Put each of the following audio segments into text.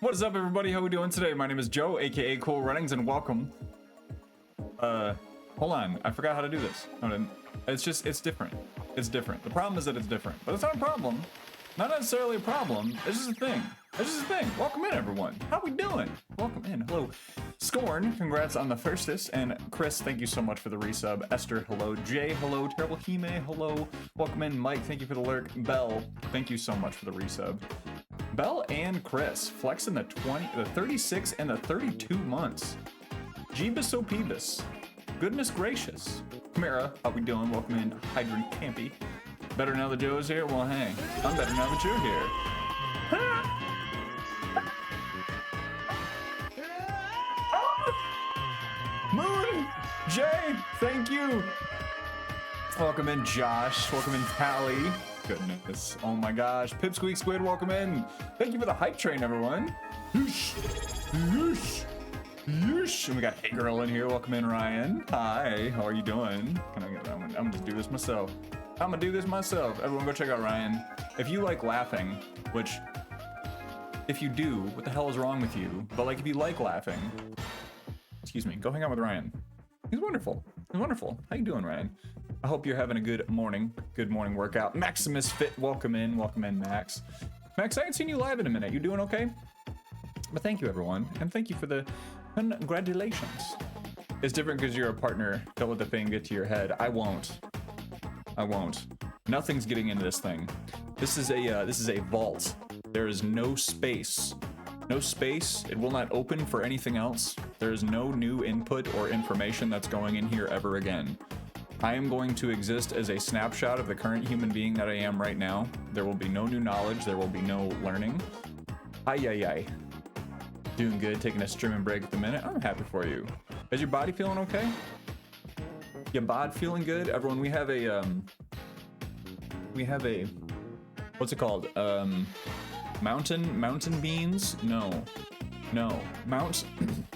What is up, everybody? How we doing today? My name is Joe, aka Cool Runnings, and welcome. Hold on, I forgot how to do this. It's different. It's different. The problem is that it's different, but it's not a problem. Not necessarily a problem. It's just a thing. It's just a thing. Welcome in, everyone. How we doing? Welcome in. Hello, Scorn. Congrats on the firstest, and Chris, thank you so much for the resub. Esther, hello. Jay, hello. Terrible Hime, hello. Welcome in, Mike. Thank you for the lurk. Bell, thank you so much for the resub. Bell and Chris flexing the 36 and the 32 months. Jeebus Opebus. Goodness gracious. Kamara, how we doing? Welcome in, Hydrant Campy. Better now that Joe's here? Well, hey, I'm better now that you're here. Moon, Jay, thank you. Welcome in, Josh. Welcome in, Tally. Goodness, oh my gosh. Pipsqueak Squid, welcome in. Thank you for the hype train, everyone. Yeesh, yeesh, yeesh. And we got Hey Girl in here. Welcome in, Ryan. Hi, how are you doing? I'm gonna just do this myself. I'm gonna do this myself. Everyone go check out Ryan. If you like laughing, which, if you do, what the hell is wrong with you? But like, if you like laughing, excuse me, go hang out with Ryan. He's wonderful. He's wonderful. How you doing, Ryan? I hope you're having a good morning workout. Maximus Fit, welcome in, Max. Max, I haven't seen you live in a minute. You doing okay? But thank you, everyone, and thank you for the congratulations. It's different because you're a partner. Don't let the thing get to your head. I won't. Nothing's getting into this thing. This is a vault. There is no space. No space. It will not open for anything else. There is no new input or information that's going in here ever again. I am going to exist as a snapshot of the current human being that I am right now. There will be no new knowledge. There will be no learning. Ay. Doing good. Taking a streaming break at the minute. I'm happy for you. Is your body feeling okay? Your bod feeling good? Everyone, we have a what's it called? Mountain beans? No.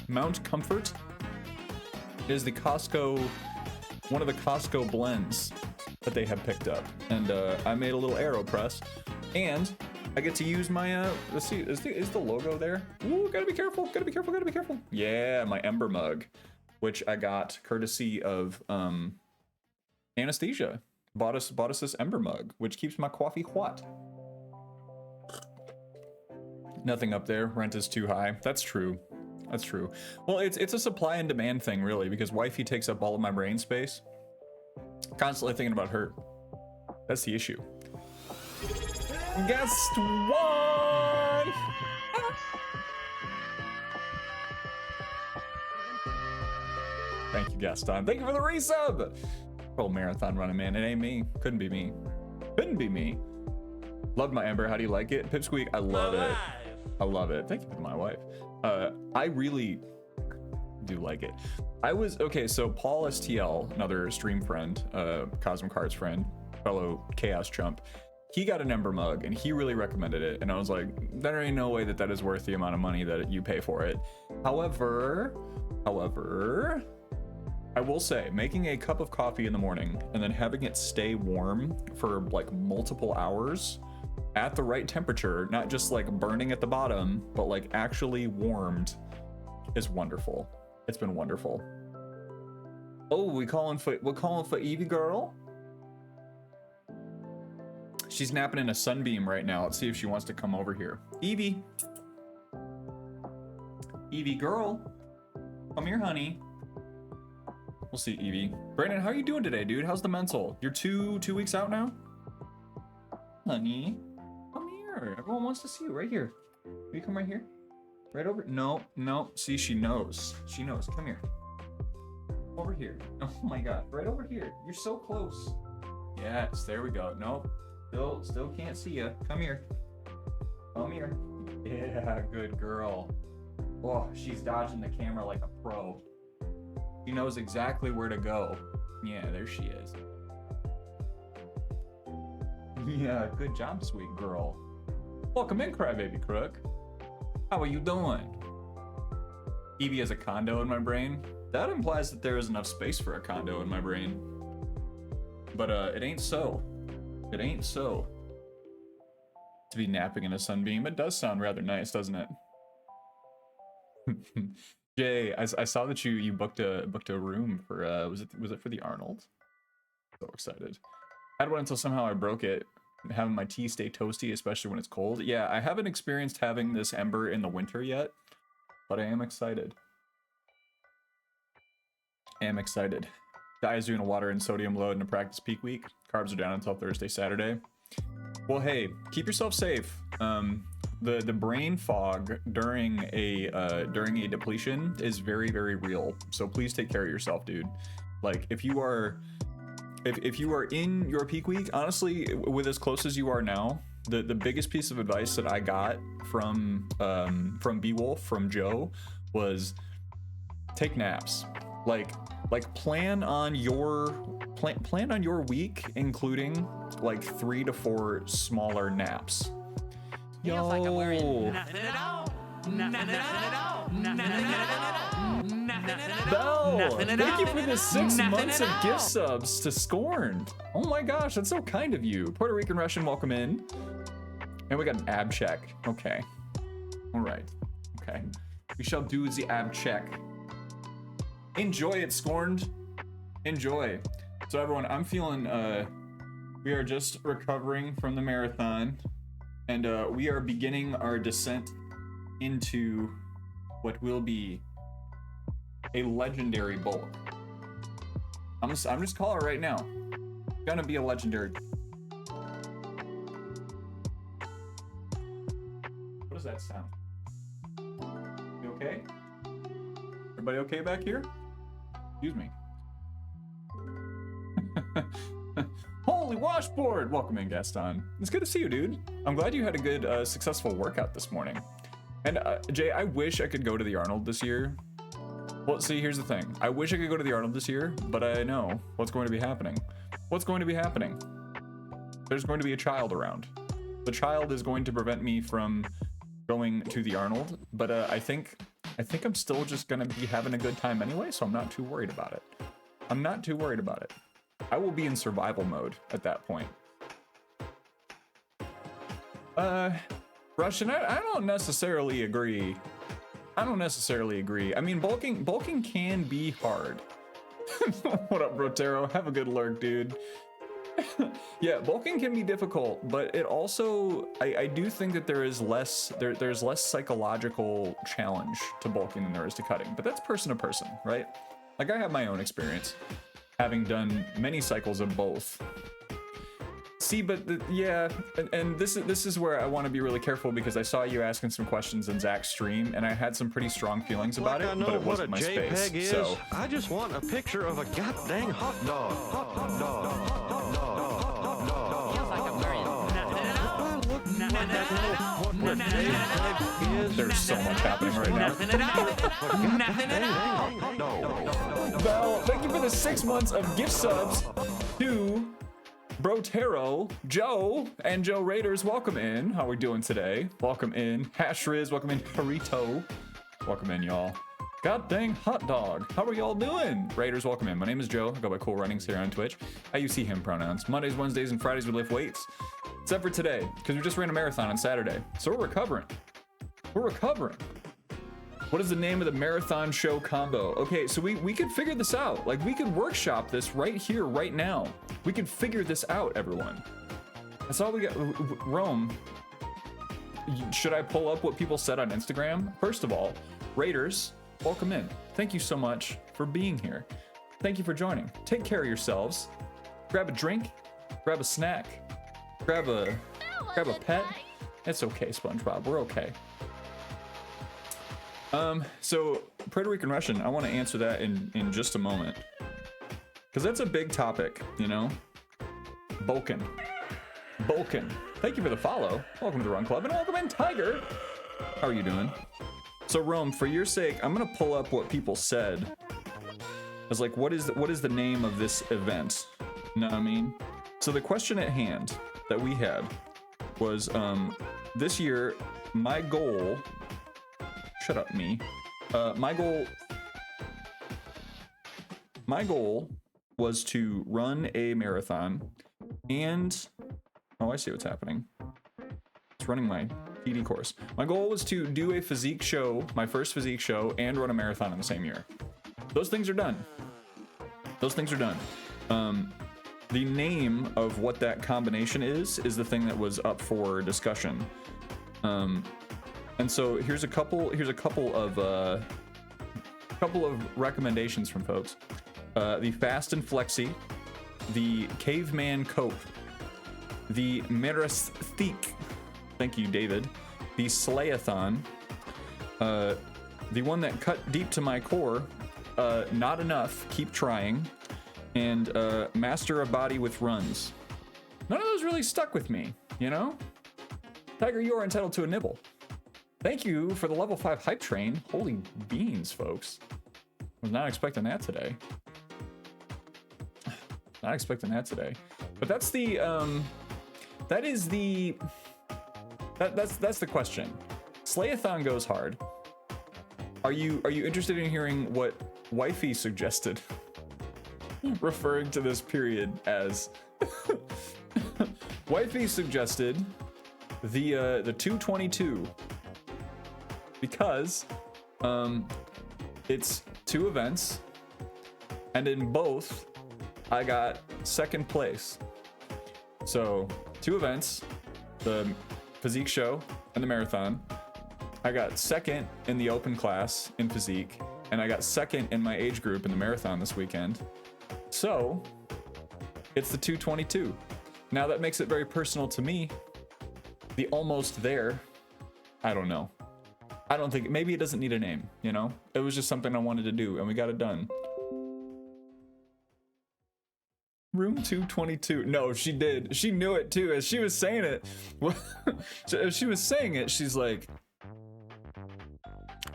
Mount Comfort is the Costco, one of the Costco blends that they have picked up. And I made a little AeroPress, and I get to use my, let's see, is the logo there? Ooh, gotta be careful. Yeah, my Ember mug, which I got courtesy of Anesthesia. Bought us this Ember mug, which keeps my coffee hot. Nothing up there. Rent is too high. That's true. Well, it's a supply and demand thing, really, because wifey takes up all of my brain space. Constantly thinking about her. That's the issue. Guest one. Thank you, Gaston. Thank you for the resub. Oh, marathon running, man. It ain't me. Couldn't be me. Loved my Ember. How do you like it? Pipsqueak, I love it. Thank you for my wife. I really do like it. Okay, so Paul STL, another stream friend, Cosm Cards friend, fellow Chaos Chump, he got an Ember mug and he really recommended it. And I was like, there ain't no way that is worth the amount of money that you pay for it. However, I will say, making a cup of coffee in the morning and then having it stay warm for like multiple hours at the right temperature, not just like burning at the bottom, but like actually warmed, is wonderful. It's been wonderful. Oh, we're calling for Evie girl. She's napping in a sunbeam right now. Let's see if she wants to come over here. Evie girl, come here, honey. We'll see, Evie. Brandon, how are you doing today, dude? How's the mental? You're two weeks out now? Honey, come here. Everyone wants to see you right here. Will you come right here? Right over? No. See, she knows. Come here. Over here. Oh my God. Right over here. You're so close. Yes, there we go. Nope. Still can't see you. Come here. Yeah, good girl. Oh, she's dodging the camera like a pro. She knows exactly where to go. Yeah, there she is. Yeah, good job, sweet girl. Welcome in, Crybaby Crook. How are you doing? Evie has a condo in my brain. That implies that there is enough space for a condo in my brain. But it ain't so. To be napping in a sunbeam. It does sound rather nice, doesn't it? Jay, I saw that you booked a room for was it for the Arnold? So excited. Had one until somehow I broke it. Having my tea stay toasty, especially when it's cold. Yeah, I haven't experienced having this ember in the winter yet, but I am excited. Guys doing a water and sodium load in a practice peak week. Carbs are down until Thursday, Saturday. Well, hey, keep yourself safe. The brain fog during a depletion is very, very real. So please take care of yourself, dude. Like if you are in your peak week, honestly, with as close as you are now, the biggest piece of advice that I got from Beowulf, from Joe, was take naps. Like plan on your week, including like 3 to 4 smaller naps. Feels like I'm wearing nothing at all. Nothing at all. Nothing at all. Bell, thank you for the 6 months of gift subs to Scorned. Oh my gosh, that's so kind of you. Puerto Rican Russian, welcome in. And we got an ab check. Okay. All right. Okay. We shall do the ab check. Enjoy it, Scorned. Enjoy. So everyone, I'm feeling, we are just recovering from the marathon, and we are beginning our descent into what will be a legendary bulk. I'm just calling it right now. Gonna be a legendary. What does that sound? You okay? Everybody okay back here? Excuse me. Holy washboard! Welcome in, Gaston. It's good to see you, dude. I'm glad you had a good, successful workout this morning. And Jay, I wish I could go to the Arnold this year. Well, see, here's the thing. I wish I could go to the Arnold this year, but I know what's going to be happening. What's going to be happening? There's going to be a child around. The child is going to prevent me from going to the Arnold, but I think I'm still just gonna be having a good time anyway, so I'm not too worried about it. I'm not too worried about it. I will be in survival mode at that point. Russian, I don't necessarily agree. I mean, bulking can be hard. What up, Brotero? Have a good lurk, dude. Yeah, bulking can be difficult, but it also, I do think that there's less psychological challenge to bulking than there is to cutting, but that's person to person, right? Like, I have my own experience, having done many cycles of both. See, but yeah, and this is where I want to be really careful, because I saw you asking some questions in Zach's stream, and I had some pretty strong feelings about it, but it wasn't my space. Is. So I just want a picture of a goddamn hot dog. Hot dog. Hot dog. Feels like I'm wearing nothing at all. Nothing at all. Nothing at all. There's so much happening right now. Nothing at all. Nothing at all. Bell, thank you for the 6 months of gift subs to Brotero, Joe, and Joe Raiders. Welcome in. How are we doing today? Welcome in. Hashriz, welcome in. Harito, welcome in, y'all. God dang hot dog. How are y'all doing? Raiders, welcome in. My name is Joe. I go by Cool Runnings here on Twitch. I use he, him pronouns. Mondays, Wednesdays, and Fridays we lift weights. Except for today, because we just ran a marathon on Saturday. So we're recovering. What is the name of the marathon show combo? Okay, so we could figure this out. Like, we could workshop this right here, right now. We could figure this out, everyone. That's all we got. Rome, should I pull up what people said on Instagram? First of all, Raiders, welcome in. Thank you so much for being here. Thank you for joining. Take care of yourselves. Grab a drink, grab a snack, grab a pet. It's okay, SpongeBob, we're okay. So Puerto Rican Russian, I want to answer that in just a moment, because that's a big topic, you know. Bulking. Thank you for the follow. Welcome to the Run Club, and welcome in, Tiger. How are you doing? So Rome, for your sake, I'm gonna pull up what people said. I was like, what is the name of this event? You know what I mean? So the question at hand that we had was, this year, my goal. Shut up, me. My goal was to run a marathon, and oh, I see what's happening. It's running my PD course. My goal was to do a physique show, my first physique show, and run a marathon in the same year. Those things are done. Those things are done. The name of what that combination is the thing that was up for discussion. And so here's a couple of recommendations from folks. The Fast and Flexi, the Caveman Cope, the Meristheek, thank you, David, the Slayathon, the one that cut deep to my core, not enough, keep trying, and Master a Body with Runs. None of those really stuck with me, you know? Tiger, you are entitled to a nibble. Thank you for the level 5 hype train. Holy beans, folks. Was not expecting that today. Not expecting that today. But that's the that's the question. Slayathon goes hard. Are you interested in hearing what Wifey suggested? Referring to this period as Wifey suggested the 222 because it's 2 events, and in both I got second place. So 2 events, the physique show and the marathon. I got second in the open class in physique, and I got second in my age group in the marathon this weekend. So it's the 222. Now that makes it very personal to me. The almost there, I don't know. I don't think, maybe it doesn't need a name, you know? It was just something I wanted to do, and we got it done. Room 222. No, she did. She knew it too. As she was saying it, as she was saying it, she's like,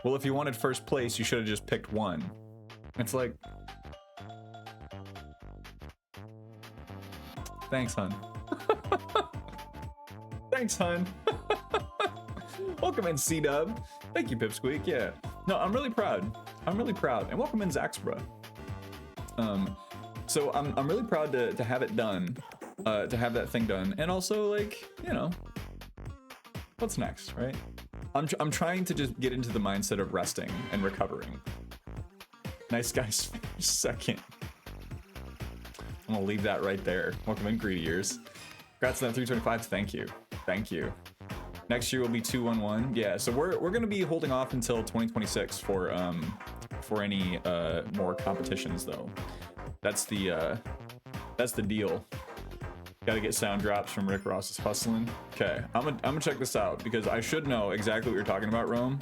well, if you wanted first place, you should have just picked one. It's like, thanks, hun. Thanks, hun. Welcome in, C-Dub. Thank you, Pipsqueak. Yeah. No, I'm really proud. I'm really proud. And welcome in, Zaxbra. So I'm really proud to have it done, to have that thing done. And also, like, you know, what's next, right? I'm trying to just get into the mindset of resting and recovering. Nice guys, second. I'm gonna leave that right there. Welcome in, Greedy Ears. Congrats on that 325. Thank you. Thank you. Next year will be 211. Yeah, so we're gonna be holding off until 2026 for any more competitions though. That's the deal. Got to get sound drops from Rick Ross's Hustling. Okay, I'm gonna check this out because I should know exactly what you're talking about, Rome.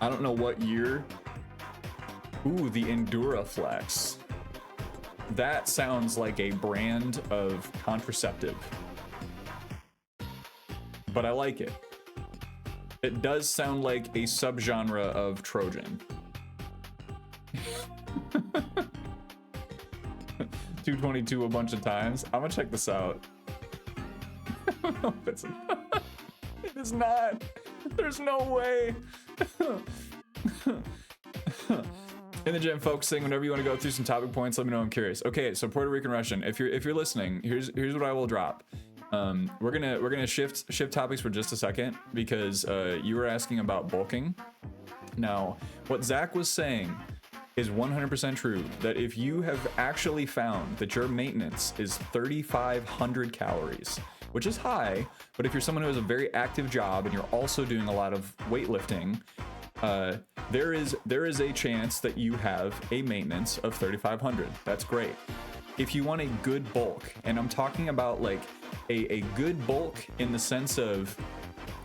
I don't know what year. Ooh, the Enduraflex. That sounds like a brand of contraceptive. But I like it. It does sound like a subgenre of Trojan. 222 a bunch of times. I'm gonna check this out. No, it is not. There's no way. In the gym, focusing. Whenever you want to go through some topic points, let me know. I'm curious. Okay, so Puerto Rican Russian. If you're listening, here's what I will drop. We're gonna shift topics for just a second because you were asking about bulking. Now, what Zach was saying is 100% true, that if you have actually found that your maintenance is 3,500 calories, which is high, but if you're someone who has a very active job and you're also doing a lot of weightlifting, there is a chance that you have a maintenance of 3,500. That's great. If you want a good bulk, and I'm talking about like a good bulk in the sense of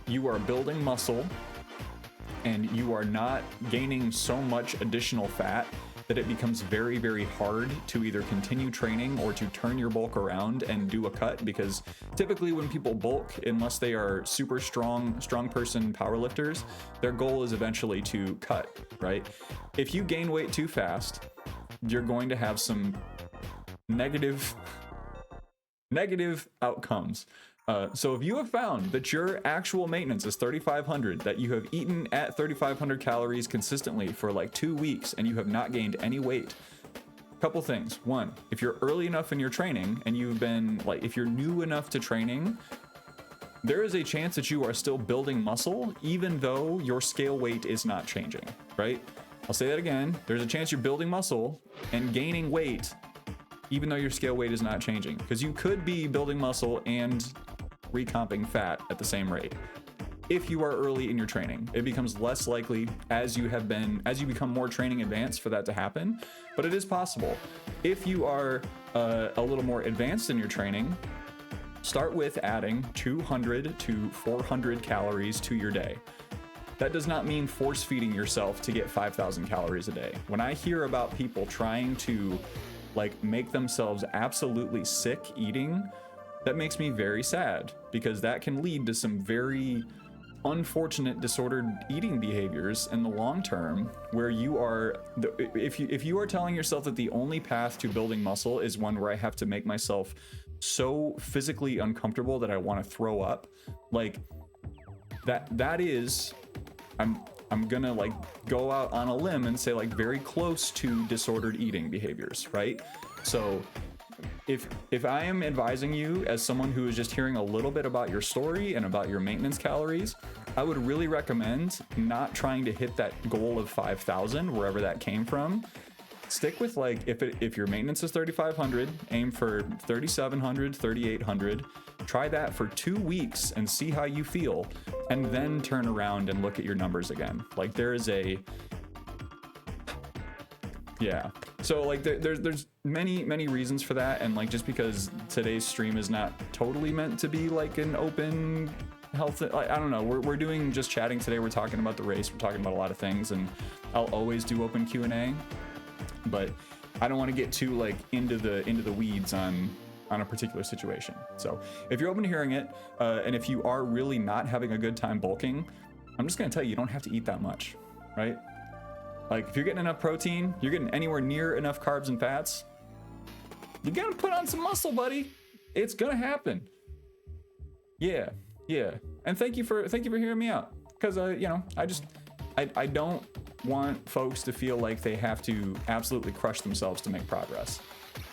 you are building muscle and you are not gaining so much additional fat that it becomes very, very hard to either continue training or to turn your bulk around and do a cut, because typically when people bulk, unless they are super strong person powerlifters, their goal is eventually to cut, right? If you gain weight too fast, you're going to have some negative outcomes. So if you have found that your actual maintenance is 3,500, that you have eaten at 3,500 calories consistently for like 2 weeks and you have not gained any weight, couple things. One, if you're early enough in your training and you've been like, if you're new enough to training, there is a chance that you are still building muscle even though your scale weight is not changing, right? I'll say that again. There's a chance you're building muscle and gaining weight even though your scale weight is not changing, because you could be building muscle and recomping fat at the same rate. If you are early in your training, it becomes less likely as you become more training advanced for that to happen, but it is possible. If you are a little more advanced in your training, start with adding 200 to 400 calories to your day. That does not mean force feeding yourself to get 5,000 calories a day. When I hear about people trying to like make themselves absolutely sick eating, that makes me very sad, because that can lead to some very unfortunate disordered eating behaviors in the long term, where you are, if you are telling yourself that the only path to building muscle is one where I have to make myself so physically uncomfortable that I want to throw up, like that is, I'm gonna like go out on a limb and say like very close to disordered eating behaviors, right? So if I am advising you as someone who is just hearing a little bit about your story and about your maintenance calories, I would really recommend not trying to hit that goal of 5,000 wherever that came from. Stick with like, if your maintenance is 3,500, aim for 3,700, 3,800. Try that for 2 weeks and see how you feel, and then turn around and look at your numbers again. Like there is yeah. So like there's many reasons for that, and like just because today's stream is not totally meant to be like an open health, like, I don't know, we're doing just chatting today. We're talking about the race, we're talking about a lot of things, and I'll always do open Q&A, but I don't want to get too like into the weeds on a particular situation. So if you're open to hearing it, and if you are really not having a good time bulking, I'm just gonna tell you, you don't have to eat that much, right? Like if you're getting enough protein, you're getting anywhere near enough carbs and fats, you gotta put on some muscle, buddy. It's gonna happen. Yeah. And thank you for hearing me out, because you know, I don't want folks to feel like they have to absolutely crush themselves to make progress.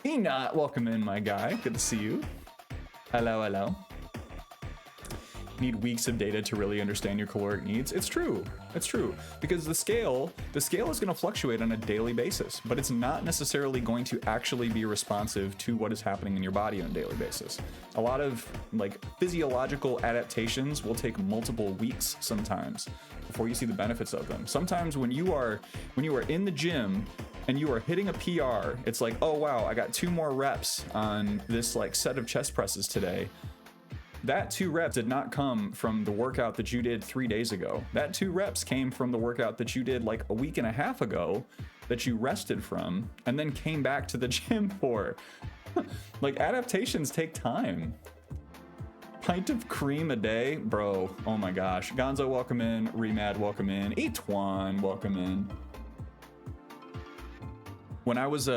Enoch, welcome in, my guy. Good to see you. Hello. Need weeks of data to really understand your caloric needs. It's true, because the scale is going to fluctuate on a daily basis, but it's not necessarily going to actually be responsive to what is happening in your body on a daily basis. A lot of like physiological adaptations will take multiple weeks sometimes before you see the benefits of them. Sometimes when you are in the gym and you are hitting a PR, it's like, oh wow, I got 2 more reps on this like set of chest presses today. That 2 reps did not come from the workout that you did 3 days ago. That 2 reps came from the workout that you did like a week and a half ago that you rested from and then came back to the gym for. Like adaptations take time. Pint of cream a day, bro. Oh my gosh. Gonzo, welcome in. Remad, welcome in. Etwan, welcome in. When I was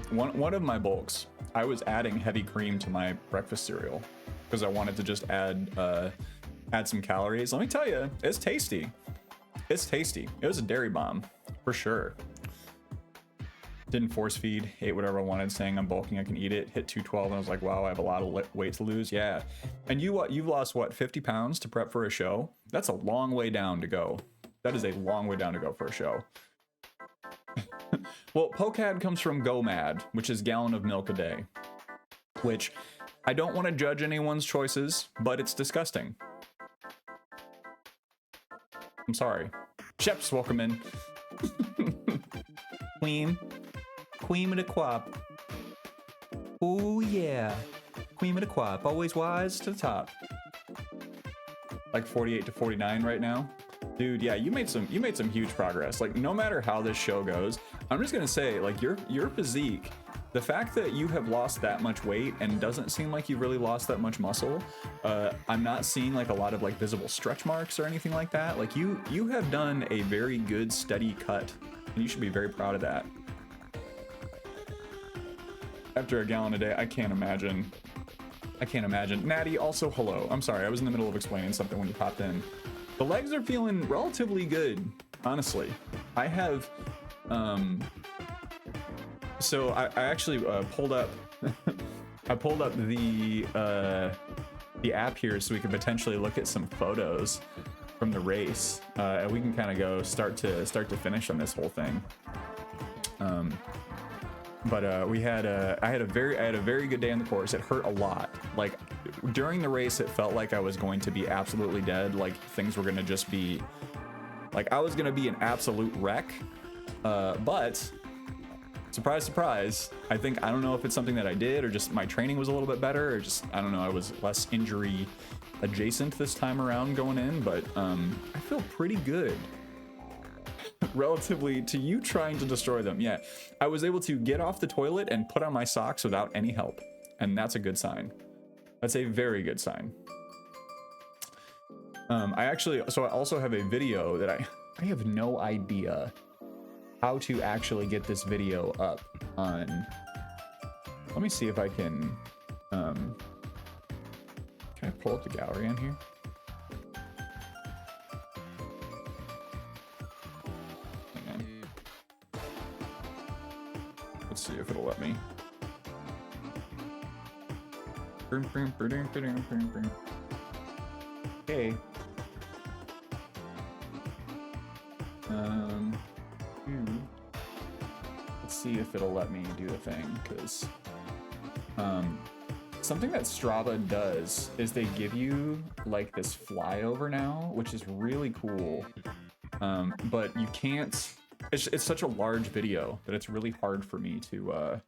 one of my bulks, I was adding heavy cream to my breakfast cereal because I wanted to just add some calories. Let me tell you, it's tasty. It's tasty. It was a dairy bomb for sure. Didn't force feed, ate whatever I wanted, saying I'm bulking, I can eat it. Hit 212 and I was like, wow, I have a lot of weight to lose. Yeah. And you've lost what, 50 pounds to prep for a show? That's a long way down to go. That is a long way down to go for a show. Well, POCAD comes from GOMAD, which is gallon of milk a day, which I don't want to judge anyone's choices, but it's disgusting. I'm sorry. Sheps, welcome in. Queen of the quap. Oh yeah. Queen of the quap. Always wise to the top. Like 48 to 49 right now. Dude, yeah, you made some huge progress. Like no matter how this show goes, I'm just gonna say, like your physique, the fact that you have lost that much weight and doesn't seem like you've really lost that much muscle, I'm not seeing like a lot of like visible stretch marks or anything like that. Like you have done a very good steady cut, and you should be very proud of that. After a gallon a day, I can't imagine. Natty, also hello. I'm sorry, I was in the middle of explaining something when you popped in. The legs are feeling relatively good, honestly. I have, so I actually pulled up, I pulled up the the app here so we can potentially look at some photos from the race, and we can kind of go start to finish on this whole thing. But I had a very good day on the course. It hurt a lot. Like during the race, it felt like I was going to be absolutely dead. Like things were gonna just be, like I was gonna be an absolute wreck. But surprise, surprise. I don't know if it's something that I did or just my training was a little bit better or just, I don't know, I was less injury adjacent this time around going in, but I feel pretty good relatively to you trying to destroy them. Yeah, I was able to get off the toilet and put on my socks without any help, and that's a good sign. That's a very good sign. I also have a video that I have no idea how to actually get this video up on. Let me see if I can I pull up the gallery on here? Hang on. Let's see if it'll let me. Okay. Let's see if it'll let me do the thing, because something that Strava does is they give you like this flyover now, which is really cool. But you can't. It's such a large video that it's really hard for me to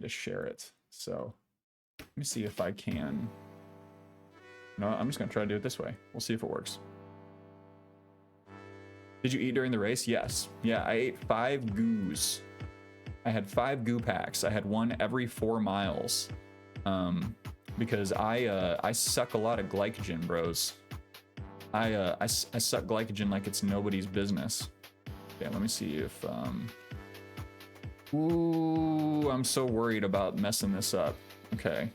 share it. So let me see if I can. No, I'm just gonna try to do it this way. We'll see if it works. Did you eat during the race? Yes. Yeah, I ate 5 goos. I had 5 goo packs. I had one every 4 miles. Because I suck a lot of glycogen, bros. I suck glycogen like it's nobody's business. Okay, let me see if ooh, I'm so worried about messing this up. Okay.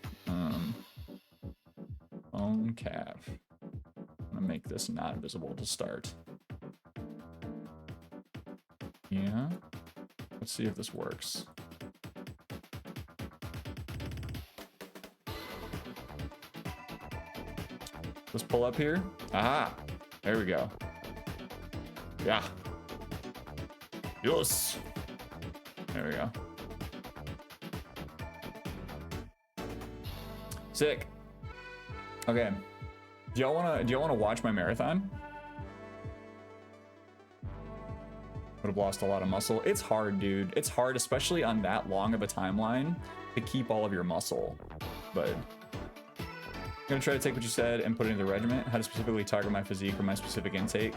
Phone cap. I'm gonna make this not visible to start. Yeah. Let's see if this works. Let's pull up here. Aha! There we go. Yeah. Yes. There we go. Sick. Okay. Do y'all wanna watch my marathon? Would have lost a lot of muscle. It's hard, dude. It's hard, especially on that long of a timeline, to keep all of your muscle. But I'm gonna try to take what you said and put it into the regiment. How to specifically target my physique or my specific intake.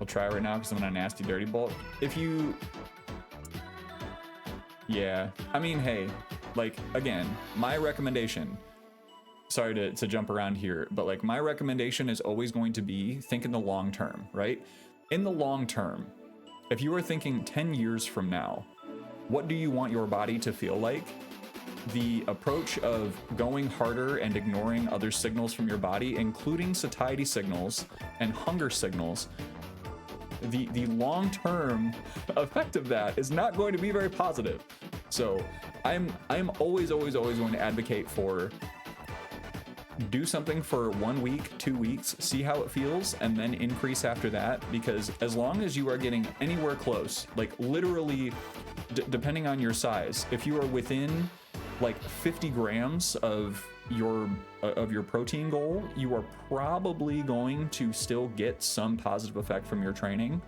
I'll try right now because I'm in a nasty dirty bulk. If you, yeah, I mean, hey, like again, my recommendation. Sorry to jump around here, but like my recommendation is always going to be think in the long term, right? In the long term, if you are thinking 10 years from now, what do you want your body to feel like? The approach of going harder and ignoring other signals from your body, including satiety signals and hunger signals, the long-term effect of that is not going to be very positive. So I'm always going to advocate for do something for 1 week, 2 weeks, see how it feels, and then increase after that. Because as long as you are getting anywhere close, like literally, depending on your size, if you are within like 50 grams of your protein goal, you are probably going to still get some positive effect from your training,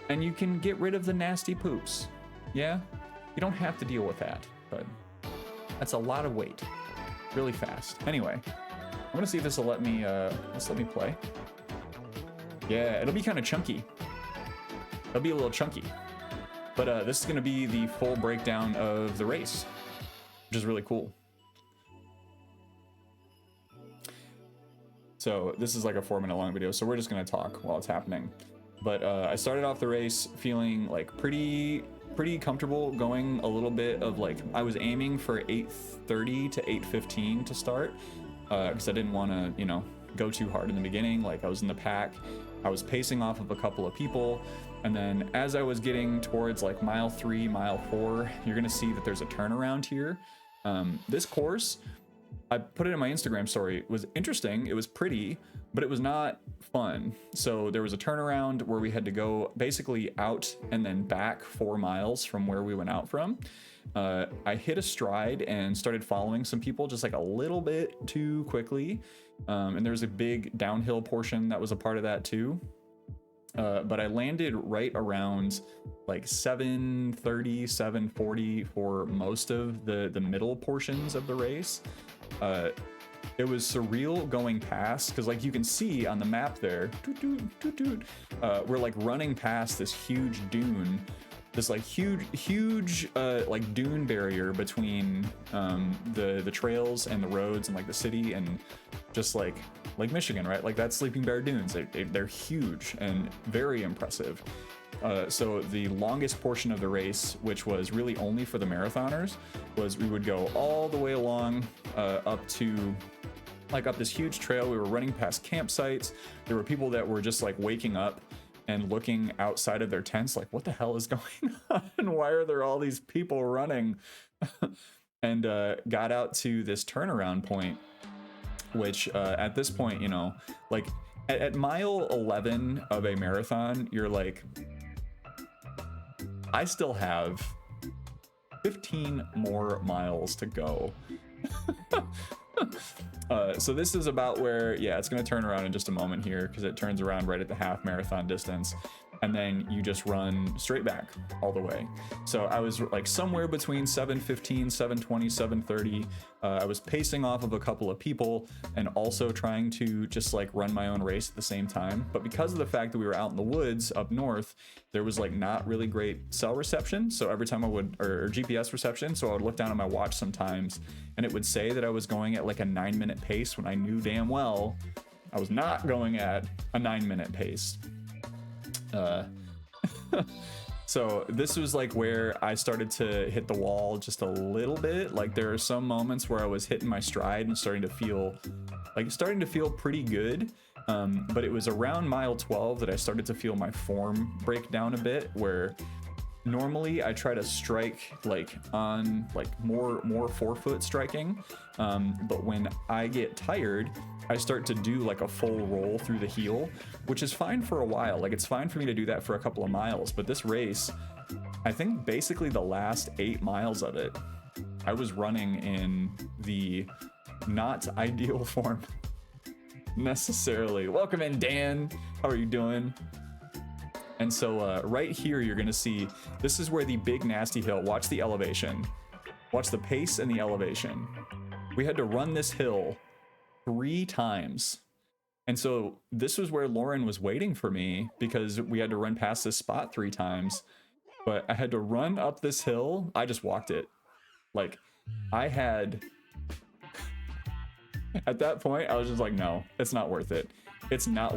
and you can get rid of the nasty poops. Yeah, you don't have to deal with that, but that's a lot of weight. Really fast. Anyway, I'm gonna see if this will let me let's let me play. Yeah, it'll be kind of chunky. It'll be a little chunky, but this is gonna be the full breakdown of the race, which is really cool. So this is like a 4-minute long video, so we're just gonna talk while it's happening. But I started off the race feeling like pretty comfortable, going a little bit of like, I was aiming for 8:30 to 8:15 to start, because I didn't want to, you know, go too hard in the beginning. Like I was in the pack, I was pacing off of a couple of people, and then as I was getting towards like mile 3, mile 4, you're gonna see that there's a turnaround here. This course, I put it in my Instagram story. It was interesting. It was pretty, but it was not fun. So there was a turnaround where we had to go basically out and then back 4 miles from where we went out from. I hit a stride and started following some people just like a little bit too quickly. And there was a big downhill portion that was a part of that too. But I landed right around like 7:30, 7:40 for most of the middle portions of the race. It was surreal going past because like you can see on the map there, we're like running past this huge dune, this like huge like dune barrier between the trails and the roads and like the city and just like Michigan, right? Like that's Sleeping Bear Dunes. They're huge and very impressive. So the longest portion of the race, which was really only for the marathoners, was we would go all the way along up to like up this huge trail. We were running past campsites. There were people that were just like waking up and looking outside of their tents like, what the hell is going on? Why are there all these people running? And got out to this turnaround point, which at this point, you know, like at mile 11 of a marathon, you're like, I still have 15 more miles to go. So this is about where, yeah, it's going to turn around in just a moment here because it turns around right at the half marathon distance. And then you just run straight back all the way. So I was like somewhere between 7:15, 7:20, 7:30. I was pacing off of a couple of people and also trying to just like run my own race at the same time. But because of the fact that we were out in the woods up north, there was like not really great cell reception. So every time I would, or GPS reception. So I would look down at my watch sometimes and it would say that I was going at like a 9-minute pace when I knew damn well I was not going at a 9-minute pace. So this was like where I started to hit the wall just a little bit. Like there are some moments where I was hitting my stride and starting to feel pretty good. But it was around mile 12 that I started to feel my form break down a bit, where normally I try to strike like on like more forefoot striking. But when I get tired, I start to do like a full roll through the heel, which is fine for a while. Like it's fine for me to do that for a couple of miles, but this race, I think basically the last 8 miles of it, I was running in the not ideal form necessarily. Welcome in, Dan. How are you doing? And so right here, you're gonna see, this is where the big nasty hill, watch the elevation. Watch the pace and the elevation. We had to run this hill 3 times. And so this was where Lauren was waiting for me because we had to run past this spot 3 times. But I had to run up this hill. I just walked it. Like I had, at that point, I was just like, no, it's not worth it. It is not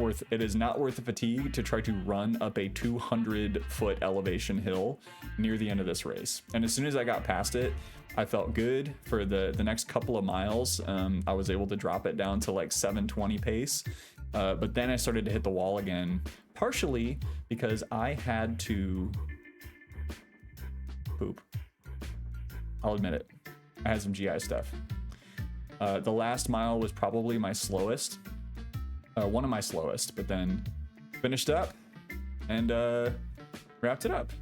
worth the fatigue to try to run up a 200-foot elevation hill near the end of this race. And as soon as I got past it, I felt good for the next couple of miles. I was able to drop it down to like 7:20 pace. But then I started to hit the wall again, partially because I had to poop. I'll admit it. I had some GI stuff. The last mile was probably my slowest. One of my slowest, but then finished up and wrapped it up.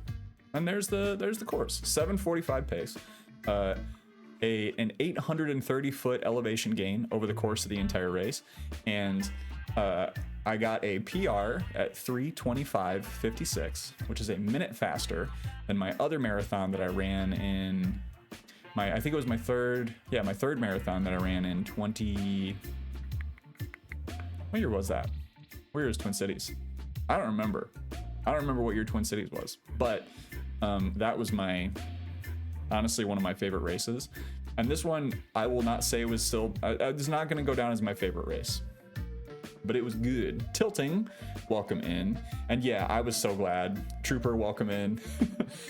And there's the course. 7:45 pace. An 830-foot elevation gain over the course of the entire race, and I got a PR at 3:25:56, which is a minute faster than my other marathon that I ran in I think it was my third marathon that I ran in 20. What year was that? What year is Twin Cities? I don't remember what year Twin Cities was, but that was honestly one of my favorite races. And this one, I will not say was still, it's not going to go down as my favorite race, but it was good. Tilting, welcome in. And yeah, I was so glad. Trooper, welcome in.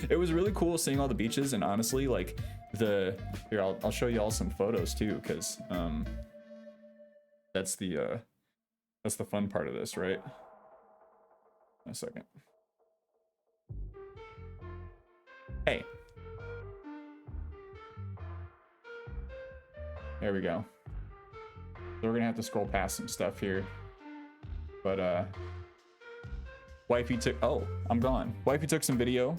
It was really cool seeing all the beaches, and honestly, like here, I'll show you all some photos too, because that's the fun part of this, right? A second. Hey. There we go. So we're gonna have to scroll past some stuff here. But wifey took, oh, I'm gone. Wifey took some video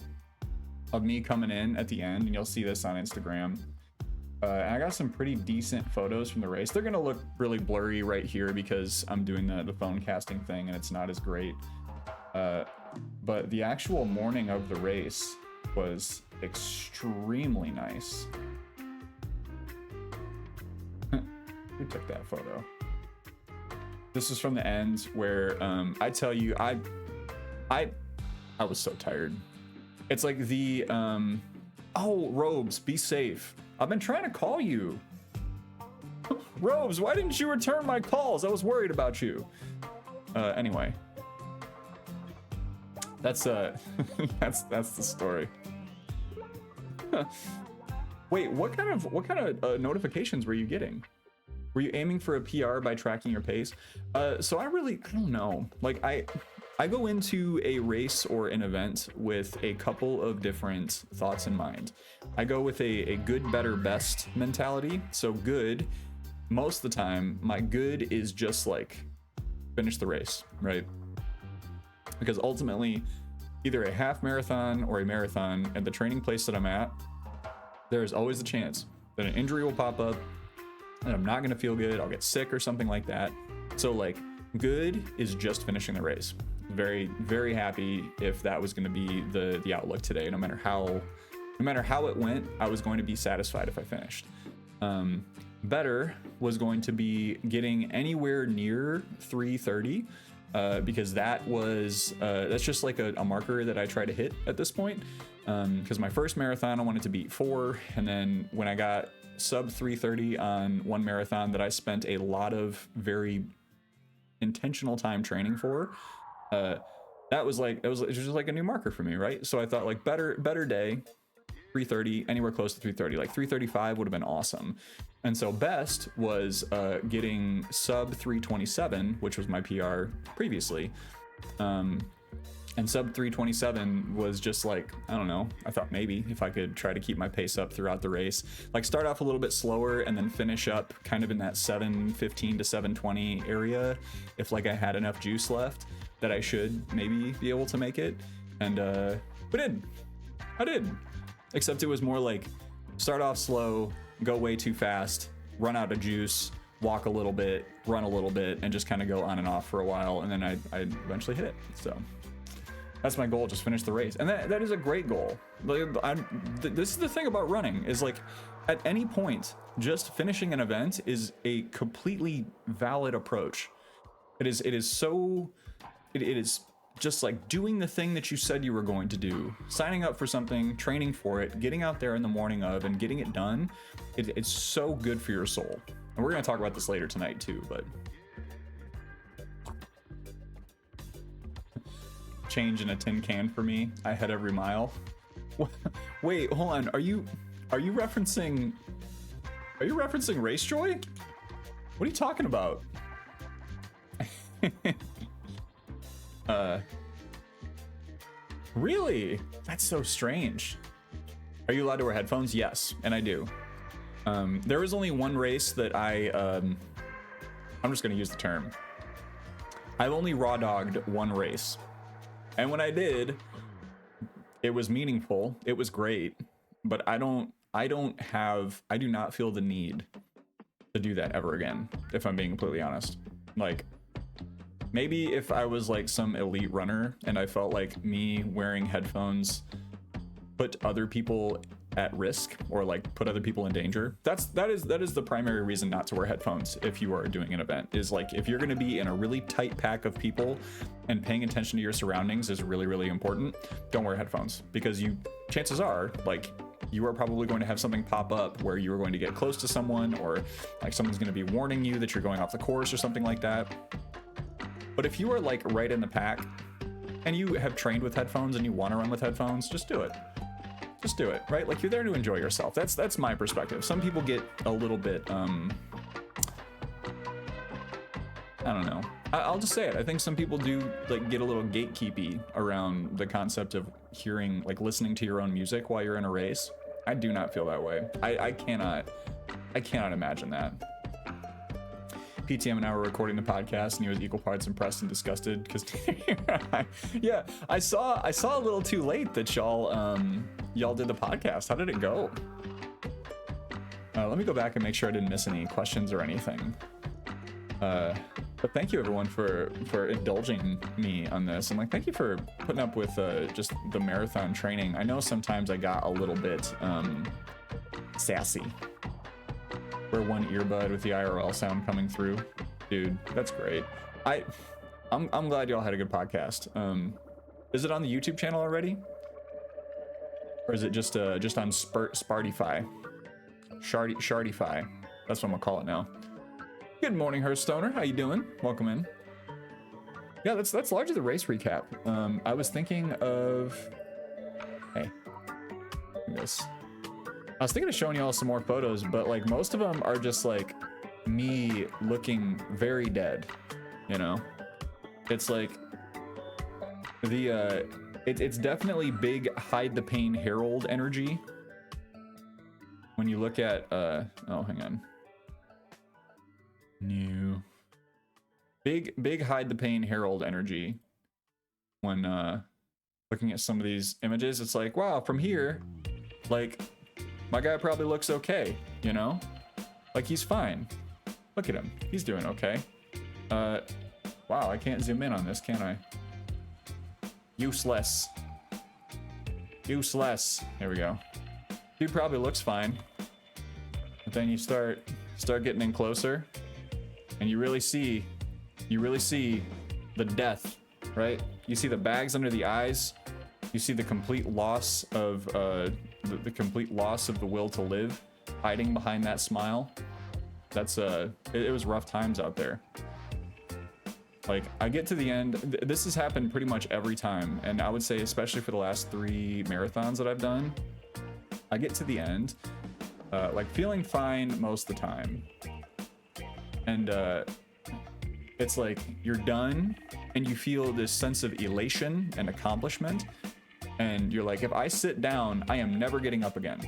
of me coming in at the end, and you'll see this on Instagram. And I got some pretty decent photos from the race. They're gonna look really blurry right here because I'm doing the phone casting thing and it's not as great. But the actual morning of the race was extremely nice. Who took that photo? This is from the end where I tell you, I was so tired. It's like the oh, Robes, be safe. I've been trying to call you. Robes, why didn't you return my calls? I was worried about you. Anyway, that's that's the story. Wait, what kind of notifications were you getting? Were you aiming for a PR by tracking your pace? So I don't know. Like I go into a race or an event with a couple of different thoughts in mind. I go with a good, better, best mentality. So good, most of the time, my good is just like finish the race, right? Because ultimately, either a half marathon or a marathon at the training place that I'm at, there's always a chance that an injury will pop up and I'm not gonna feel good, I'll get sick or something like that. So like good is just finishing the race. Very, very happy if that was gonna be the outlook today. No matter how it went, I was going to be satisfied if I finished. Better was going to be getting anywhere near 3:30 because that's just like a marker that I try to hit at this point. Because my first marathon I wanted to beat 4, and then when I got sub 3:30 on one marathon that I spent a lot of very intentional time training for, that was like it was just like a new marker for me, right? So I thought like better day, 3:30, anywhere close to 3:30, like 3:35 would have been awesome. And so best was getting sub 3:27, which was my PR previously. And sub 3:27 was just like, I don't know, I thought maybe if I could try to keep my pace up throughout the race, like start off a little bit slower and then finish up kind of in that 7:15 to 7:20 area, if like I had enough juice left, that I should maybe be able to make it. And I did. Except it was more like start off slow, go way too fast, run out of juice, walk a little bit, run a little bit, and just kind of go on and off for a while, and then I eventually hit it. So that's my goal, just finish the race. And that is a great goal. This is the thing about running, is like at any point, just finishing an event is a completely valid approach. It is just like doing the thing that you said you were going to do, signing up for something, training for it, getting out there in the morning of and getting it done. It's so good for your soul. And we're gonna talk about this later tonight too, but change in a tin can for me. I head every mile. Wait, hold on. Are you referencing Race Joy? What are you talking about? Really? That's so strange. Are you allowed to wear headphones? Yes, and I do. There was only one race that I'm just gonna use the term. I've only raw dogged one race. And when I did, it was meaningful, it was great, but I do not feel the need to do that ever again, if I'm being completely honest. Like, maybe if I was like some elite runner and I felt like me wearing headphones put other people at risk or like put other people in danger, that is the primary reason not to wear headphones if you are doing an event. Is like, if you're going to be in a really tight pack of people and paying attention to your surroundings is really, really important, don't wear headphones, because chances are like you are probably going to have something pop up where you are going to get close to someone, or like someone's going to be warning you that you're going off the course or something like that. But if you are like right in the pack and you have trained with headphones and you want to run with headphones, just do it. Just do it, right? Like, you're there to enjoy yourself. That's my perspective. Some people get a little bit, I don't know. I'll just say it. I think some people do like get a little gatekeepy around the concept of hearing, like listening to your own music while you're in a race. I do not feel that way. I cannot imagine that. PTM and I were recording the podcast, and he was equal parts impressed and disgusted because yeah, I saw a little too late that y'all did the podcast. How did it go? Let me go back and make sure I didn't miss any questions or anything. But thank you everyone for indulging me on this, and like thank you for putting up with just the marathon training. I know sometimes I got a little bit sassy. Wear one earbud with the IRL sound coming through. Dude, that's great. I'm glad y'all had a good podcast. Is it on the YouTube channel already? Or is it just on Spartify? Shardify. That's what I'm gonna call it now. Good morning, Hearthstoner. How you doing? Welcome in. Yeah, that's largely the race recap. I was thinking of... Hey. This. I was thinking of showing y'all some more photos, but like most of them are just like me looking very dead, you know? It's like the it's definitely big hide the pain Herald energy. When you look at oh, hang on. New big hide the pain Herald energy when looking at some of these images. It's like, wow, from here, like my guy probably looks okay, you know? Like he's fine. Look at him. He's doing okay. Wow, I can't zoom in on this, can I? Useless. Useless. There we go. Dude probably looks fine. But then you start getting in closer, and you really see the death, right? You see the bags under the eyes. You see the complete loss of the complete loss of the will to live hiding behind that smile. That's it was rough times out there. Like I get to the end, this has happened pretty much every time, and I would say especially for the last 3 marathons that I've done, I get to the end like feeling fine most of the time, and it's like you're done and you feel this sense of elation and accomplishment, and you're like, if I sit down, I am never getting up again.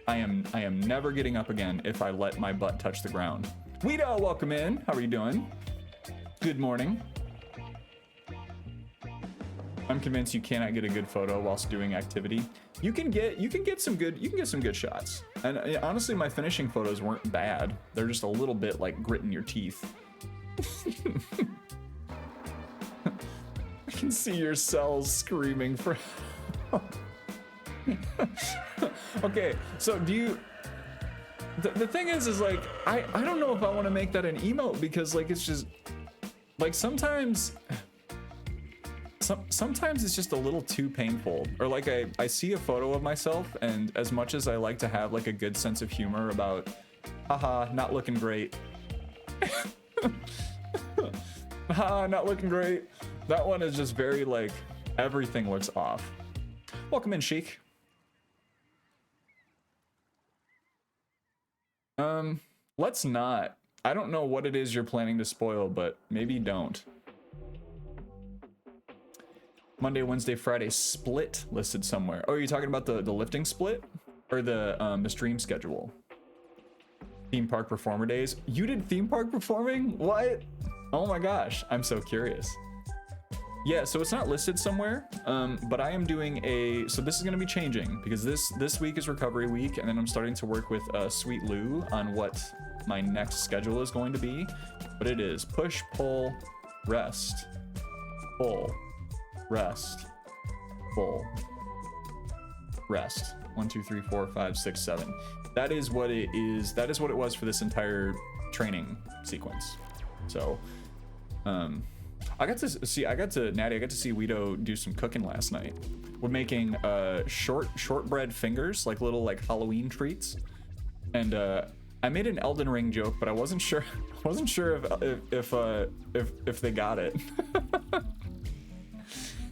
I am never getting up again if I let my butt touch the ground. Guido, welcome in. How are you doing? Good morning. I'm convinced you cannot get a good photo whilst doing activity. You can get some good shots. And honestly, my finishing photos weren't bad. They're just a little bit like gritting your teeth. I can see your cells screaming for okay, so do you the thing is like I don't know if I want to make that an emote, because like it's just like sometimes it's just a little too painful, or like I see a photo of myself, and as much as I like to have like a good sense of humor about haha not looking great haha not looking great, that one is just very like everything looks off. Welcome in, Sheik. Let's not. I don't know what it is you're planning to spoil, but maybe don't. Monday, Wednesday, Friday split listed somewhere. Oh, are you talking about the lifting split or the stream schedule? Theme park performer days. You did theme park performing? What? Oh my gosh, I'm so curious. Yeah, so it's not listed somewhere, but I am doing so this is gonna be changing, because this week is recovery week, and then I'm starting to work with Sweet Lou on what my next schedule is going to be. But it is push, pull, rest, pull, rest, pull, rest. 1, 2, 3, 4, 5, 6, 7. That is what it is. That is what it was for this entire training sequence. So, I got to see Guido do some cooking last night. We're making shortbread fingers, like little like Halloween treats, and I made an Elden Ring joke, but I wasn't sure if they got it.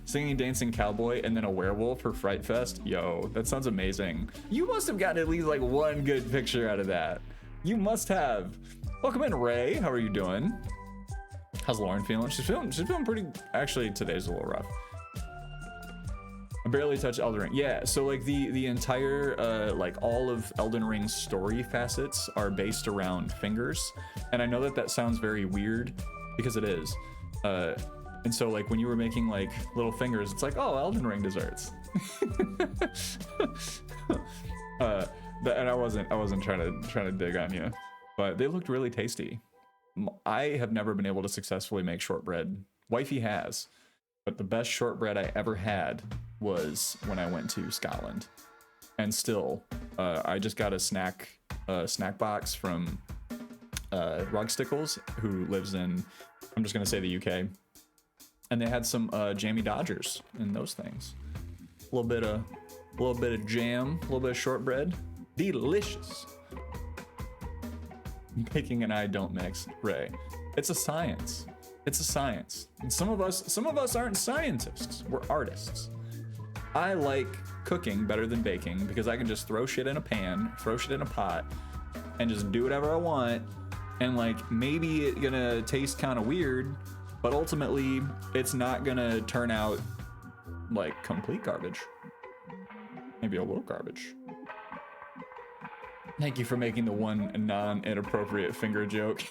Singing Dancing Cowboy and then a werewolf for Fright Fest. Yo, that sounds amazing. You must have gotten at least like one good picture out of that. You must have. Welcome in, Ray. How are you doing? How's Lauren feeling? She's feeling pretty. Actually, today's a little rough. Barely touched Elden Ring. Yeah, so like the entire like all of Elden Ring's story facets are based around fingers, and I know that that sounds very weird because it is. And so like when you were making like little fingers, it's like, oh, Elden Ring desserts. And I wasn't trying to dig on you, but they looked really tasty. I have never been able to successfully make shortbread. Wifey has, but the best shortbread I ever had was when I went to Scotland. And still, I just got a snack box from Rugstickles, who lives in, I'm just gonna say the UK, and they had some jammy Dodgers and those things. A little bit of jam, a little bit of shortbread, delicious. Baking and I don't mix, Ray. It's a science. It's a science. And some of us aren't scientists. We're artists. I like cooking better than baking because I can just throw shit in a pan, throw shit in a pot, and just do whatever I want. And like maybe it's gonna taste kind of weird, but ultimately it's not gonna turn out like complete garbage. Maybe a little garbage. Thank you for making the one non-inappropriate finger joke.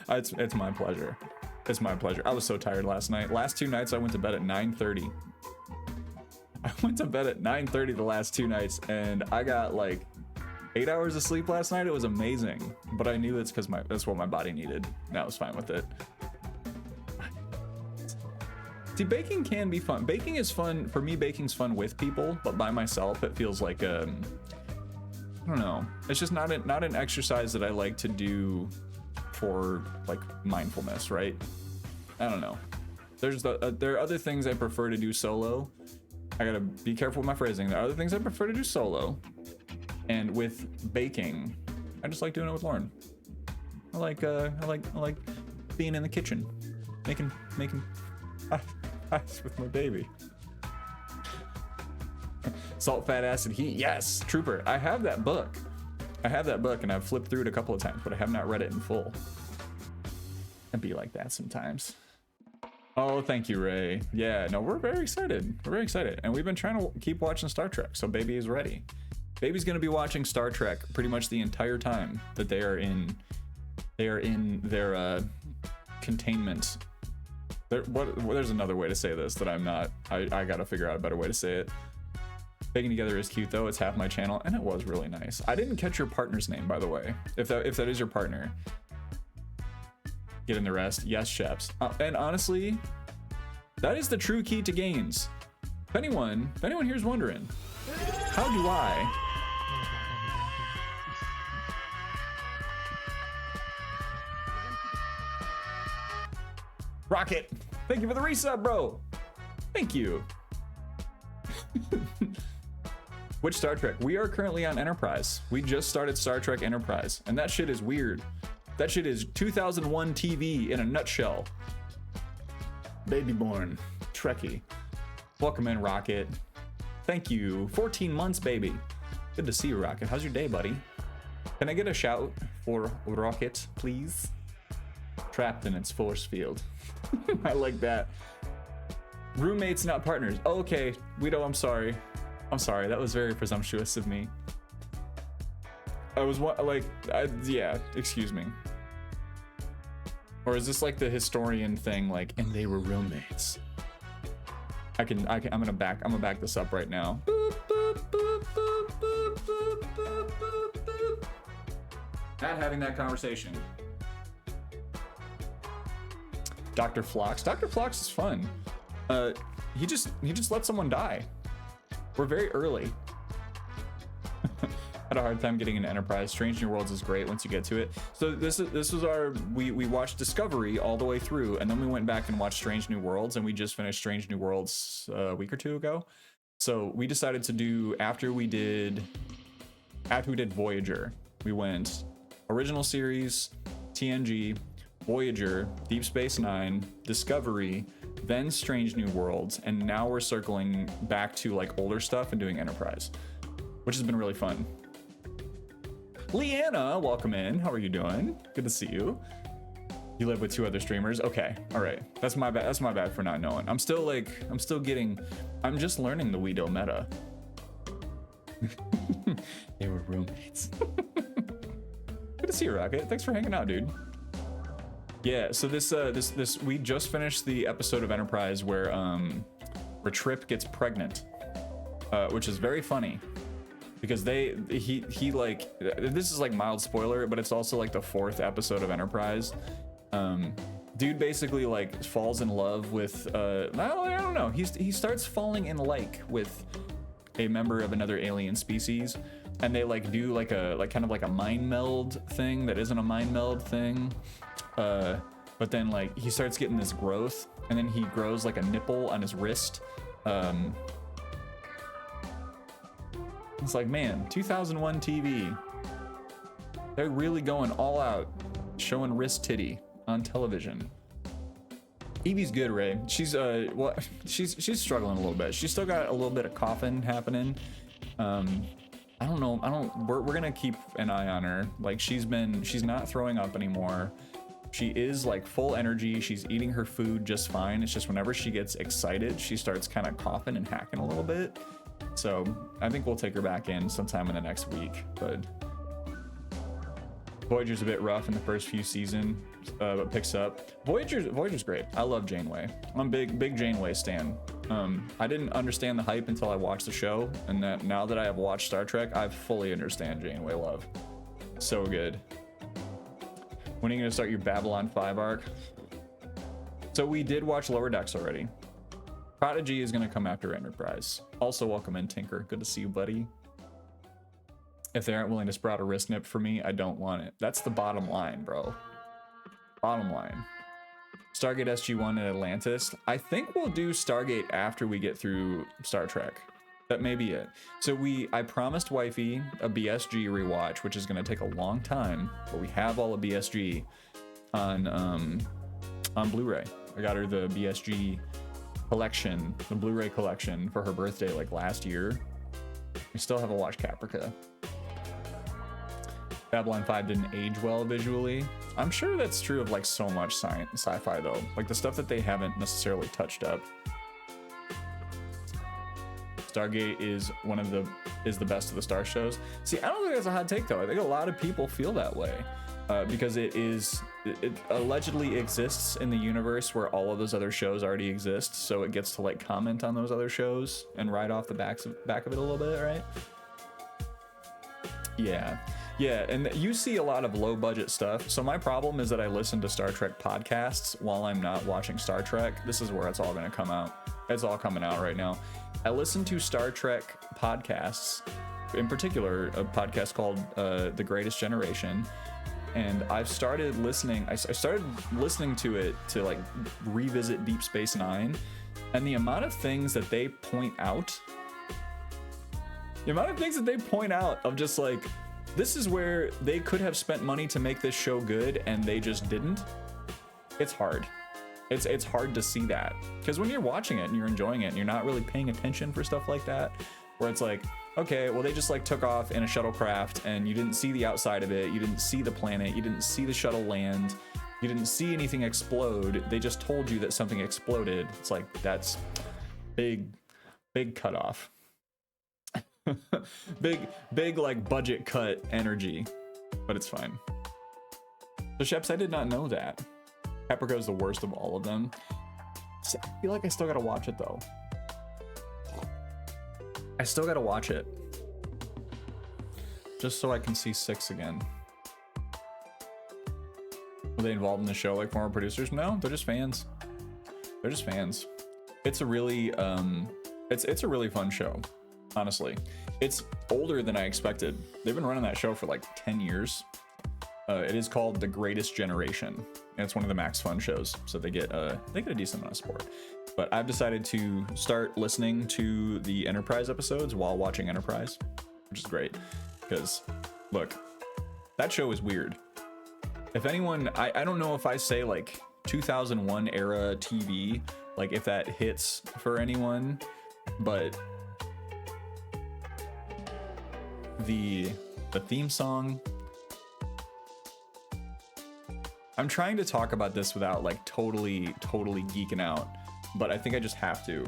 It's my pleasure. It's my pleasure. I was so tired last night. Last 2 nights I went to bed at 9:30. I went to bed at 9:30 the last 2 nights, and I got like 8 hours of sleep last night. It was amazing, but I knew it's because that's what my body needed, and I was fine with it. See, baking can be fun. Baking is fun for me. Baking's fun with people, but by myself it feels like I don't know. It's just not an exercise that I like to do for like mindfulness, right? I don't know. There are other things I prefer to do solo. I gotta be careful with my phrasing. There are other things I prefer to do solo, and with baking, I just like doing it with Lauren. I like being in the kitchen, making ice with my baby. Salt, fat, acid, heat. Yes, Trooper. I have that book. And I've flipped through it a couple of times, but I have not read it in full. I'd be like that sometimes. Oh, thank you, Ray. Yeah, no, we're very excited. We're very excited. And we've been trying to keep watching Star Trek, so baby is ready. Baby's gonna be watching Star Trek pretty much the entire time that they are in their containment. There's another way to say this that I gotta figure out a better way to say it. Baking together is cute though. It's half my channel, and it was really nice. I didn't catch your partner's name, by the way. If that is your partner, get in the rest. Yes, chefs. And honestly, that is the true key to gains. If anyone here's wondering, how do I? Rocket, thank you for the resub, bro. Thank you. Which Star Trek? We are currently on Enterprise. We just started Star Trek Enterprise, and that shit is weird. That shit is 2001 TV in a nutshell. Babyborn, Trekkie. Welcome in, Rocket. Thank you. 14 months, baby. Good to see you, Rocket. How's your day, buddy? Can I get a shout for Rocket, please? Trapped in its force field. I like that. Roommates, not partners. Oh, okay, Guido, I'm sorry. That was very presumptuous of me. Yeah, excuse me. Or is this like the historian thing, like, and they were roommates? I'm gonna back this up right now. Not having that conversation. Dr. Phlox. Dr. Phlox is fun. He just let someone die. We're very early. Had a hard time getting into Enterprise. Strange New Worlds is great once you get to it. So this was our we watched Discovery all the way through, and then we went back and watched Strange New Worlds, and we just finished Strange New Worlds a week or two ago. So we decided to do after we did Voyager, we went original series, TNG, Voyager, Deep Space Nine, Discovery, then Strange New Worlds, and now we're circling back to like older stuff and doing Enterprise, which has been really fun. Leanna, welcome in. How are you doing? Good to see you. You live with 2 other streamers. Okay, all right. That's my bad. That's my bad for not knowing. I'm still just learning the Weedo meta. They were roommates. Good to see you, Rocket. Thanks for hanging out, dude. Yeah. So this we just finished the episode of Enterprise where Trip gets pregnant, which is very funny. Because he like, this is like mild spoiler, but it's also like the 4th episode of Enterprise. Dude basically like falls in love with I don't know. He starts falling in like with a member of another alien species, and they like do like kind of like a mind meld thing that isn't a mind meld thing. But then like he starts getting this growth, and then he grows like a nipple on his wrist. It's like, man, 2001 TV. They're really going all out, showing wrist titty on television. Evie's good, Ray. She's she's struggling a little bit. She's still got a little bit of coughing happening. I don't know. We're gonna keep an eye on her. Like she's not throwing up anymore. She is like full energy. She's eating her food just fine. It's just whenever she gets excited, she starts kind of coughing and hacking a little bit. So I think we'll take her back in sometime in the next week. But Voyager's a bit rough in the first few seasons, but picks up. Voyager's great. I love Janeway. I'm a big Janeway stan. I didn't understand the hype until I watched the show, and now that I have watched Star Trek, I fully understand Janeway love. So good. When are you gonna start your Babylon 5 arc? So we did watch Lower Decks already. Prodigy is gonna come after Enterprise. Also welcome in, Tinker. Good to see you, buddy. If they aren't willing to sprout a wrist nip for me, I don't want it. That's the bottom line, bro. Bottom line. Stargate SG-1 and Atlantis. I think we'll do Stargate after we get through Star Trek. That may be it. So I promised Wifey a BSG rewatch, which is gonna take a long time, but we have all of BSG on Blu-ray. I got her the BSG collection, the Blu-ray collection for her birthday like last year. We still haven't watched Caprica. Babylon 5 didn't age well visually. I'm sure that's true of like so much sci-fi though. Like the stuff that they haven't necessarily touched up. Stargate is the best of the Star shows. See, I don't think that's a hot take though. I think a lot of people feel that way. Because it allegedly exists in the universe where all of those other shows already exist, so it gets to like comment on those other shows and ride off the back of it a little bit, right? Yeah, and you see a lot of low budget stuff. So my problem is that I listen to Star Trek podcasts while I'm not watching Star Trek. This is where it's all gonna come out. It's all coming out right now. I listen to Star Trek podcasts, in particular a podcast called The Greatest Generation. And I've started listening. I started listening to it to like revisit Deep Space Nine, and the amount of things that they point out, of just like, this is where they could have spent money to make this show good and they just didn't. It's hard. It's hard to see that, because when you're watching it and you're enjoying it and you're not really paying attention for stuff like that, where it's like, okay, well, they just like took off in a shuttlecraft and you didn't see the outside of it. You didn't see the planet. You didn't see the shuttle land. You didn't see anything explode. They just told you that something exploded. It's like, that's big cutoff. big like budget cut energy, but it's fine. So Sheps, I did not know that. Caprica is the worst of all of them. I feel like I still gotta watch it though. I still gotta watch it. Just so I can see 6 again. Were they involved in the show like former producers? No, they're just fans. They're just fans. It's a really it's a really fun show, honestly. It's older than I expected. They've been running that show for like 10 years. It is called The Greatest Generation, and it's one of the Max Fun shows, so they get a decent amount of support. But I've decided to start listening to the Enterprise episodes while watching Enterprise, which is great, because look, that show is weird. If anyone, I don't know if I say like 2001 era TV, like if that hits for anyone, but the theme song, I'm trying to talk about this without like totally geeking out, but I think I just have to.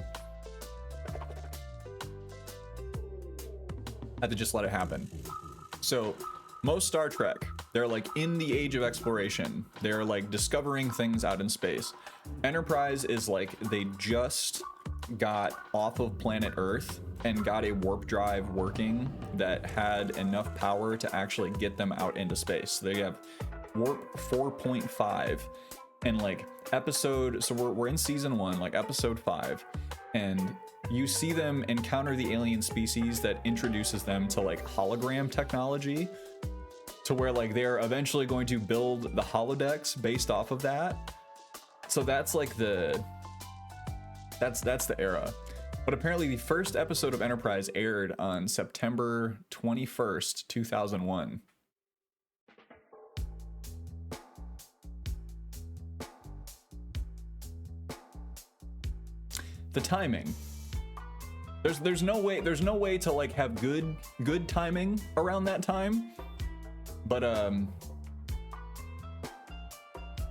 I have to just let it happen. So most Star Trek, they're like in the age of exploration. They're like discovering things out in space. Enterprise is like they just got off of planet Earth and got a warp drive working that had enough power to actually get them out into space. So they have warp 4.5 and like episode, so we're in season 1, like episode 5, and you see them encounter the alien species that introduces them to like hologram technology, to where like they're eventually going to build the holodecks based off of that. So that's like that's the era. But apparently the first episode of Enterprise aired on September 21st, 2001. The timing. There's no way to like have good timing around that time. But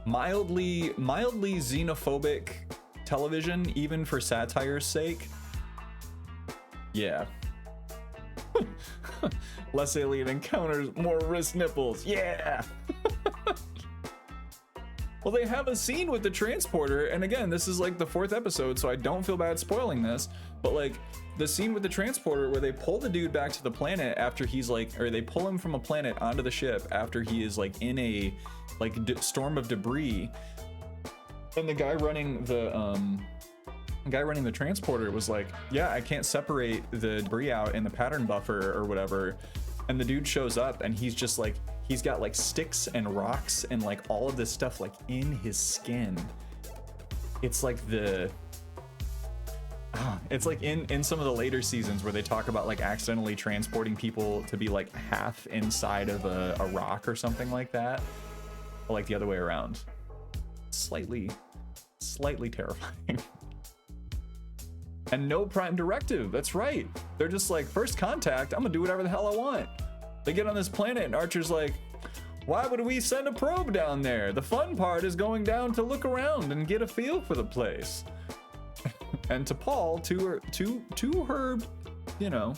mildly xenophobic television, even for satire's sake. Yeah. Less alien encounters, more wrist nipples. Yeah. Well, they have a scene with the transporter, and again, this is like the 4th episode, so I don't feel bad spoiling this, but like the scene with the transporter where they pull the dude back to the planet after he's like, or they pull him from a planet onto the ship after he is like in a like storm of debris, and the guy running the transporter was like, yeah, I can't separate the debris out in the pattern buffer or whatever, and the dude shows up and he's just like, he's got like sticks and rocks and like all of this stuff like in his skin. It's like it's like in some of the later seasons where they talk about like accidentally transporting people to be like half inside of a rock or something like that, or like the other way around. Slightly terrifying. And no prime directive. That's right. They're just like, first contact, I'm gonna do whatever the hell I want. They get on this planet and Archer's like, why would we send a probe down there? The fun part is going down to look around and get a feel for the place. And to Paul, to her, you know,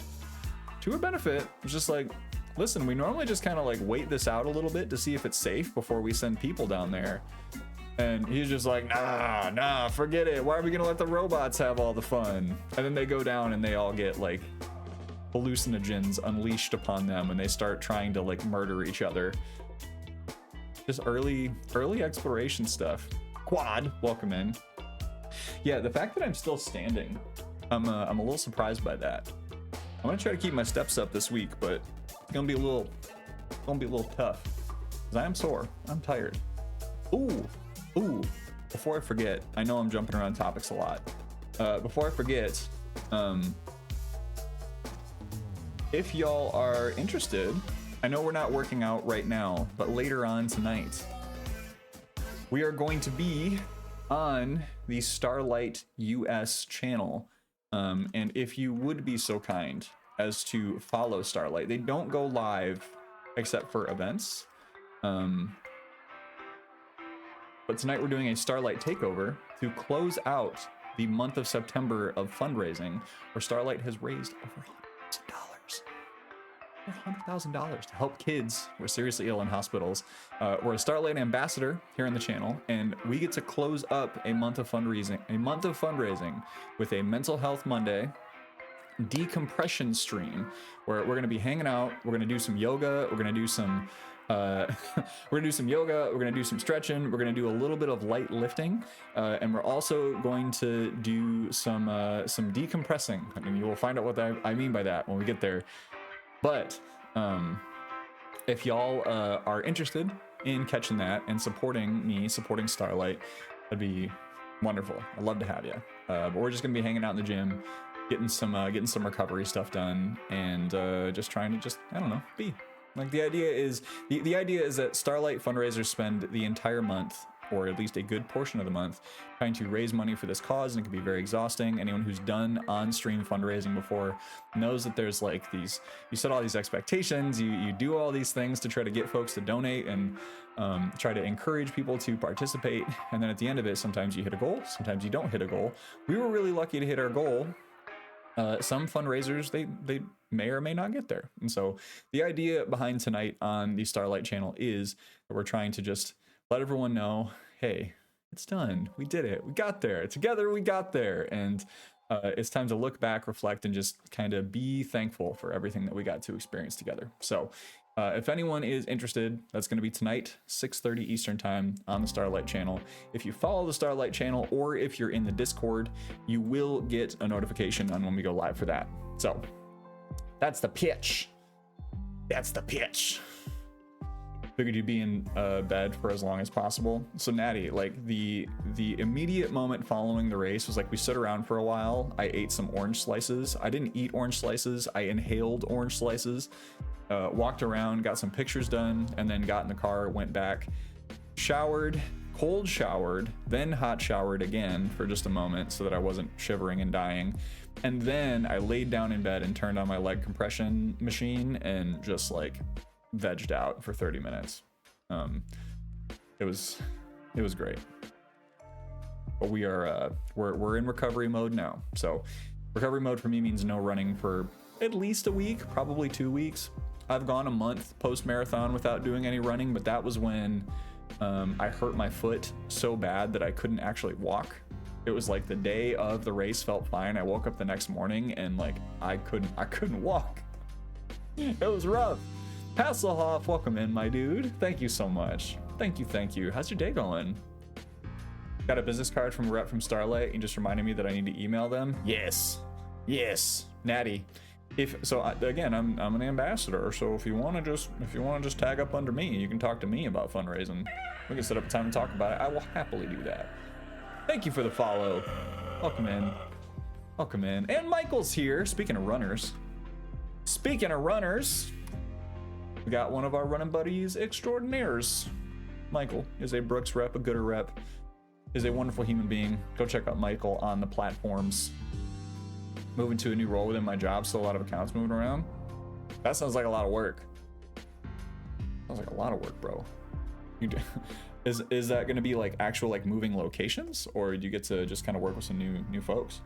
to her benefit, was just like, listen, we normally just kind of like wait this out a little bit to see if it's safe before we send people down there. And he's just like, nah, forget it. Why are we gonna let the robots have all the fun? And then they go down and they all get like hallucinogens unleashed upon them, and they start trying to like murder each other. Just early exploration stuff. Quad, welcome in. Yeah, the fact that I'm still standing, I'm a little surprised by that. I'm gonna try to keep my steps up this week, but it's gonna be a little tough, because I am sore. I'm tired. Ooh. Before I forget, I know I'm jumping around topics a lot. Before I forget, if y'all are interested, I know we're not working out right now, but later on tonight, we are going to be on the Starlight US channel. And if you would be so kind as to follow Starlight, they don't go live except for events. But tonight we're doing a Starlight takeover to close out the month of September of fundraising, where Starlight has raised over $100,000 to help kids who are seriously ill in hospitals. We're a Starlight ambassador here on the channel, and we get to close up a month of fundraising with a Mental Health Monday decompression stream, where we're going to be hanging out. We're going to do some yoga. We're going to do some yoga, we're gonna do some stretching, we're gonna do a little bit of light lifting, and we're also going to do some decompressing. I mean, you will find out what I mean by that when we get there. But if y'all are interested in catching that and supporting Starlight, that'd be wonderful. I'd love to have you. But we're just gonna be hanging out in the gym, getting some recovery stuff done, and just trying to I don't know, be. Like the idea is that Starlight fundraisers spend the entire month or at least a good portion of the month, trying to raise money for this cause, and it can be very exhausting. Anyone who's done on-stream fundraising before knows that there's like these, you set all these expectations, you do all these things to try to get folks to donate and try to encourage people to participate, and then at the end of it, sometimes you hit a goal, sometimes you don't hit a goal. We were really lucky to hit our goal. Some fundraisers, they may or may not get there. And so the idea behind tonight on the Starlight channel is that we're trying to just let everyone know, hey, it's done. We did it. We got there. Together we got there. And it's time to look back, reflect, and just kind of be thankful for everything that we got to experience together. So if anyone is interested, that's going to be tonight, 6:30 Eastern time on the Starlight channel. If you follow the Starlight channel, or if you're in the Discord, you will get a notification on when we go live for that. So that's the pitch. That's the pitch. Figured you'd be in bed for as long as possible. So Natty, like the immediate moment following the race was like we stood around for a while. I ate some orange slices. I didn't eat orange slices. I inhaled orange slices. Walked around, got some pictures done, and then got in the car, went back, showered, cold showered, then hot showered again for just a moment so that I wasn't shivering and dying. And then I laid down in bed and turned on my leg compression machine and just like vegged out for 30 minutes. It was great. But we are we're in recovery mode now. So recovery mode for me means no running for at least a week, probably 2 weeks. I've gone a month post-marathon without doing any running, but that was when I hurt my foot so bad that I couldn't actually walk. It was like the day of the race felt fine. I woke up the next morning and like I couldn't walk. It was rough. Hasselhoff, welcome in, my dude. Thank you so much. Thank you. How's your day going? Got a business card from a rep from Starlight. You just reminded me that I need to email them. Yes, Natty. Again, I'm an ambassador, so if you want to just tag up under me, you can talk to me about fundraising. We can set up a time to talk about it. I will happily do that. Thank you for the follow. Welcome in. And Michael's here. Speaking of runners, we got one of our running buddies extraordinaires. Michael is a Brooks rep, a Gooder rep, is a wonderful human being. Go check out Michael on the platforms. Moving to a new role within my job, so a lot of accounts moving around. That sounds like a lot of work. Sounds like a lot of work, bro. Is that going to be like actual like moving locations, or do you get to just kind of work with some new folks?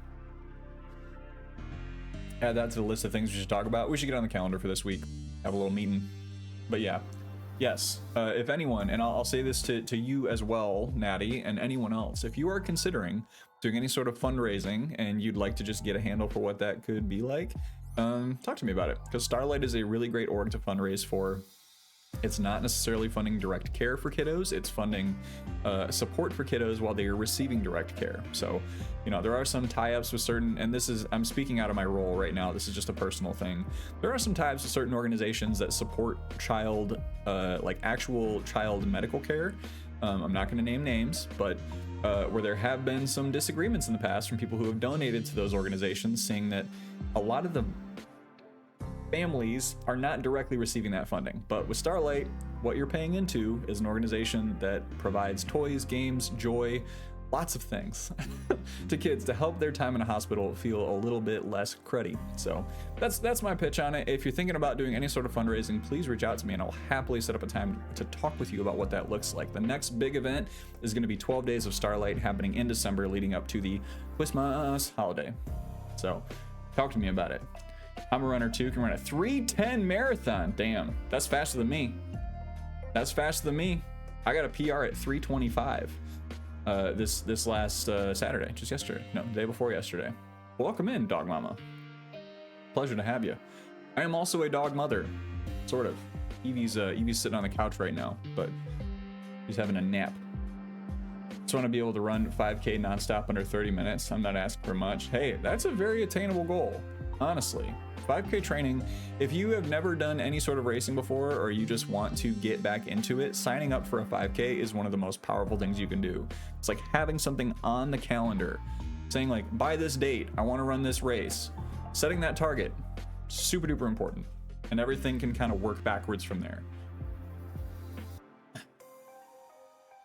Add that to the list of things we should talk about. We should get on the calendar for this week. Have a little meeting. But yeah, yes. If anyone, and I'll say this to you as well, Natty, and anyone else, if you are considering doing any sort of fundraising and you'd like to just get a handle for what that could be like, talk to me about it, because Starlight is a really great org to fundraise for. It's not necessarily funding direct care for kiddos, it's funding support for kiddos while they are receiving direct care. So, you know, there are some tie-ups with certain, and this is, I'm speaking out of my role right now, this is just a personal thing. There are some tie-ups with certain organizations that support child, like actual child medical care. I'm not going to name names, but where there have been some disagreements in the past from people who have donated to those organizations, saying that a lot of the families are not directly receiving that funding. But with Starlight, what you're paying into is an organization that provides toys, games, joy, lots of things to kids to help their time in a hospital feel a little bit less cruddy. So that's my pitch on it. If you're thinking about doing any sort of fundraising, please reach out to me and I'll happily set up a time to talk with you about what that looks like. The next big event is going to be 12 days of Starlight happening in December leading up to the Christmas holiday. So talk to me about it. I'm a runner too, can run a 3:10 marathon. Damn, that's faster than me. I got a PR at 3:25 this last Saturday, just yesterday. No, the day before yesterday. Welcome in, dog mama. Pleasure to have you. I am also a dog mother, sort of. Evie's sitting on the couch right now, but he's having a nap. Just want to be able to run 5K nonstop under 30 minutes. I'm not asking for much. Hey, that's a very attainable goal, honestly. 5K training, if you have never done any sort of racing before, or you just want to get back into it, signing up for a 5K is one of the most powerful things you can do. It's like having something on the calendar, saying like, by this date, I want to run this race. Setting that target, super duper important. And everything can kind of work backwards from there.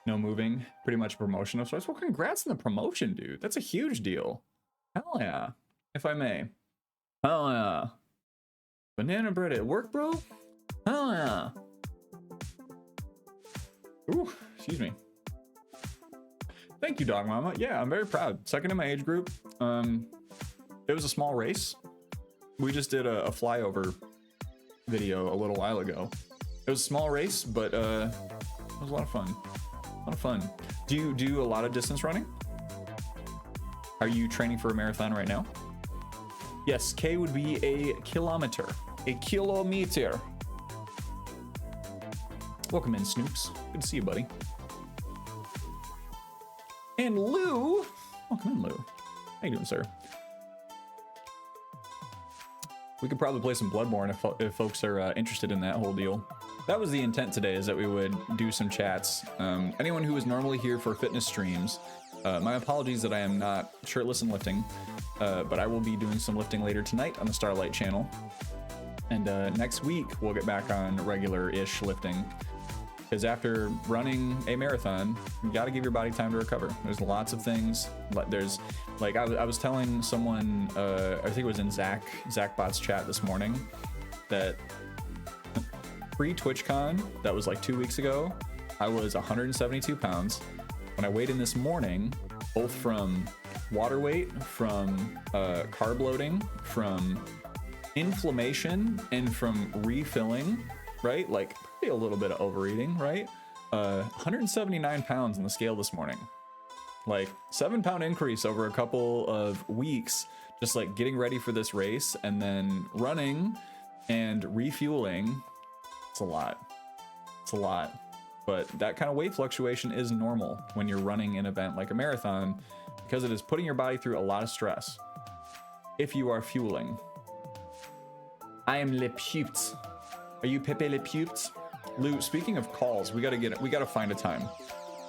No moving, pretty much promotion of sorts. Well, congrats on the promotion, dude. That's a huge deal. Hell yeah, if I may. Hell yeah. Banana bread at work, bro? Hell yeah. Ooh, excuse me. Thank you, Dog Mama. Yeah, I'm very proud. Second in my age group. It was a small race. We just did a flyover video a little while ago. It was a small race, but it was a lot of fun. A lot of fun. Do you do a lot of distance running? Are you training for a marathon right now? Yes, K would be a kilometer. A kilometer. Welcome in, Snoops. Good to see you, buddy. And Lou. Welcome in, Lou. How you doing, sir? We could probably play some Bloodborne if folks are interested in that whole deal. That was the intent today, is that we would do some chats. Anyone who is normally here for fitness streams, my apologies that I am not shirtless and lifting, but I will be doing some lifting later tonight on the Starlight channel. And next week, we'll get back on regular-ish lifting. Because after running a marathon, you got to give your body time to recover. There's lots of things. There's, like, I was telling someone, I think it was in Zachbot's chat this morning, that pre-TwitchCon, that was like 2 weeks ago, I was 172 pounds. When I weighed in this morning, both from water weight, from carb loading, from inflammation, and from refilling, right? Like, a little bit of overeating, right? 179 pounds on the scale this morning. Like 7-pound increase over a couple of weeks, just like getting ready for this race and then running and refueling. It's a lot. It's a lot. But that kind of weight fluctuation is normal when you're running an event like a marathon, because it is putting your body through a lot of stress if you are fueling. I am Le Puped. Are you Pepe Le Puped? Lou, speaking of calls, we gotta find a time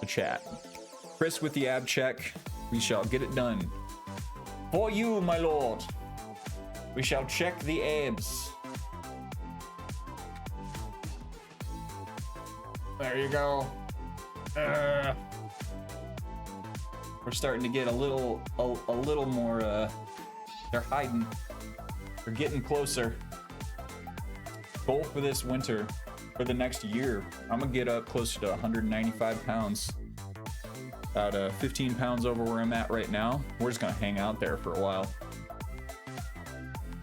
to chat. Chris with the ab check. We shall get it done. For you, my lord. We shall check the abs. There you go. We're starting to get a little more, they're hiding. They're getting closer. Goal for this winter, for the next year, I'm gonna get up closer to 195 pounds. About 15 pounds over where I'm at right now. We're just gonna hang out there for a while.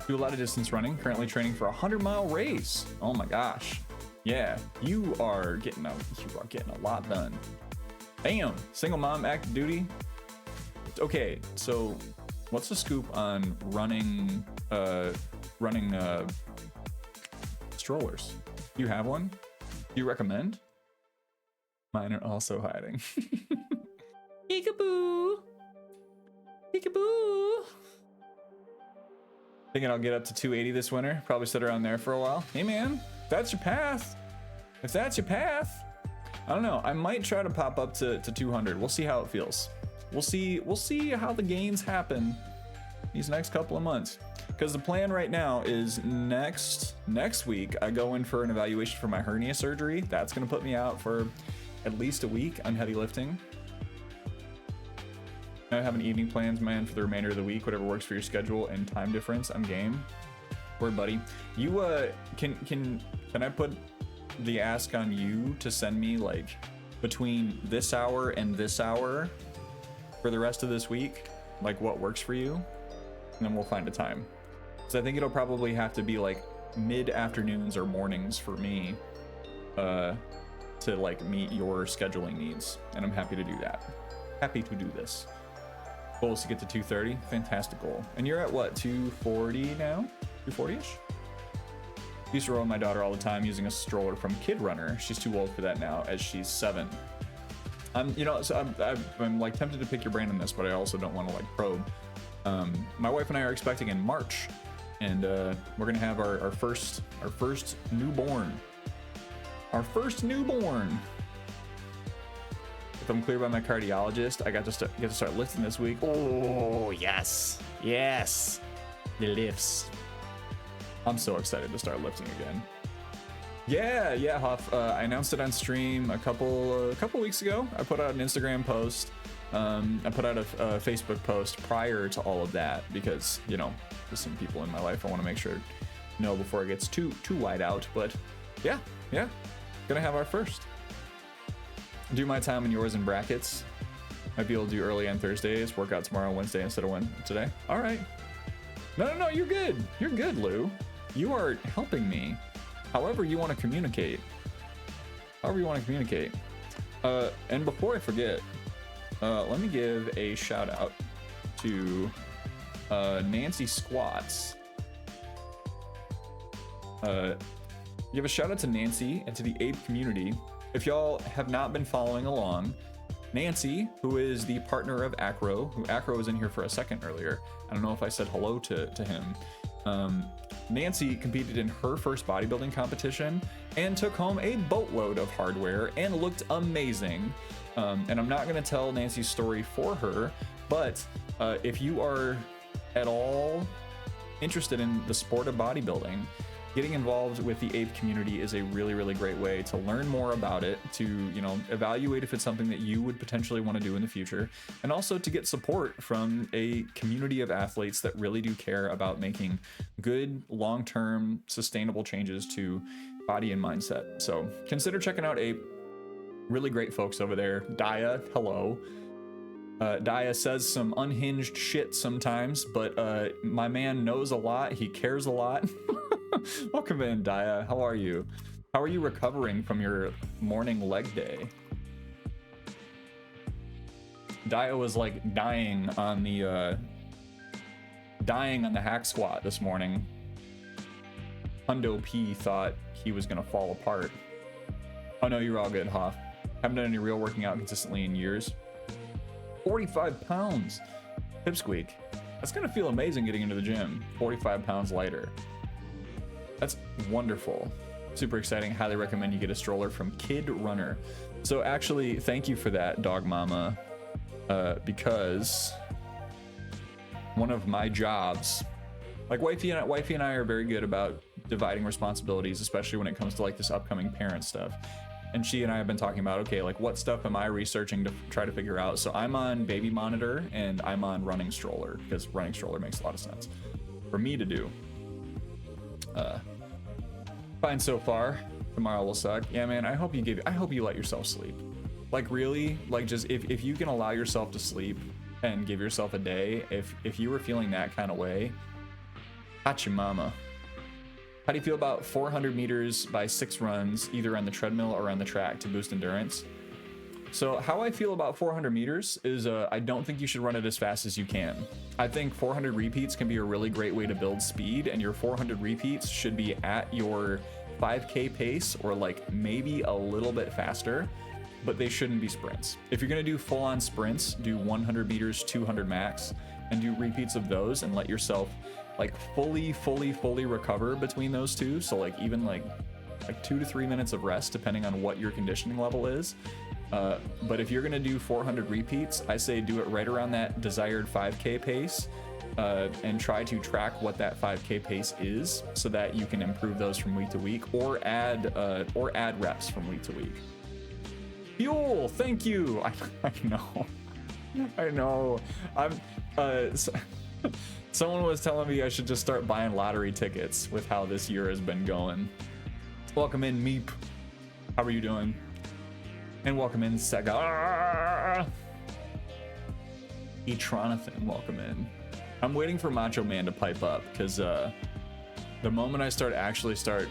Do a lot of distance running, currently training for a 100-mile race. Oh my gosh. Yeah, you are getting a lot done. Damn, single mom, active duty. Okay, so what's the scoop on running strollers? Do you have one? Do you recommend? Mine are also hiding. Peekaboo! Peekaboo! Thinking I'll get up to 280 this winter. Probably sit around there for a while. Hey man, if that's your path. If that's your path. I don't know. I might try to pop up to 200. We'll see how it feels. We'll see how the gains happen these next couple of months. Because the plan right now is next week, I go in for an evaluation for my hernia surgery. That's going to put me out for at least a week on heavy lifting. I have an evening plans, man, for the remainder of the week. Whatever works for your schedule and time difference, I'm game. Word, buddy. You can I put the ask on you to send me like between this hour and this hour for the rest of this week, like what works for you, and then we'll find a time. So I think it'll probably have to be like mid-afternoons or mornings for me to like meet your scheduling needs, and I'm happy to do that. Happy to do this. Goal is to get to 230. Fantastic goal. And you're at what, 240 now? 240-ish? Used to roll my daughter all the time using a stroller from Kid Runner. She's too old for that now, as she's 7. I'm like tempted to pick your brain on this, but I also don't want to like probe. My wife and I are expecting in March, and we're gonna have our first newborn. Our first newborn. If I'm cleared by my cardiologist, I get to start lifting this week. Oh yes, yes, the lifts. I'm so excited to start lifting again. Yeah, Huff. I announced it on stream a couple weeks ago. I put out an Instagram post. I put out a Facebook post prior to all of that because, you know, there's some people in my life I want to make sure know before it gets too wide out. But yeah, gonna have our first. Do my time and yours in brackets. Might be able to do early on Thursdays. Work out tomorrow, Wednesday instead of today. All right. No, you're good. You're good, Lou. You are helping me. However you want to communicate. And before I forget, let me give a shout out to Nancy Squats. Give a shout out to Nancy and to the Ape community. If y'all have not been following along, Nancy, who is the partner of Acro, who Acro was in here for a second earlier. I don't know if I said hello to him. Nancy competed in her first bodybuilding competition and took home a boatload of hardware and looked amazing. And I'm not going to tell Nancy's story for her, but if you are at all interested in the sport of bodybuilding, getting involved with the Ape community is a really, really great way to learn more about it, to, you know, evaluate if it's something that you would potentially want to do in the future, and also to get support from a community of athletes that really do care about making good, long-term, sustainable changes to body and mindset. So consider checking out Ape. Really great folks over there. Daya, hello. Daya says some unhinged shit sometimes, but my man knows a lot. He cares a lot. Welcome in, Daya. How are you? How are you recovering from your morning leg day? Daya was like dying on the hack squat this morning. Hundo P thought he was gonna fall apart. Oh no, you're all good, Hoff. Haven't done any real working out consistently in years. 45 pounds. Pipsqueak. That's gonna feel amazing getting into the gym. 45 pounds lighter. That's wonderful. Super exciting. Highly recommend you get a stroller from Kid Runner. So actually, thank you for that, Dog Mama, because one of my jobs, like wifey and I are very good about dividing responsibilities, especially when it comes to like this upcoming parent stuff. And she and I have been talking about, okay, like what stuff am I researching to try to figure out? So I'm on baby monitor and I'm on running stroller because running stroller makes a lot of sense for me to do. Fine so far. Tomorrow will suck. Yeah, man, I hope you let yourself sleep. Like really, like just if you can allow yourself to sleep and give yourself a day, if you were feeling that kind of way, hachi mama. How do you feel about 400 meters by 6 runs, either on the treadmill or on the track to boost endurance? So how I feel about 400 meters is I don't think you should run it as fast as you can. I think 400 repeats can be a really great way to build speed, and your 400 repeats should be at your 5K pace or like maybe a little bit faster, but they shouldn't be sprints. If you're gonna do full-on sprints, do 100 meters, 200 max, and do repeats of those and let yourself like fully recover between those two. So like even like 2 to 3 minutes of rest depending on what your conditioning level is. But if you're gonna do 400 repeats, I say do it right around that desired 5K pace, and try to track what that 5K pace is so that you can improve those from week to week, or add reps from week to week. Fuel, thank you. I know. Someone was telling me I should just start buying lottery tickets with how this year has been going. Welcome in, Meep. How are you doing? And welcome in, Sega. Etronathan, welcome in. I'm waiting for Macho Man to pipe up because the moment I start actually talking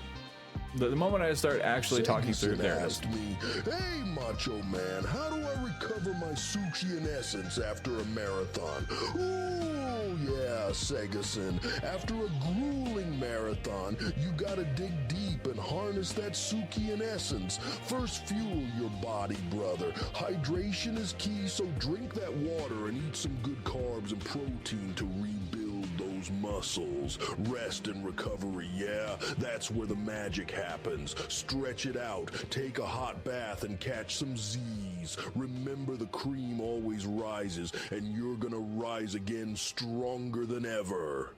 through there. Asked me, hey Macho Man, how do I recover my Suchian essence after a marathon? Ooh, yeah, Segason. After a grueling marathon, you gotta dig deep and harness that Suchian essence. First fuel your body, brother. Hydration is key, so drink that water and eat some good carbs and protein to rebuild those muscles. Rest and recovery, yeah, that's where the magic happens. Stretch it out, take a hot bath and catch some Z's. Remember, the cream always rises, and you're gonna rise again stronger than ever.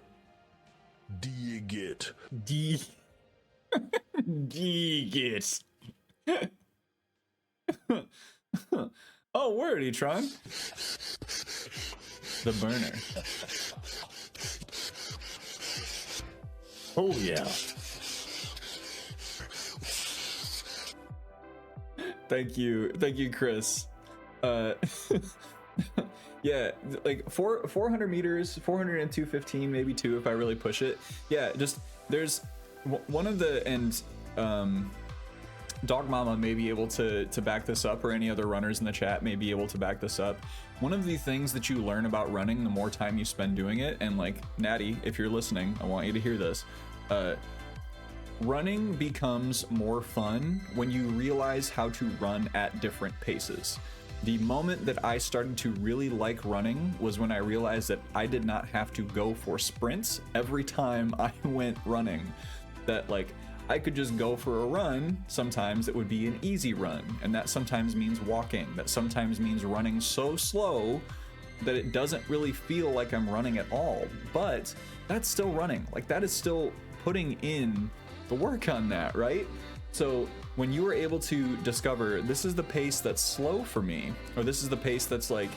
Dig it. Geek it. Oh, word, E-Tron. The burner. Oh, yeah. Thank you, Chris. Yeah, like 400 meters, 400 and 215, maybe 2 if I really push it. Yeah, just there's one of the, and Dog Mama may be able to back this up, or any other runners in the chat may be able to back this up. One of the things that you learn about running the more time you spend doing it, and like Natty, if you're listening, I want you to hear this. Running becomes more fun when you realize how to run at different paces. The moment that I started to really like running was when I realized that I did not have to go for sprints every time I went running. That like I could just go for a run. Sometimes it would be an easy run, and that sometimes means walking. That sometimes means running so slow that it doesn't really feel like I'm running at all. But that's still running. Like that is still putting in the work on that, right? So when you were able to discover this is the pace that's slow for me, or this is the pace that's like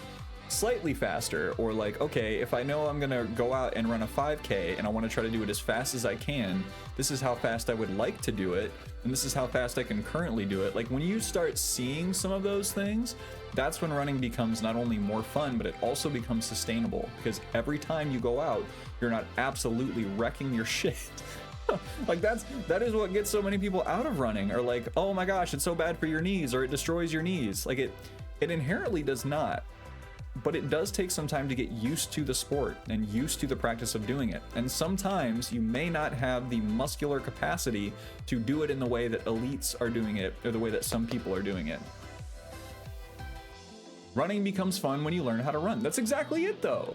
slightly faster, or like, okay, if I know I'm gonna go out and run a 5K and I want to try to do it as fast as I can, this is how fast I would like to do it, and this is how fast I can currently do it. Like when you start seeing some of those things, that's when running becomes not only more fun, but it also becomes sustainable, because every time you go out, you're not absolutely wrecking your shit. Like that is what gets so many people out of running, or like, oh my gosh, it's so bad for your knees, or it destroys your knees. Like it inherently does not, but it does take some time to get used to the sport and used to the practice of doing it. And sometimes you may not have the muscular capacity to do it in the way that elites are doing it, or the way that some people are doing it. Running becomes fun when you learn how to run. That's exactly it though.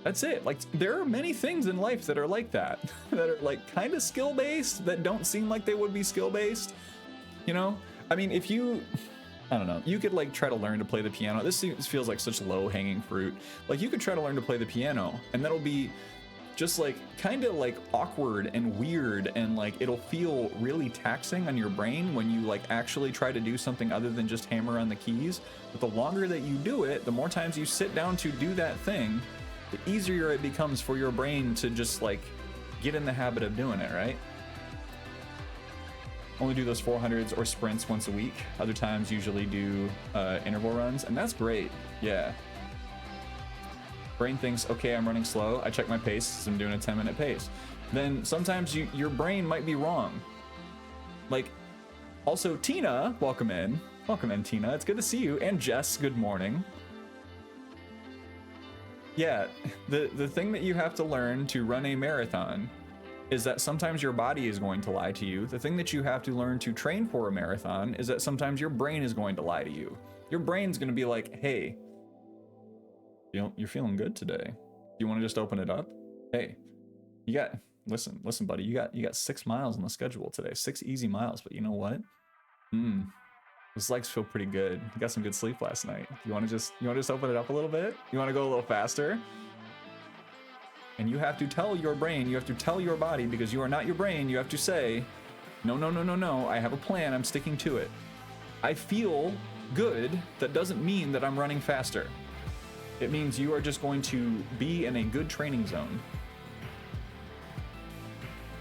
That's it. Like there are many things in life that are like that, that are like kind of skill based, that don't seem like they would be skill based. You know, I mean, if you, I don't know, you could like try to learn to play the piano. This feels like such low hanging fruit. Like you could try to learn to play the piano, and that'll be just like kind of like awkward and weird, and like it'll feel really taxing on your brain when you like actually try to do something other than just hammer on the keys. But the longer that you do it, the more times you sit down to do that thing, the easier it becomes for your brain to just like get in the habit of doing it, right? Only do those 400s or sprints once a week. Other times usually do interval runs, and that's great. Yeah. Brain thinks, okay, I'm running slow. I check my pace, so I'm doing a 10-minute pace. Then sometimes your brain might be wrong. Like, also Tina, welcome in. Welcome in, Tina. It's good to see you. And Jess, good morning. Yeah, the thing that you have to learn to run a marathon is that sometimes your body is going to lie to you. The thing that you have to learn to train for a marathon is that sometimes your brain is going to lie to you. Your brain's going to be like, hey, you're feeling good today. You want to just open it up? Hey, you got, listen, buddy, you got 6 miles on the schedule today, 6 easy miles, but you know what? Those legs feel pretty good. You got some good sleep last night. You want to just open it up a little bit? You want to go a little faster? And you have to tell your brain, you have to tell your body, because you are not your brain, you have to say, no, I have a plan, I'm sticking to it. I feel good, that doesn't mean that I'm running faster. It means you are just going to be in a good training zone.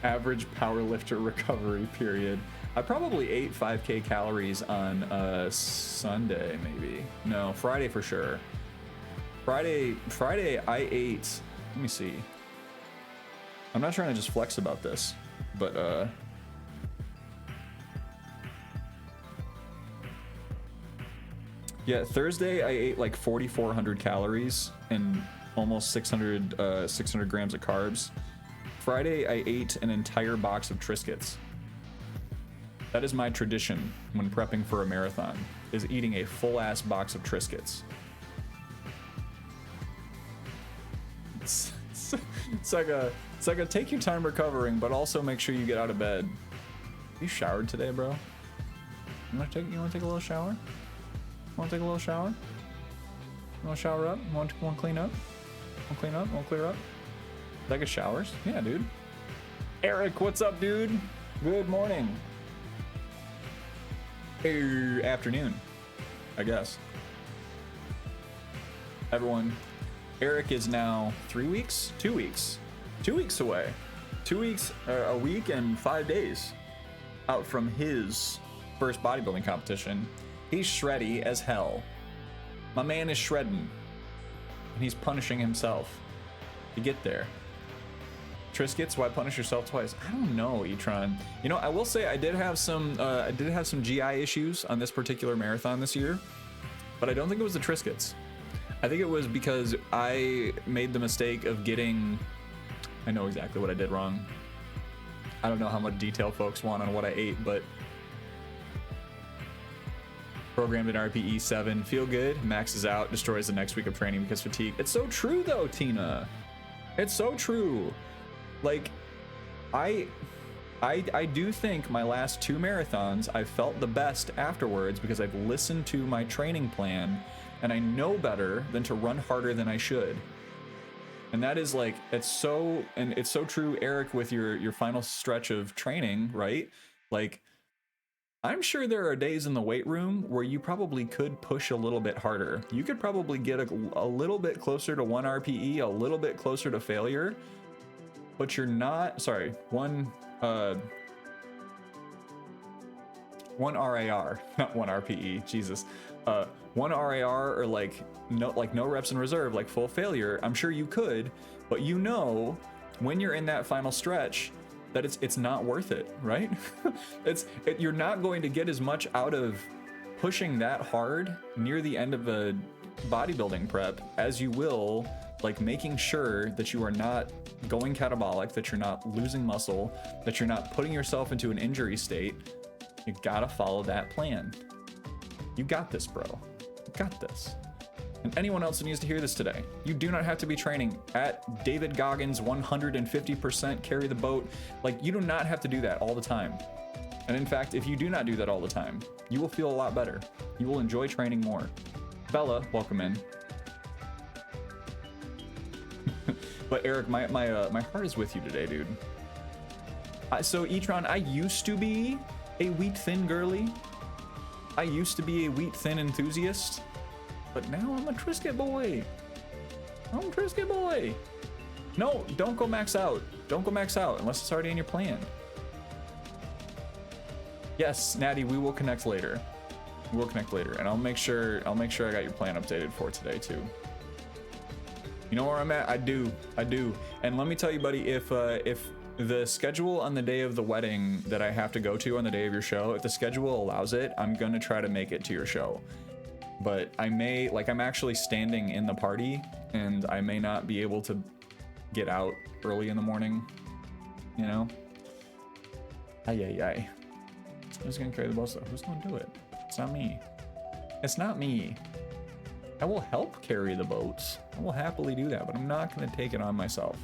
Average powerlifter recovery period. I probably ate 5K calories on Sunday, maybe. No, Friday for sure. Friday I ate, let me see. I'm not trying to just flex about this, but yeah, Thursday I ate like 4,400 calories and almost 600 grams of carbs. Friday I ate an entire box of Triscuits. That is my tradition when prepping for a marathon, is eating a full-ass box of Triscuits. It's like a take your time recovering, but also make sure you get out of bed. You showered today, bro? You wanna take a little shower? Want to take a little shower? You want to shower up? Want to clean up? Want to clean up? Want to clear up? Like a showers? Yeah, dude. Eric, what's up, dude? Good morning. afternoon, I guess. Everyone, Eric is now 3 weeks, 2 weeks, 2 weeks away. 2 weeks, a week and 5 days out from his first bodybuilding competition. He's shreddy as hell. My man is shredding, and he's punishing himself to get there. Triscuits, why punish yourself twice? I don't know, Etron. You know, I will say I did have some GI issues on this particular marathon this year, but I don't think it was the Triscuits. I think it was because I made the mistake of getting. I know exactly what I did wrong. I don't know how much detail folks want on what I ate, but programmed in RPE 7, feel good, maxes out, destroys the next week of training because fatigue. It's so true though, Tina. It's so true. Like, I do think my last 2 marathons, I felt the best afterwards because I've listened to my training plan and I know better than to run harder than I should. And that is like, it's so true, Eric, with your final stretch of training, right? Like, I'm sure there are days in the weight room where you probably could push a little bit harder. You could probably get a little bit closer to 1 RPE, a little bit closer to failure, but you're not, sorry, one RAR, not 1 RPE, Jesus. 1 RAR or like no reps in reserve, like full failure. I'm sure you could, but you know, when you're in that final stretch, that it's not worth it, right? You're not going to get as much out of pushing that hard near the end of a bodybuilding prep as you will like making sure that you are not going catabolic, that you're not losing muscle, that you're not putting yourself into an injury state. You gotta follow that plan. You got this, bro. You got this. And anyone else who needs to hear this today, you do not have to be training at David Goggins 150% carry the boat. Like, you do not have to do that all the time. And in fact, if you do not do that all the time, you will feel a lot better. You will enjoy training more. Bella, welcome in. But Eric, my heart is with you today, dude. So Etron, I used to be a wheat thin girly. I used to be a wheat thin enthusiast, but now I'm a Triscuit boy. I'm a Triscuit boy. No, don't go max out. Don't go max out unless it's already in your plan. Yes, Natty, we will connect later. We'll connect later, and I'll make sure I got your plan updated for today too. You know where I'm at? I do. And let me tell you, buddy, if the schedule on the day of the wedding that I have to go to on the day of your show, if the schedule allows it, I'm gonna try to make it to your show. But I may, like, I'm actually standing in the party and I may not be able to get out early in the morning, you know? Ay. Who's gonna carry the bus though? Who's gonna do it? It's not me. It's not me. I will help carry the boats. I will happily do that, but I'm not gonna take it on myself.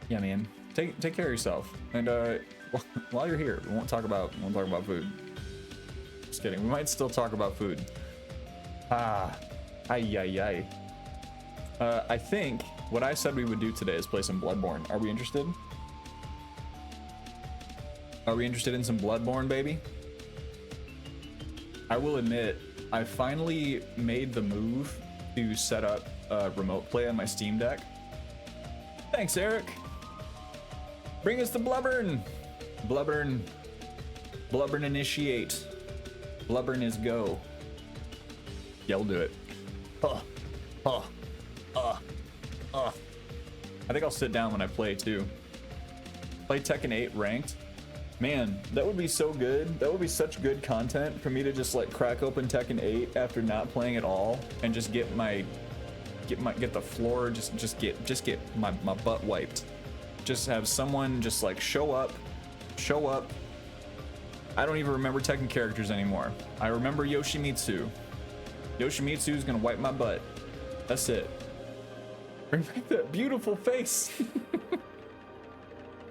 Yeah, man. Take care of yourself. And while you're here, we won't talk about food. Just kidding. We might still talk about food. Ay. I think what I said we would do today is play some Bloodborne. Are we interested? Are we interested in some Bloodborne, baby? I will admit, I finally made the move to set up remote play on my Steam Deck. Thanks, Eric. Bring us the Bloodborne. Bloodborne initiate. Bloodborne is go. Yeah, we'll do it. I think I'll sit down when I play too. Play Tekken 8 ranked. Man, that would be so good. That would be such good content for me to just like crack open Tekken 8 after not playing at all and just get the floor, just get my butt wiped. Just have someone just like show up. I don't even remember Tekken characters anymore. I remember Yoshimitsu. Yoshimitsu's gonna wipe my butt. That's it. Bring back that beautiful face.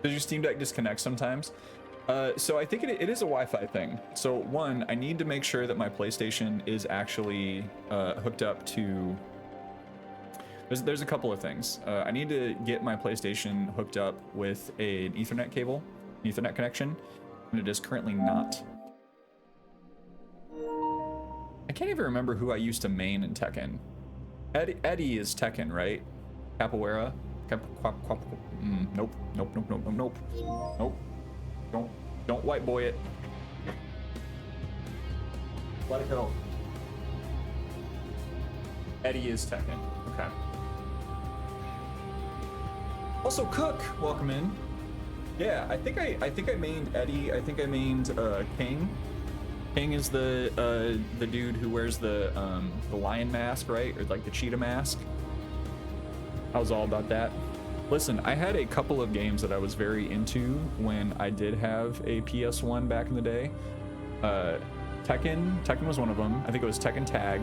Does your Steam Deck disconnect sometimes? So I think it is a Wi-Fi thing. So one, I need to make sure that my PlayStation is actually hooked up to. There's a couple of things. I need to get my PlayStation hooked up with an Ethernet cable, Ethernet connection, and it is currently not. I can't even remember who I used to main in Tekken. Eddie is Tekken, right? Capoeira? Nope. Nope, nope, nope, nope, nope. Nope. Don't white boy it. Let it go. Eddie is Tekken. Okay. Also, Cook, welcome in. Yeah, I think I mained Eddie. I think I mained King. King is the dude who wears the lion mask, right? Or like the cheetah mask. I was all about that. Listen, I had a couple of games that I was very into when I did have a PS1 back in the day. Tekken was one of them. I think it was Tekken Tag.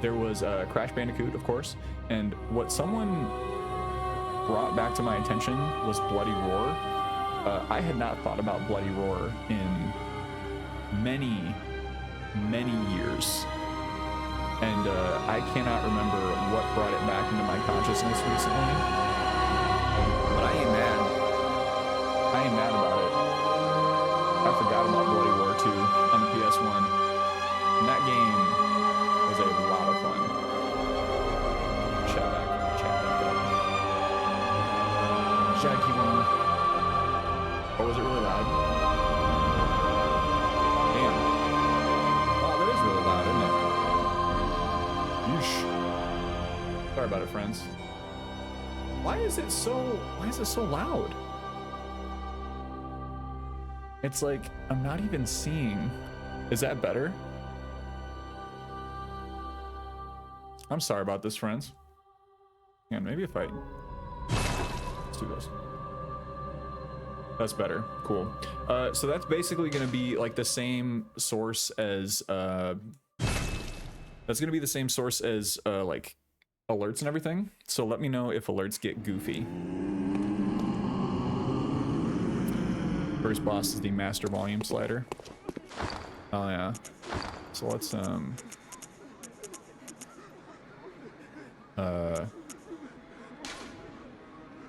There was Crash Bandicoot, of course. And what someone brought back to my attention was Bloody Roar. I had not thought about Bloody Roar in many years. And I cannot remember what brought it back into my consciousness recently. But I ain't mad. I ain't mad about it. I forgot about Bloody Roar 2 on the PS1. And that game was a lot of fun. Chat back up. Should I keep on? Or was it really loud? Damn. Wow, that is really loud, isn't it? Yeesh. Sorry about it, friends. Why is it so loud? It's like I'm not even seeing. Is that better? I'm sorry about this, friends. Yeah, maybe if I let's do this. That's better. Cool. So that's basically gonna be like the same source as that's gonna be the same source as like alerts and everything. So let me know if alerts get goofy. First boss is the master volume slider. Oh yeah. So let's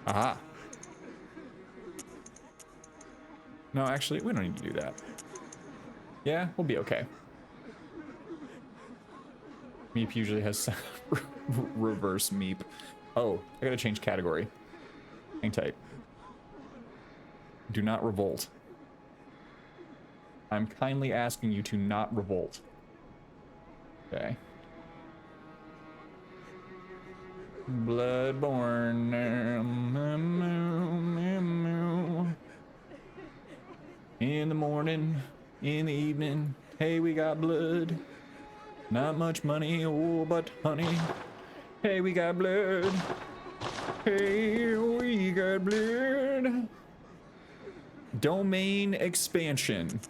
aha. No, actually, we don't need to do that. Yeah, we'll be okay. Meep usually has reverse Meep. Oh, I gotta change category. Hang tight. Do not revolt. I'm kindly asking you to not revolt. Okay. Bloodborne. In the morning, in the evening, hey, we got blood. Not much money, oh, but honey. Hey, we got blood. Hey, we got blood. Domain expansion.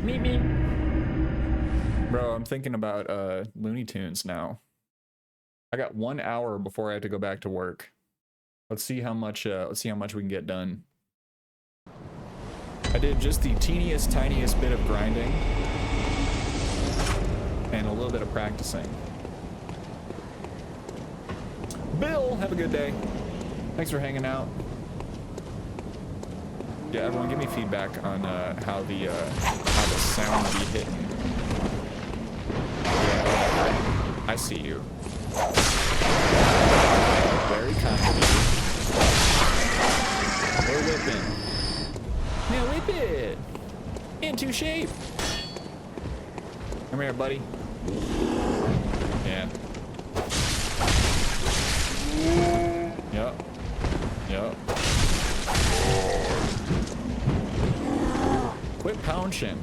Meep meep. Bro, I'm thinking about Looney Tunes now. I got 1 hour before I have to go back to work. Let's see how much we can get done. I did just the tiniest bit of grinding and a little bit of practicing. Bill, have a good day. Thanks for hanging out. Yeah, everyone give me feedback on how the sound be hitting. Yeah, I see you. Very kind of you. We're whipping. Now whip it into shape. Come here, buddy. Yeah. Yep. Yep. Quit pouncing.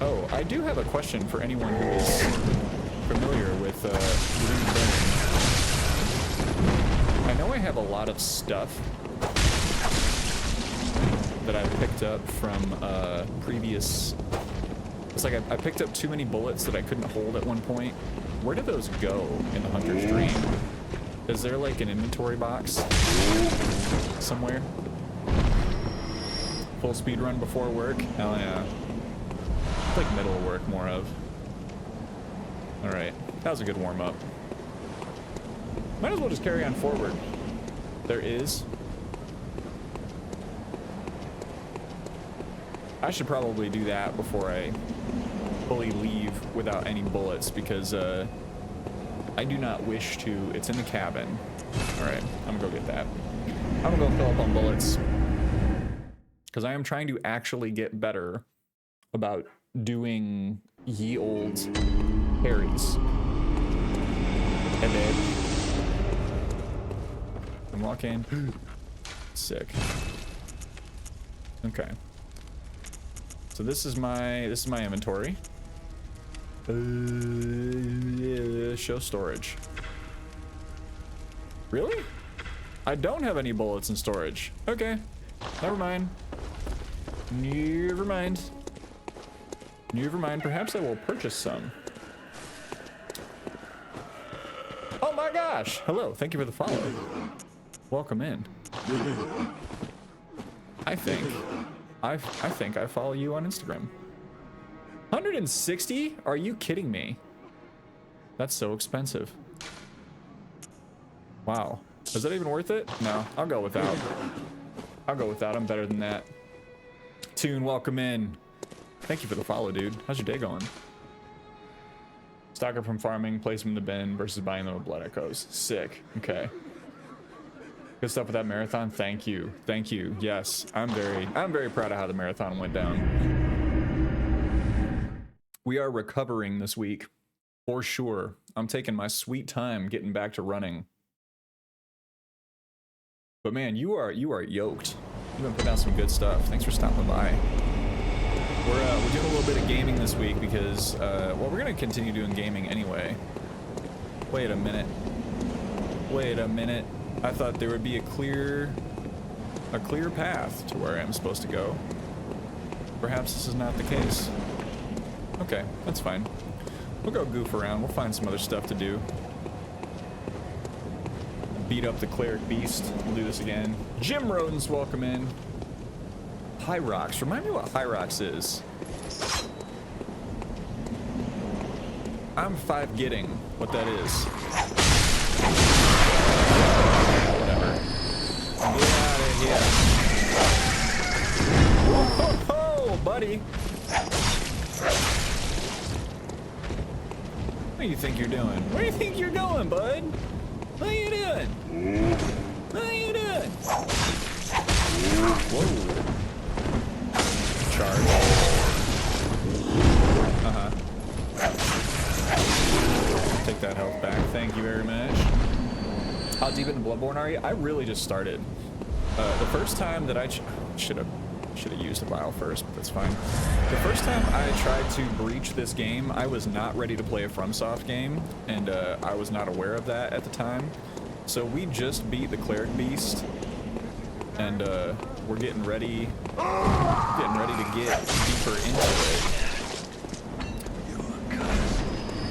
Oh, I do have a question for anyone who is familiar with Green Burn. I know I have a lot of stuff that I picked up from previous. It's like I picked up too many bullets that I couldn't hold at one point. Where did those go in the Hunter's Dream? Is there like an inventory box somewhere? Full speed run before work? Hell yeah. It's like middle of work, more of. Alright, that was a good warm up. Might as well just carry on forward. There is. I should probably do that before I fully leave without any bullets, because I do not wish to. It's in the cabin. All right, I'm gonna go get that. I'm gonna go fill up on bullets, because I am trying to actually get better about doing ye old parries. And then I'm walking. Sick. Okay. So this is my inventory. Show storage. Really? I don't have any bullets in storage. Okay. Never mind. Never mind. Never mind. Perhaps I will purchase some. Oh my gosh. Hello. Thank you for the follow. Welcome in. I think I follow you on Instagram. 160? Are you kidding me? That's so expensive. Wow. Is that even worth it? No, I'll go without. I'll go without. I'm better than that. Tune, welcome in. Thank you for the follow, dude. How's your day going? Stock up from farming, place them in the bin versus buying them with blood echoes. Sick. Okay. Good stuff with that marathon. Thank you. Thank you. Yes, I'm very proud of how the marathon went down. We are recovering this week, for sure. I'm taking my sweet time getting back to running. But man, you are yoked. You've been putting out some good stuff. Thanks for stopping by. We're doing a little bit of gaming this week because well, we're gonna continue doing gaming anyway. Wait a minute. Wait a minute. I thought there would be a clear path to where I'm supposed to go. Perhaps this is not the case. Okay, that's fine. We'll go goof around. We'll find some other stuff to do. Beat up the cleric beast. We'll do this again. Jim Rodens, welcome in. Hyrox. Remind me what Hyrox is. I'm 5 getting what that is. Whatever. Get out of here. Whoa, buddy. What do you think you're doing? What do you think you're doing, bud? What are you doing? What are you doing? Whoa. Charge. Take that health back. Thank you very much. How deep into Bloodborne are you? I really just started. The first time that I should have used a vial first, but that's fine. The first time I tried to breach this game, I was not ready to play a FromSoft game, and I was not aware of that at the time. So we just beat the cleric beast, and we're getting ready to get deeper into it.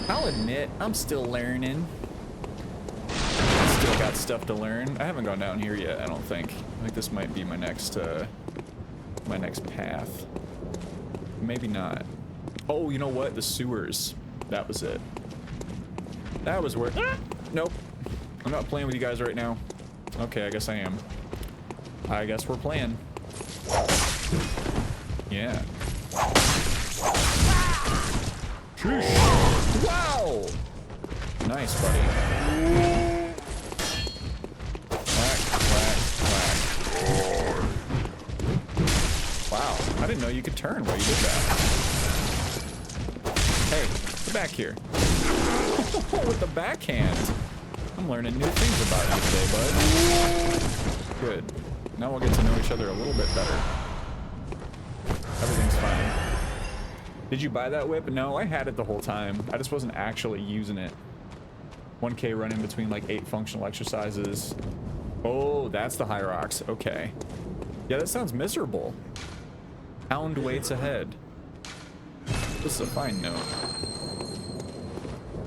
I'll admit, I'm still learning. Still got stuff to learn. I haven't gone down here yet, I don't think. I think this might be my next path. Maybe not. Oh, you know what? The sewers. That was it. That was worth. Nope. I'm not playing with you guys right now. Okay, I guess I am. I guess we're playing. Yeah. Wow! Nice, buddy. Whack, whack, whack. Wow, I didn't know you could turn while you did that. Hey, get back here. With the backhand. I'm learning new things about you today, bud. Good. Now we'll get to know each other a little bit better. Everything's fine. Did you buy that whip? No, I had it the whole time. I just wasn't actually using it. 1K running between like 8 functional exercises. Oh, that's the Hyrox. Okay. Yeah, that sounds miserable. Pound waits ahead. This is a fine note.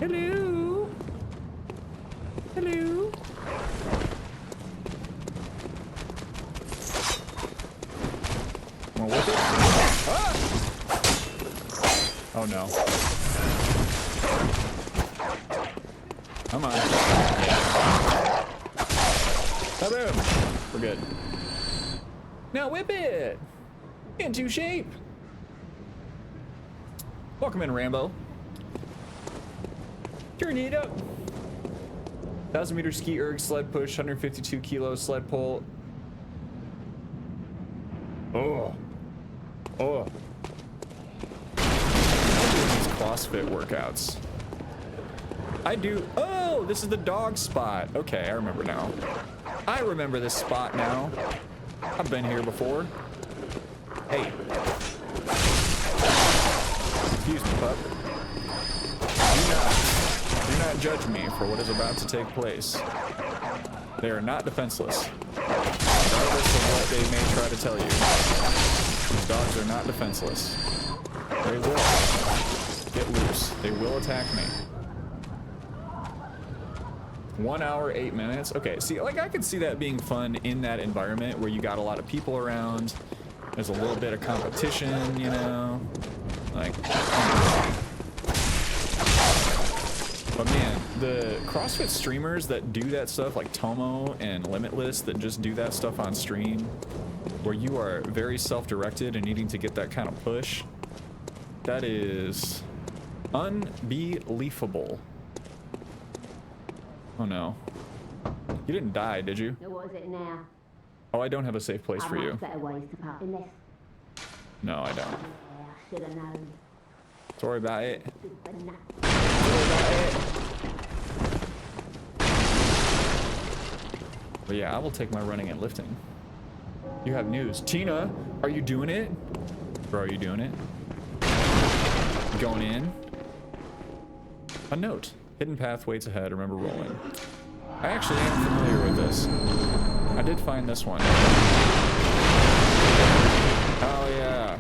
Hello. Hello. Well, what ah! Oh no. Come on. Boom. We're good. Now whip it into shape. Welcome in, Rambo. Turn it up. 1,000-meter ski erg sled push, 152 kilo sled pull. Oh. Oh. I'm doing these CrossFit workouts. I do. Oh, this is the dog spot. Okay, I remember now. I remember this spot now. I've been here before. Hey. Excuse me, pup. Do not judge me for what is about to take place. They are not defenseless. Regardless of what they may try to tell you. These dogs are not defenseless. They will get loose. They will attack me. 1 hour, 8 minutes. Okay, see, like I could see that being fun in that environment where you got a lot of people around. There's a little bit of competition, you know? Like, but man, the CrossFit streamers that do that stuff, like Tomo and Limitless, that just do that stuff on stream, where you are very self-directed and needing to get that kind of push, that is unbelievable. Oh no. You didn't die, did you? What is it now? Oh, I don't have a safe place for you. Better ways to part in this. No, I don't. Yeah, I should have known. Sorry about it. Stupid nut. Sorry about it. But yeah, I will take my running and lifting. You have news. Tina, are you doing it? Bro, are you doing it? Going in? A note. Hidden path waits ahead. Remember rolling. I actually am familiar with this. I did find this one. Oh yeah.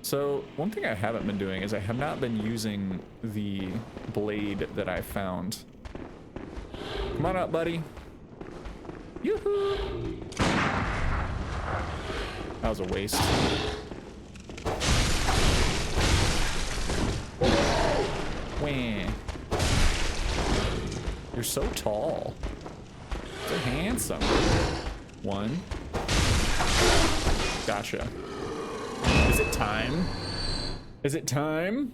So one thing I haven't been doing is I have not been using the blade that I found. Come on up, buddy. Yoo-hoo! That was a waste. Wah. You're so tall. So handsome. One. Gotcha. Is it time? Is it time?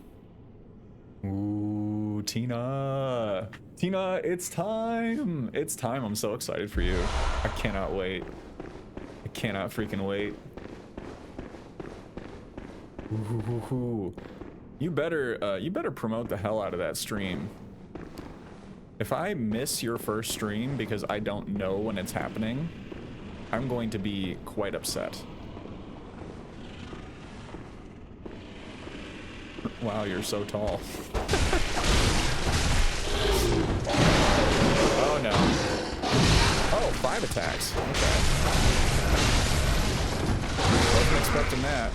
Ooh, Tina. Tina, it's time. It's time. I'm so excited for you. I cannot wait. I cannot freaking wait. Ooh. You better promote the hell out of that stream. If I miss your first stream because I don't know when it's happening, I'm going to be quite upset. Wow, you're so tall. Oh no. Oh, 5 attacks. Okay. Wasn't expecting that.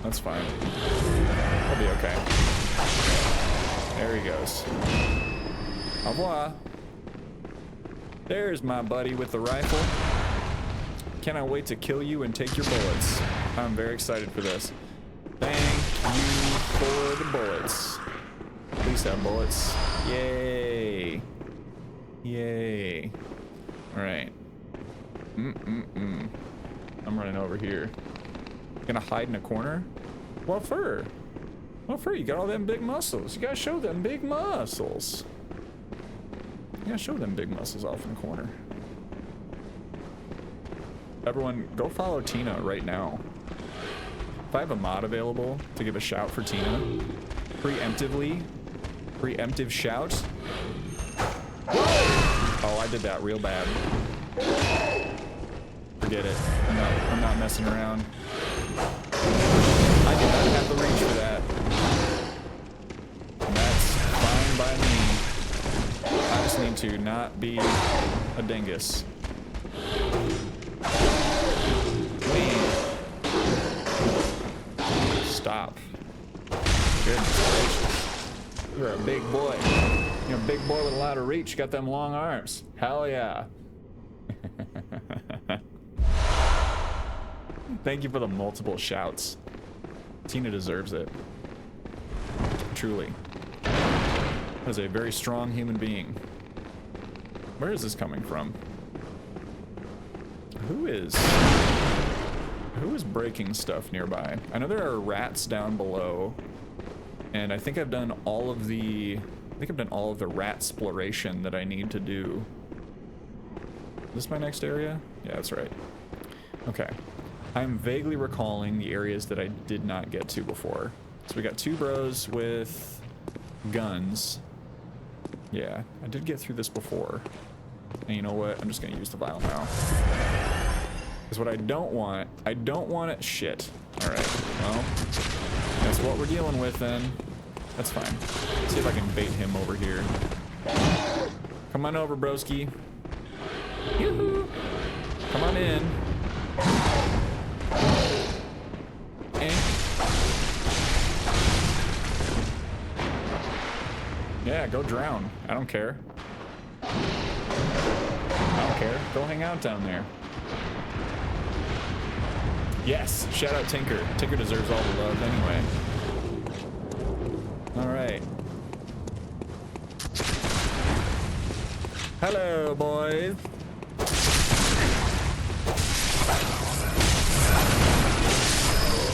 That's fine. I'll be okay. There he goes. Au revoir. There's my buddy with the rifle. Cannot wait to kill you and take your bullets. I'm very excited for this. Thank you for the bullets. Please have bullets. Yay. Yay. Alright. I'm running over here. Gonna hide in a corner? Well, fur. Well, fur, you got all them big muscles. You gotta show them big muscles. You gotta show them big muscles off in the corner. Everyone, go follow Tina right now. If I have a mod available to give a shout for Tina, preemptive shout. Oh, I did that real bad. Forget it. I'm not messing around. I did not have the reach for that. And that's fine by me. I just need to not be a dingus. Stop. Goodness gracious. You're a big boy. You're a big boy with a lot of reach. You got them long arms. Hell yeah. Thank you for the multiple shouts. Tina deserves it. Truly. As a very strong human being. Where is this coming from? Who is breaking stuff nearby? I know there are rats down below. And I think I've done all of the rat exploration that I need to do. Is this my next area? Yeah, that's right. Okay. I'm vaguely recalling the areas that I did not get to before. So we got 2 bros with guns. Yeah, I did get through this before. And you know what? I'm just gonna use the vial now. Because what I don't want it. Shit. Alright, well, that's what we're dealing with then. That's fine. Let's see if I can bait him over here. Come on over, broski. Yoo-hoo. Come on in. Yeah, go drown. I don't care. I don't care. Go hang out down there. Yes, shout out Tinker. Tinker deserves all the love anyway. All right. Hello, boys.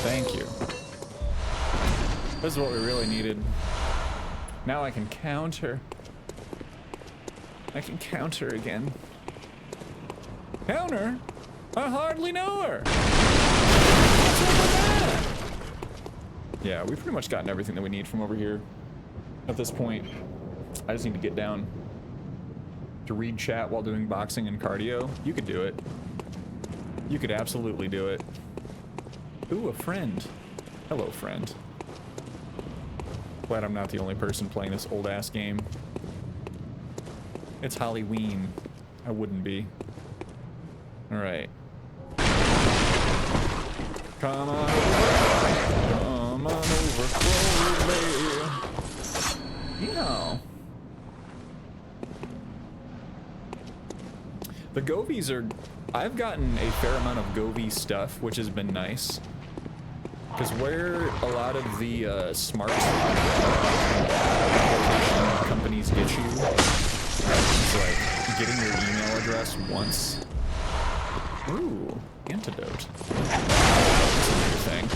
Thank you. This is what we really needed. Now I can counter. I can counter again. Counter? I hardly know her. What's up with that? Yeah, we've pretty much gotten everything that we need from over here at this point. I just need to get down to read chat while doing boxing and cardio. You could do it. You could absolutely do it. Ooh, a friend. Hello, friend. Glad I'm not the only person playing this old-ass game. It's Halloween. I wouldn't be. Alright. Come on over. Come on over, Chloe. You know. The Govies are... I've gotten a fair amount of Govie stuff, which has been nice. Because where a lot of the smart application companies get you is like getting your email address once. Ooh, antidote. That's a new thing.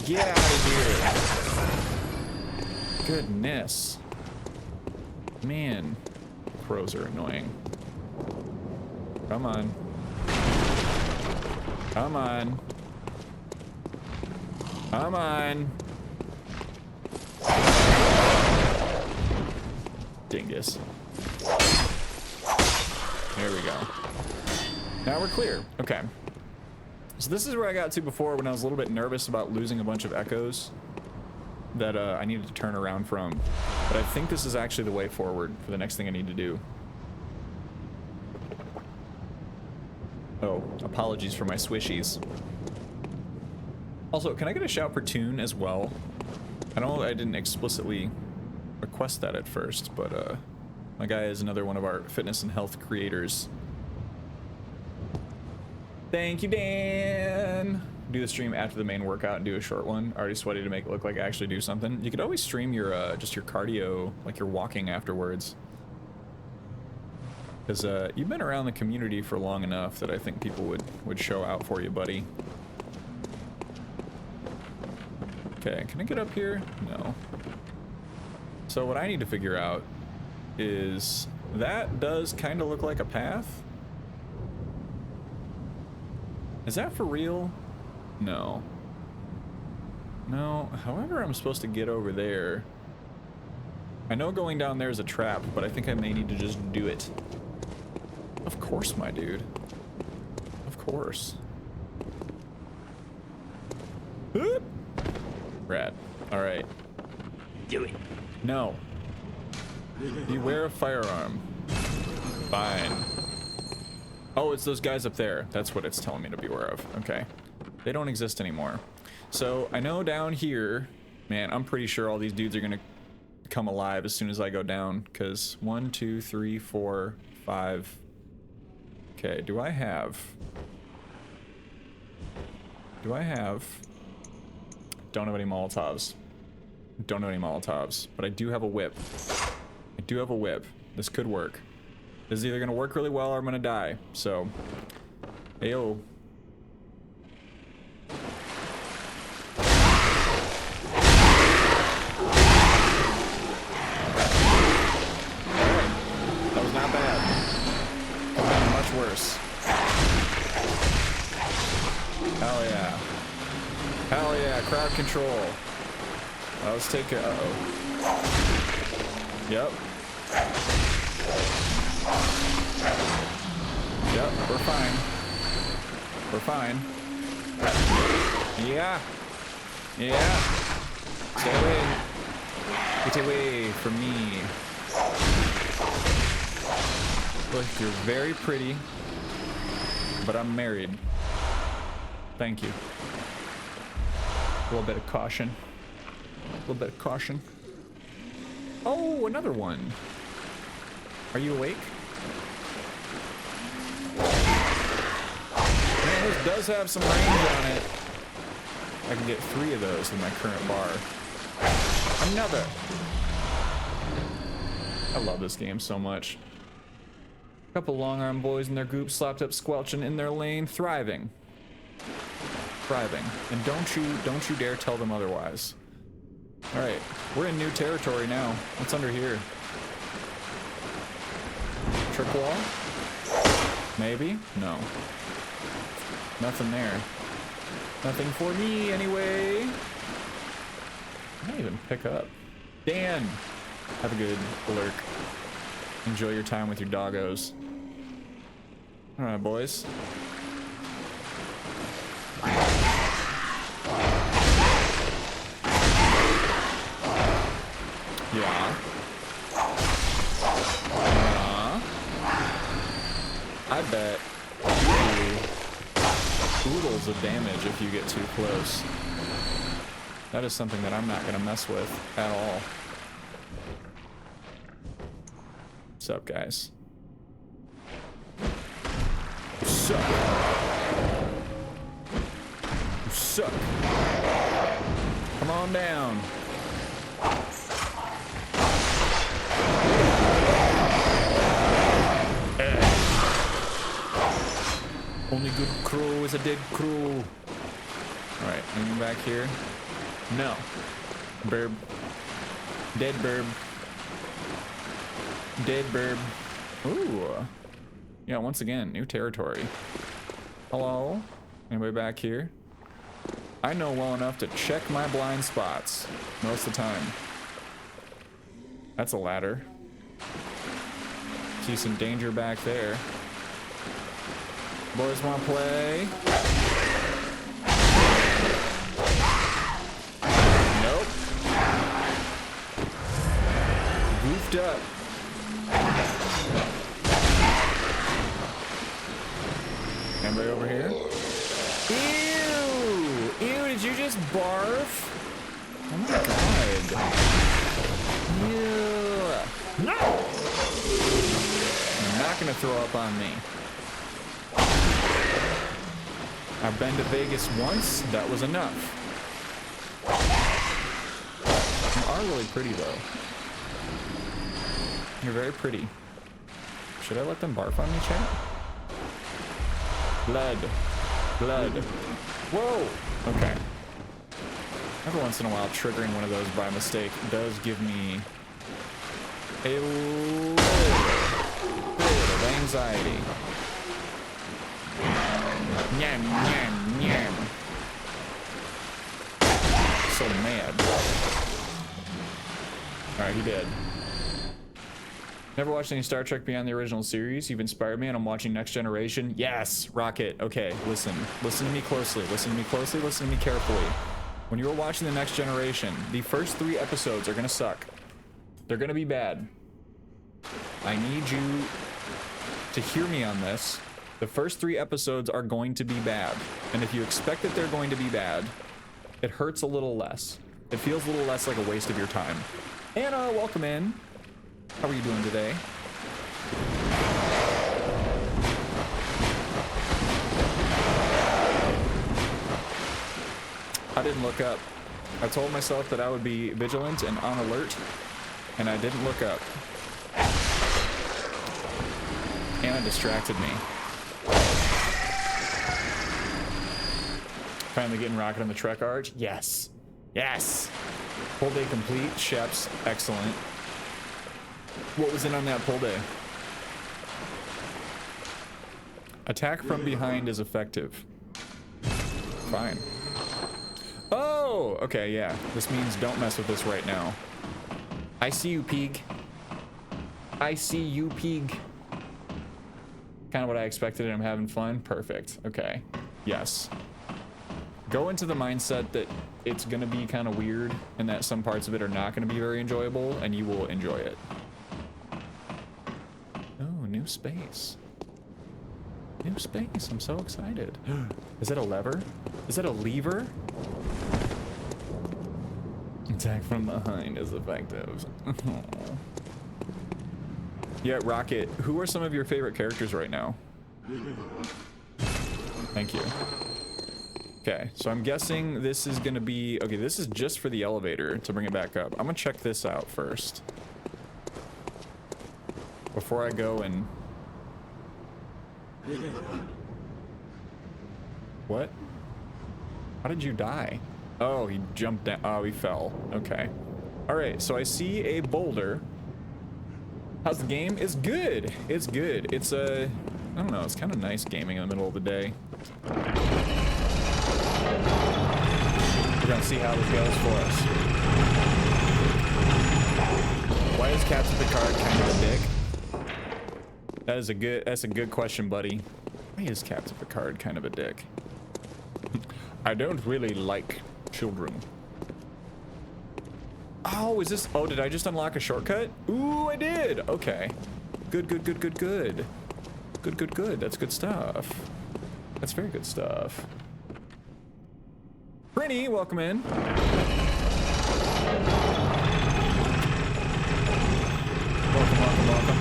Get out of here. Goodness. Man, crows are annoying. Come on. Come on. Come on. Dingus. There we go. Now we're clear. Okay. So this is where I got to before when I was a little bit nervous about losing a bunch of echoes that I needed to turn around from. But I think this is actually the way forward for the next thing I need to do. Oh, apologies for my swishies. Also, can I get a shout for Toon as well? I know I didn't explicitly request that at first, but my guy is another one of our fitness and health creators. Thank you, Dan! Do the stream after the main workout and do a short one. Already sweaty to make it look like I actually do something. You could always stream your just your cardio, like you're walking afterwards. Because you've been around the community for long enough that I think people would show out for you, buddy. Okay, can I get up here? No. So what I need to figure out is that does kind of look like a path. Is that for real? No. No, however I'm supposed to get over there. I know going down there is a trap, but I think I may need to just do it. Of course, my dude. Of course. Oop. Rad. Alright. Do it. No. Beware of firearm. Fine. Oh, it's those guys up there. That's what it's telling me to beware of. Okay. They don't exist anymore. So, I know down here... Man, I'm pretty sure all these dudes are gonna come alive as soon as I go down. Because 1, 2, 3, 4, 5... Okay, do I have... Don't have any Molotovs. Don't have any Molotovs. But I do have a whip. I do have a whip. This could work. This is either gonna work really well or I'm gonna die. So... Ayo. close. Hell yeah. Hell yeah, crowd control. Let's take it. Uh-oh. Yep. Yep, we're fine. We're fine. Yeah. Yeah. Stay away. Get away from me. Look, you're very pretty, but I'm married. Thank you. A little bit of caution. A little bit of caution. Oh, another one. Are you awake? Man, this does have some range on it. I can get 3 of those with my current bar. Another. I love this game so much. A couple long arm boys in their group slapped up squelching in their lane, thriving. Thriving. And don't you dare tell them otherwise. Alright, we're in new territory now. What's under here? Trick wall? Maybe? No. Nothing there. Nothing for me anyway. I didn't even pick up. Dan! Have a good lurk. Enjoy your time with your doggos. Alright, boys. Yeah. I bet you oodles of damage if you get too close. That is something that I'm not gonna mess with at all. What's up, guys? You suck. You suck. Come on down. Only good crow is a dead crow. Alright, anything back here? No. Burb. Dead burb. Dead burb. Ooh. Yeah, once again, new territory. Hello? Anybody back here? I know well enough to check my blind spots most of the time. That's a ladder. See some danger back there. Boys wanna play? Nope. Goofed up. Anybody over here? Ew! Ew, did you just barf? Oh my god. Ew. No! You're not gonna throw up on me. I've been to Vegas once, that was enough. You are really pretty though. You're very pretty. Should I let them barf on me, chat? Blood. Blood. Whoa! Okay. Every once in a while, triggering one of those by mistake does give me a little bit of anxiety. Nyam, nyam, nyam. So mad. Alright, he did. Never watched any Star Trek beyond the original series. You've inspired me and I'm watching Next Generation. Yes, Rocket. Okay, listen. Listen to me closely. Listen to me closely. Listen to me carefully. When you're watching the Next Generation, the first 3 episodes are gonna suck. They're gonna be bad. I need you to hear me on this. The first 3 episodes are going to be bad. And if you expect that they're going to be bad, it hurts a little less. It feels a little less like a waste of your time. Anna, welcome in. How are you doing today? I didn't look up. I told myself that I would be vigilant and on alert, and I didn't look up. Anna distracted me. Finally getting Rocket on the Trek Arch. Yes. Yes. Pull day complete. Sheps. Excellent. What was in on that pull day? Attack from behind is effective. Fine. Oh, okay, yeah. This means don't mess with this right now. I see you, Peeg. I see you, Peeg. Kind of what I expected, and I'm having fun. Perfect. Okay. Yes. Go into the mindset that it's gonna be kind of weird and that some parts of it are not gonna be very enjoyable, and you will enjoy it. Oh, new space. New space. I'm so excited. Is that a lever? Is that a lever? Attack from behind is effective. Yeah, Rocket, who are some of your favorite characters right now? Thank you. Okay, so I'm guessing this is gonna be... Okay, this is just for the elevator to bring it back up. I'm gonna check this out first. Before I go and... What? How did you die? Oh, he jumped down. Oh, he fell. Okay. Alright, so I see a boulder. How's the game? It's good. It's good. It's I don't know, it's kind of nice gaming in the middle of the day. We're gonna see how this goes for us. Why is Captain Picard kind of a dick? That's a good question, buddy. Why is Captain Picard kind of a dick? I don't really like children. Oh, is this... Oh, did I just unlock a shortcut? Ooh, I did. Okay. Good, good, good, good, good. Good, good, good. That's good stuff. That's very good stuff. Brittany, welcome in. Welcome, welcome, welcome.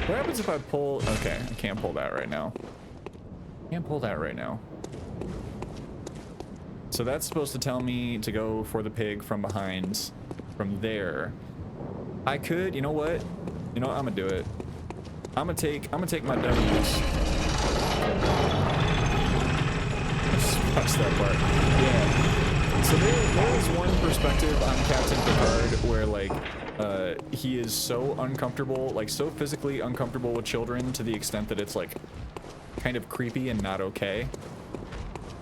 What happens if I pull... Okay, I can't pull that right now. Can't pull that right now. So that's supposed to tell me to go for the pig from behind, from there. I could, you know what? You know what? I'm gonna do it. I'm gonna take my W's. Let's watch that part. Yeah. So there is one perspective on Captain Picard where like he is so uncomfortable, like so physically uncomfortable with children to the extent that it's like kind of creepy and not okay.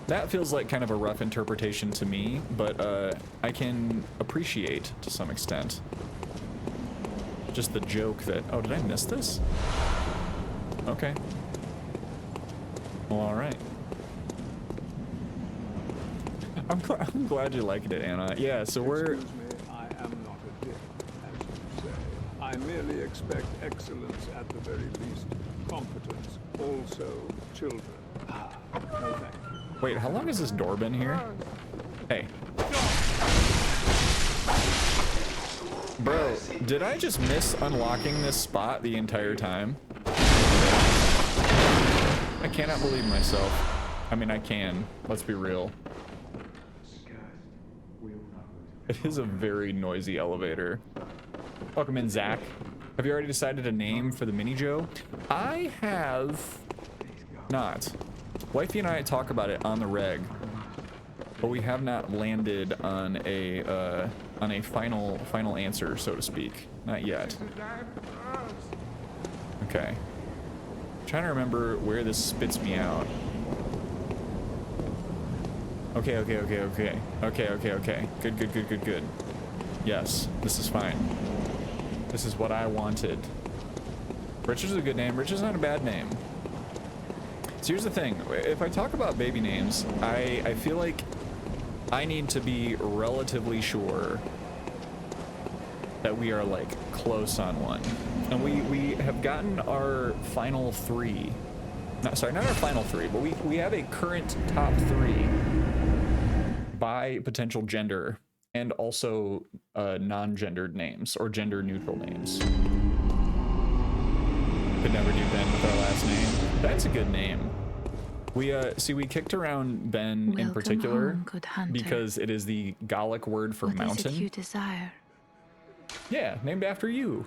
That feels like kind of a rough interpretation to me, but I can appreciate to some extent. Just the joke that... Oh, did I miss this? Okay. Well, all right. I'm glad you liked it, Anna. Yeah, so we're... Excuse me, I am not a dick, as you say. I merely expect excellence at the very least. Competence, also children. Ah, no thank you. Wait, how long has this door been here? Hey. Bro, did I just miss unlocking this spot the entire time? I cannot believe myself. I mean, I can. Let's be real. It is a very noisy elevator. Welcome in, Zach. Have you already decided a name for the mini-Joe? I have not. Wifey and I talk about it on the reg, but we have not landed on a final answer, so to speak. Not yet. Okay. I'm trying to remember where this spits me out. Okay. Good. Yes, this is fine. This is what I wanted. Richard's a good name. Richard's not a bad name. So here's the thing. If I talk about baby names, I feel like I need to be relatively sure that we are like close on one. And we have gotten our final three. Not our final three, but we have a current top three by potential gender and also non-gendered names or gender neutral names. Could never do Ben with our last name. That's a good name. We we kicked around Ben in particular because it is the Gallic word for mountain. What is it you desire? Yeah, named after you.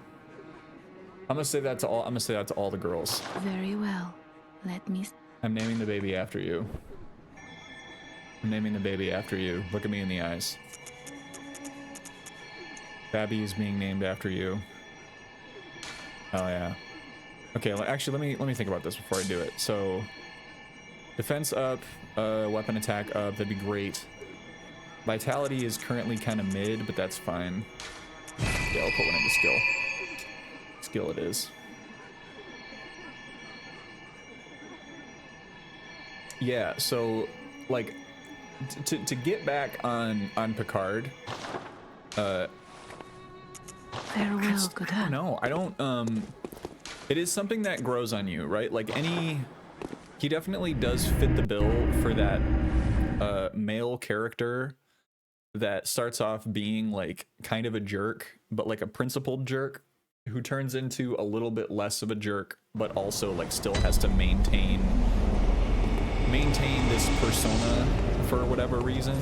I'm gonna say that to all the girls. Very well. Let me. I'm naming the baby after you. I'm naming the baby after you. Look at me in the eyes. Babby is being named after you. Oh yeah. Okay, actually, let me think about this before I do it. So, defense up, weapon attack up. That'd be great. Vitality is currently kind of mid, but that's fine. Yeah, I'll put one into skill. Skill it is. Yeah, so like to get back on Picard, Farewell, good I don't know. I don't it is something that grows on you, right? Like he definitely does fit the bill for that male character that starts off being like kind of a jerk, but like a principled jerk who turns into a little bit less of a jerk, but also like still has to maintain this persona for whatever reason.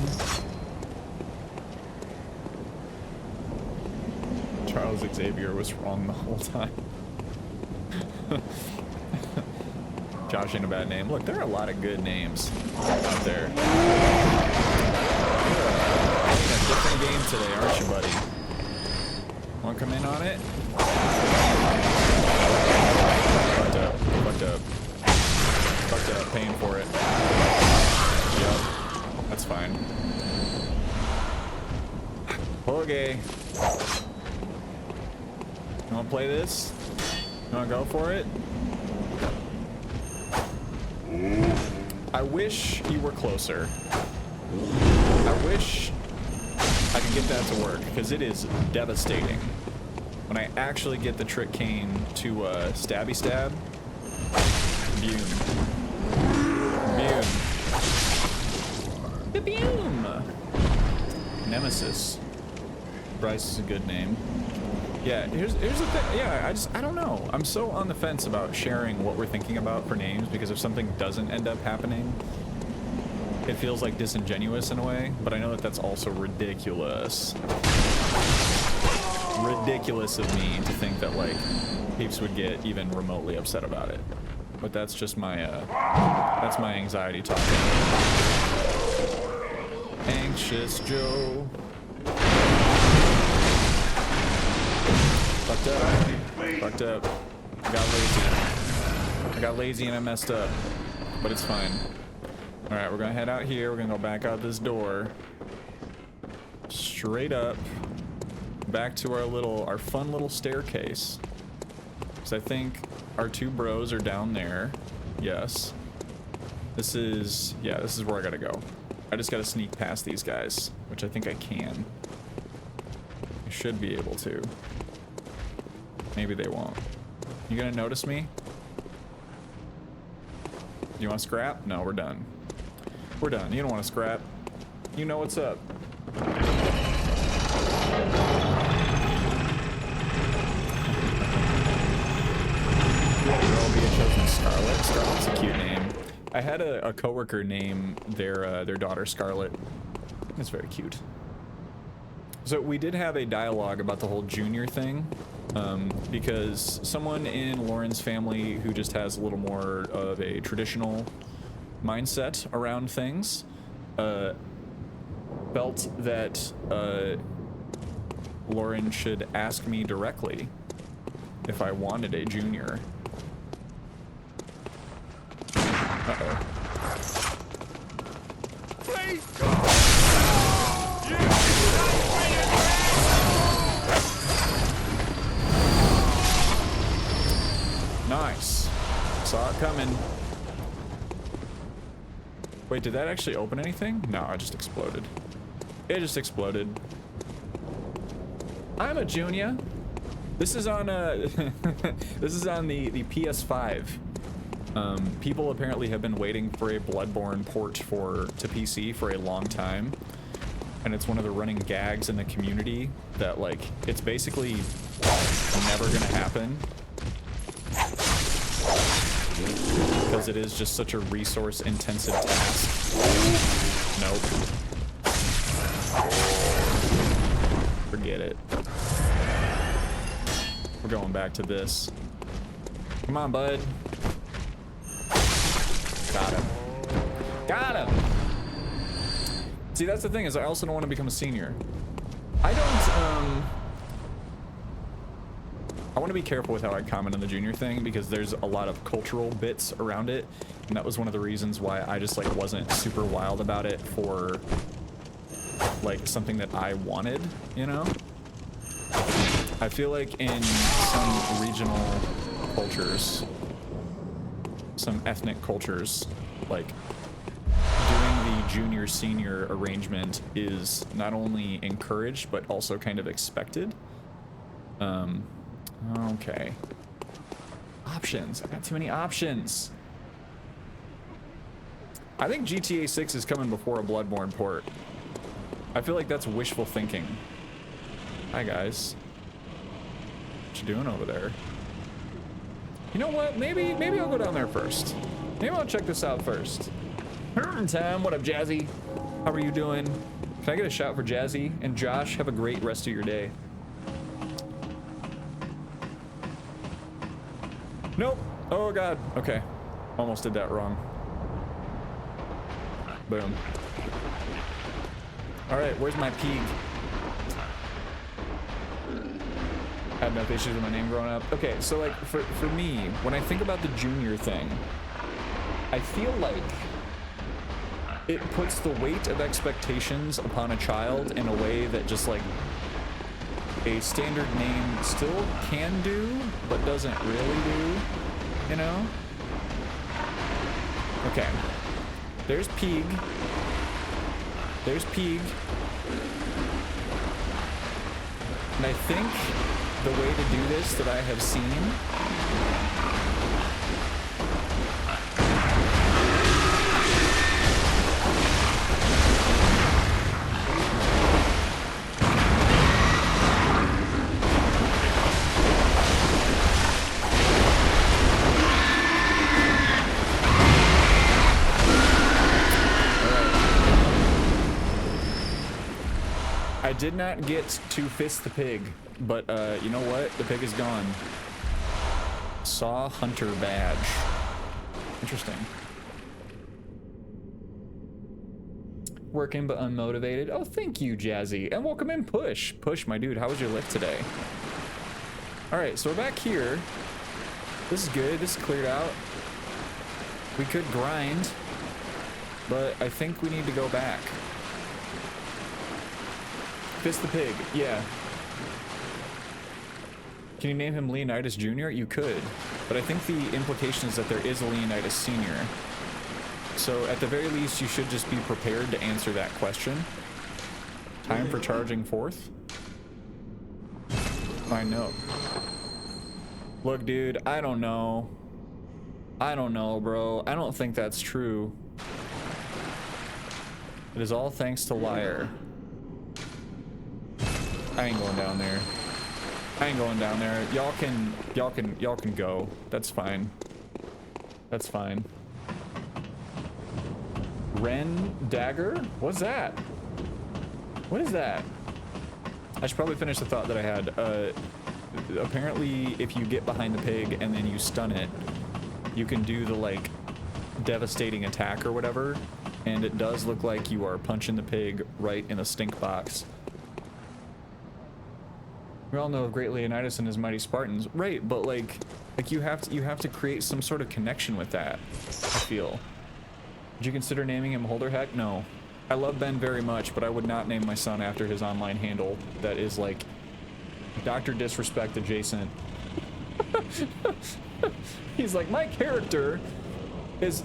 Charles Xavier was wrong the whole time. Josh ain't a bad name. Look, there are a lot of good names out there. You're in a different game today, aren't you, buddy? Wanna come in on it? Fucked up. Fucked up. Fucked up. Paying for it. Yep. That's fine. Okay. You wanna play this? You wanna go for it? I wish you were closer. I wish I could get that to work, because it is devastating. When I actually get the trick cane to stabby stab, boom. Boom. Boom. Nemesis. Bryce is a good name. Yeah, here's the thing. Yeah, I don't know. I'm so on the fence about sharing what we're thinking about for names, because if something doesn't end up happening, it feels like disingenuous in a way, but I know that that's also ridiculous. Ridiculous of me to think that like peeps would get even remotely upset about it. But that's just my that's my anxiety talking. Anxious Joe. Fucked up. Fucked up. I got lazy. I got lazy and I messed up. But it's fine. Alright, we're gonna head out here. We're gonna go back out this door. Straight up. Back to our fun little staircase. Because I think our two bros are down there. Yes. This is where I gotta go. I just gotta sneak past these guys, which I think I can. I should be able to. Maybe they won't. You gonna notice me? You want to scrap? No, we're done. We're done. You don't want to scrap. You know what's up. Girl being chosen Scarlet. Scarlet's a cute name. I had a coworker name their daughter Scarlet. It's very cute. So we did have a dialogue about the whole junior thing, because someone in Lauren's family who just has a little more of a traditional mindset around things felt that Lauren should ask me directly if I wanted a junior. Uh-oh. Nice. Saw it coming. Wait, did that actually open anything? No, it just exploded. It just exploded. I'm a junior. This is on this is on the PS5. People apparently have been waiting for a Bloodborne port to PC for a long time, and it's one of the running gags in the community that like it's basically never gonna happen because it is just such a resource intensive task. Nope. Forget it. We're going back to this. Come on, bud. Got him. Got him! See, that's the thing, is I also don't want to become a senior. I don't, I want to be careful with how I comment on the junior thing because there's a lot of cultural bits around it, and that was one of the reasons why I just like wasn't super wild about it for like something that I wanted, you know? I feel like in some regional cultures, some ethnic cultures, like doing the junior senior arrangement is not only encouraged but also kind of expected. Okay. Options. I got too many options. I think GTA 6 is coming before a Bloodborne port. I feel like that's wishful thinking. Hi guys. What you doing over there? You know what? Maybe I'll go down there first. Maybe I'll check this out first. Time, what up, Jazzy? How are you doing? Can I get a shout for Jazzy? And Josh, have a great rest of your day. Nope. Oh god. Okay. Almost did that wrong. Boom. Alright, where's my pig? I had enough issues with my name growing up. Okay, so like for me, when I think about the junior thing, I feel like it puts the weight of expectations upon a child in a way that just like a standard name still can do, but doesn't really do, you know? Okay. There's Pig. There's Pig. And I think the way to do this that I have seen I did not get to fist the pig, but you know what? The pig is gone. Saw Hunter badge. Interesting. Working but unmotivated. Oh, thank you, Jazzy. And welcome in, Push. Push, my dude, how was your lift today? All right, so we're back here. This is good. This is cleared out. We could grind, but I think we need to go back. Fist the pig, yeah. Can you name him Leonidas Jr.? You could, but I think the implication is that there is a Leonidas Sr. So at the very least, you should just be prepared to answer that question. Time for charging forth. I know. Look, dude, I don't know. I don't know, bro. I don't think that's true. It is all thanks to Liar. I ain't going down there. I ain't going down there. Y'all can go. That's fine. That's fine. Ren Dagger? What's that? What is that? I should probably finish the thought that I had. Apparently, if you get behind the pig and then you stun it, you can do the, like, devastating attack or whatever, and it does look like you are punching the pig right in the stink box. We all know of Great Leonidas and his mighty Spartans, right? But like you have to create some sort of connection with that. I feel. Did you consider naming him Holderheck? No. I love Ben very much, but I would not name my son after his online handle. That is like Dr. Disrespect adjacent. He's like, my character is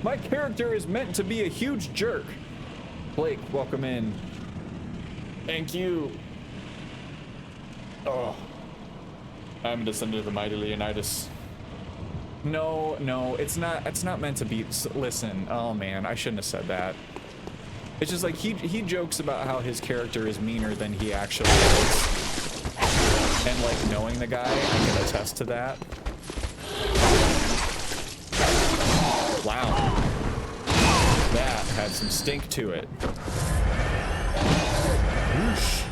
my character is meant to be a huge jerk. Blake, welcome in. Thank you. Oh, I'm a descendant of the mighty Leonidas. No, it's not meant to be. Listen, oh man, I shouldn't have said that. It's just like he jokes about how his character is meaner than he actually is, and like knowing the guy, I can attest to that. Wow, that had some stink to it. Whoosh.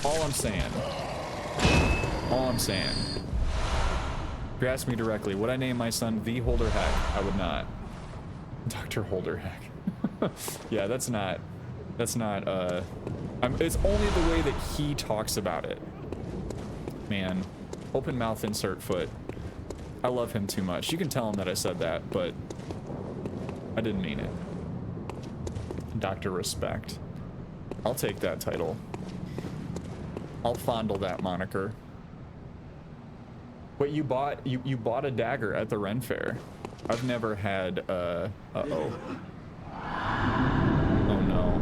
All I'm saying. If you ask me directly, would I name my son the Holderheck? I would not. Dr. Holderheck. Yeah, that's not It's only the way that he talks about it. Man, open mouth, insert foot. I love him too much. You can tell him that I said that, but I didn't mean it. Dr. Respect. I'll take that title. I'll fondle that moniker. But you bought a dagger at the Ren Fair. I've never had uh-oh. Oh no.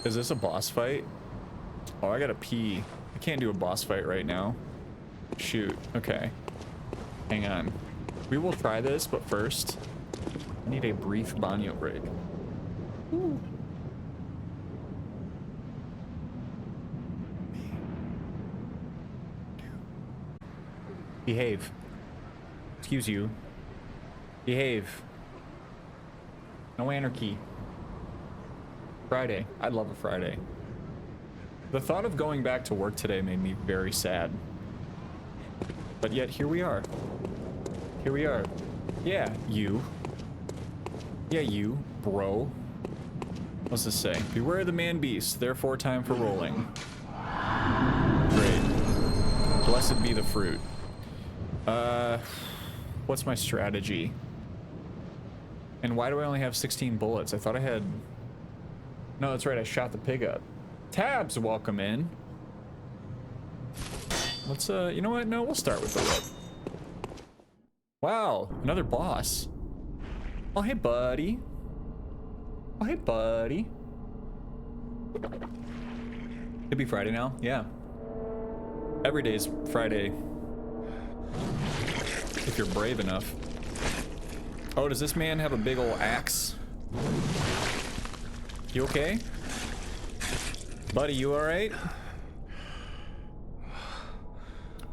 Is this a boss fight? Oh, I gotta pee. I can't do a boss fight right now. Shoot. Okay. Hang on. We will try this, but first, I need a brief banyo break. Ooh. Behave. Excuse you. Behave. No anarchy. Friday. I love a Friday. The thought of going back to work today made me very sad. But yet, here we are. Here we are. Yeah, you. Yeah, you, bro. What's this say? Beware the man beast, therefore time for rolling. Great. Blessed be the fruit. What's my strategy? And why do I only have 16 bullets? I thought I had... No, that's right, I shot the pig up. Tabs, welcome in. Let's, you know what? No, we'll start with the whip. Wow, another boss. Oh, hey, buddy. Oh, hey, buddy. It'd be Friday now? Yeah. Every day's Friday. If you're brave enough. Oh, does this man have a big old axe? You okay? Buddy, you alright?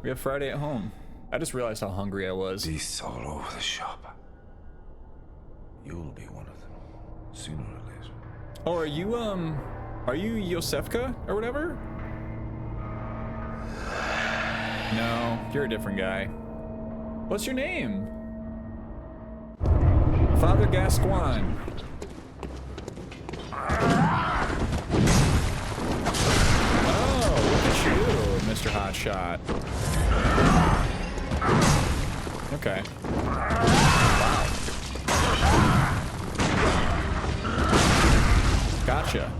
We have Friday at home. I just realized how hungry I was. Beasts all over the shop. You'll be one of them, sooner or later. Oh, are you Yosefka or whatever? No, you're a different guy. What's your name? Father Gascoigne. Oh, look at you, Mr. Hotshot. Okay. Wow. Gotcha.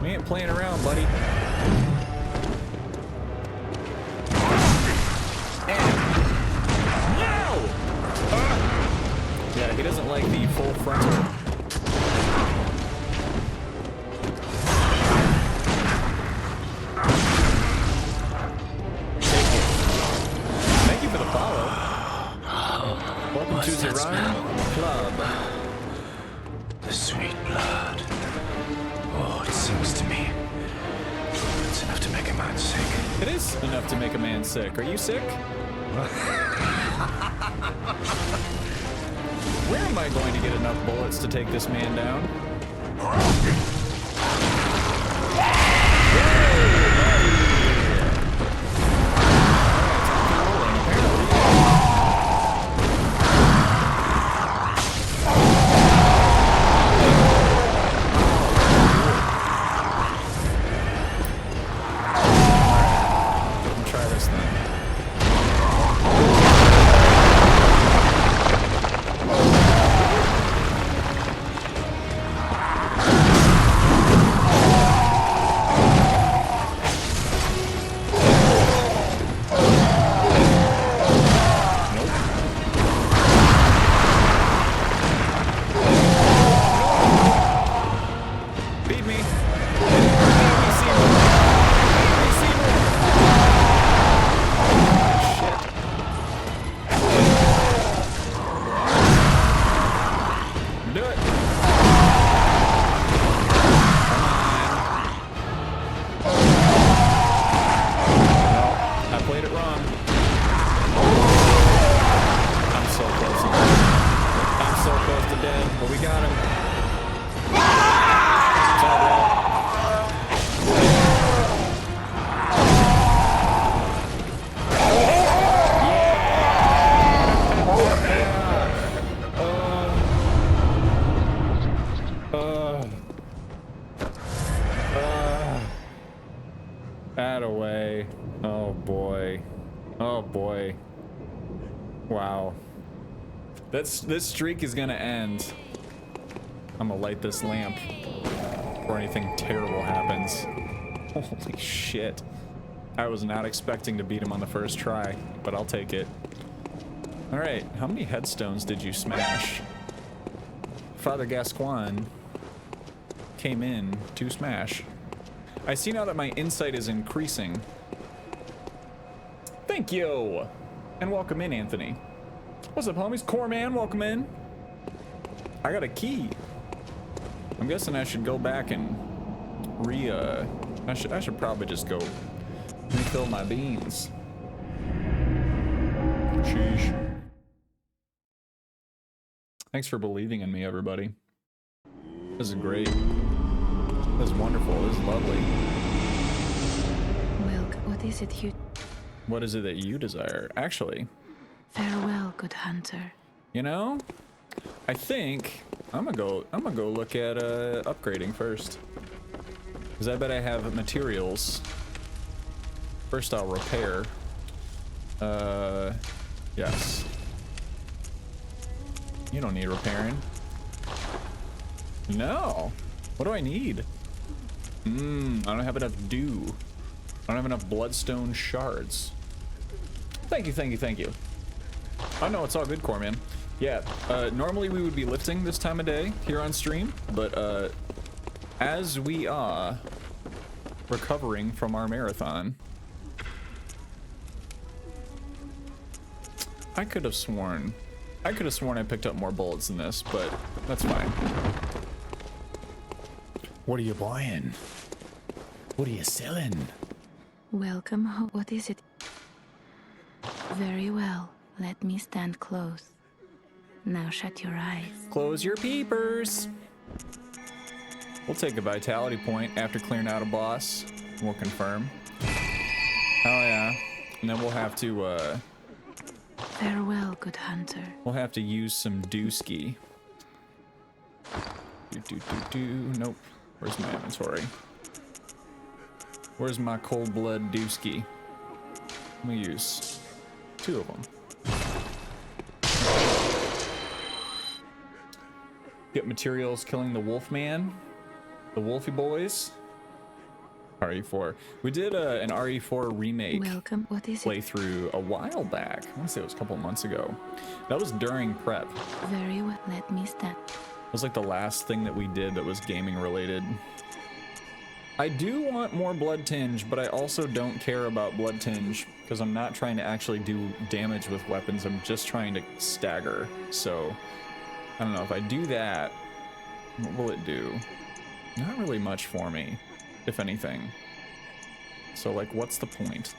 We ain't playing around, buddy. Yeah, he doesn't like the full frontal. Thank you for the follow. Welcome to the Ryan Club. The sweet blood. Oh, it seems to me it's enough to make a man sick. It is enough to make a man sick. Are you sick? Where am I going to get enough bullets to take this man down? Try this thing. This streak is gonna end. I'm gonna light this lamp before anything terrible happens. Holy shit. I was not expecting to beat him on the first try, but I'll take it. Alright, how many headstones did you smash? Father Gascoigne came in to smash. I see now that my insight is increasing. Thank you! And welcome in, Anthony. What's up, homies? Core man, welcome in. I got a key. I'm guessing I should go back and I should probably just go refill my beans. Sheesh. Thanks for believing in me, everybody. This is great. This is wonderful. This is lovely. Wilk, what is it you... What is it that you desire? Actually, Farewell, good hunter. you know, I think I'm gonna go look at upgrading first. Cause I bet I have materials. First I'll repair. Yes. You don't need repairing. No. What do I need? I don't have enough dew. I don't have enough bloodstone shards. Thank you, thank you, thank you. Oh no, it's all good, Core man. Yeah, normally we would be lifting this time of day here on stream, but as we are recovering from our marathon, I could have sworn I picked up more bullets than this, but that's fine. What are you buying? What are you selling? Welcome home. What is it? Very well. Let me stand close. Now shut your eyes. Close your peepers. We'll take a vitality point after clearing out a boss. We'll confirm. Oh yeah. And then we'll have to Farewell, good hunter. we'll have to use some dooski. Nope. Where's my inventory? Where's my cold blood dooski? I'm gonna use 2 of them. Get materials killing the Wolfman, the Wolfie boys. RE4. We did an RE4 remake Welcome. What is it? playthrough a while back. I want to say it was a couple months ago. That was during prep. Very well. Let me stand. It was like the last thing that we did that was gaming related. I do want more Blood Tinge, but I also don't care about Blood Tinge because I'm not trying to actually do damage with weapons. I'm just trying to stagger. So I don't know, if I do that, what will it do? Not really much for me, if anything. So like, what's the point?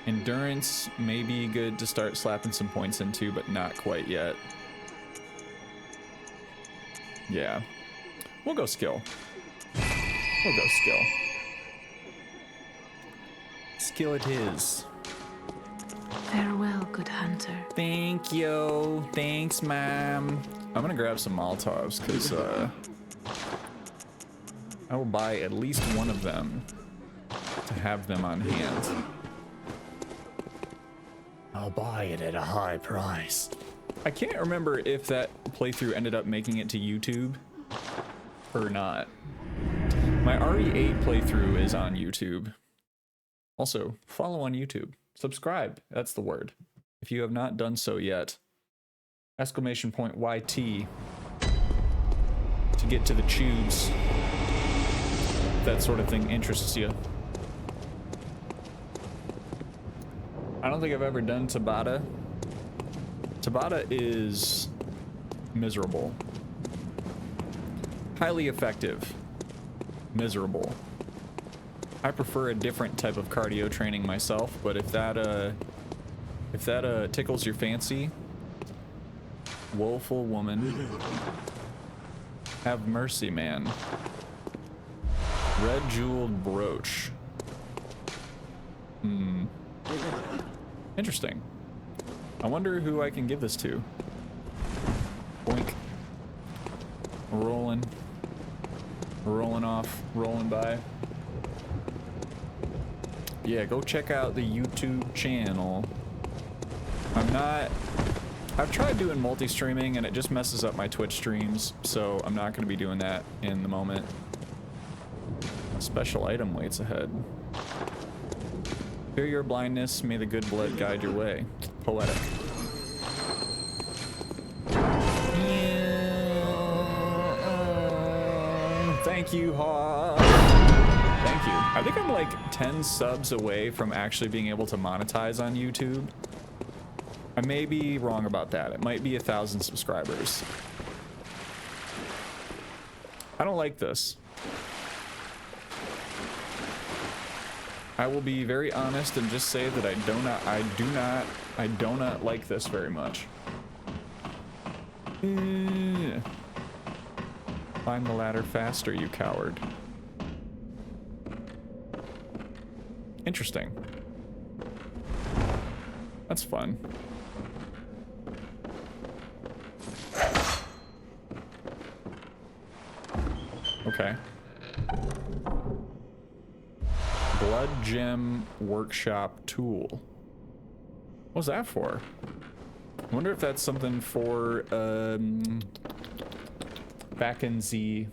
Endurance may be good to start slapping some points into, but not quite yet. Yeah, we'll go skill. We'll go skill. Skill it is. Farewell, good hunter. Thank you. Thanks, Mom. I'm gonna grab some Molotovs because I will buy at least one of them to have them on hand. I'll buy it at a high price. I can't remember if that playthrough ended up making it to YouTube or not. My RE8 playthrough is on YouTube. Also, follow on YouTube. Subscribe, that's the word. If you have not done so yet. Exclamation point YT to get to the tubes. If that sort of thing interests you. I don't think I've ever done Tabata. Tabata is miserable. Highly effective. Miserable. I prefer a different type of cardio training myself, but if that tickles your fancy, woeful woman, have mercy, man. Red jeweled brooch. Interesting. I wonder who I can give this to. Boink. Rolling. Rolling off. Rolling by. Yeah, go check out the YouTube channel. I'm not I've tried doing multi-streaming and it just messes up my Twitch streams, so I'm not going to be doing that in the moment. A special item waits ahead. Fear your blindness, may the good blood guide your way. Poetic. Thank you, Haw. Thank you. I think I'm like 10 subs away from actually being able to monetize on YouTube. I may be wrong about that. It might be 1,000 subscribers. I don't like this. I will be very honest and just say that I do not like this very much. Climb the ladder faster, you coward. Interesting. That's fun. Okay. Blood Gem Workshop Tool. What was that for? I wonder if that's something for back in the...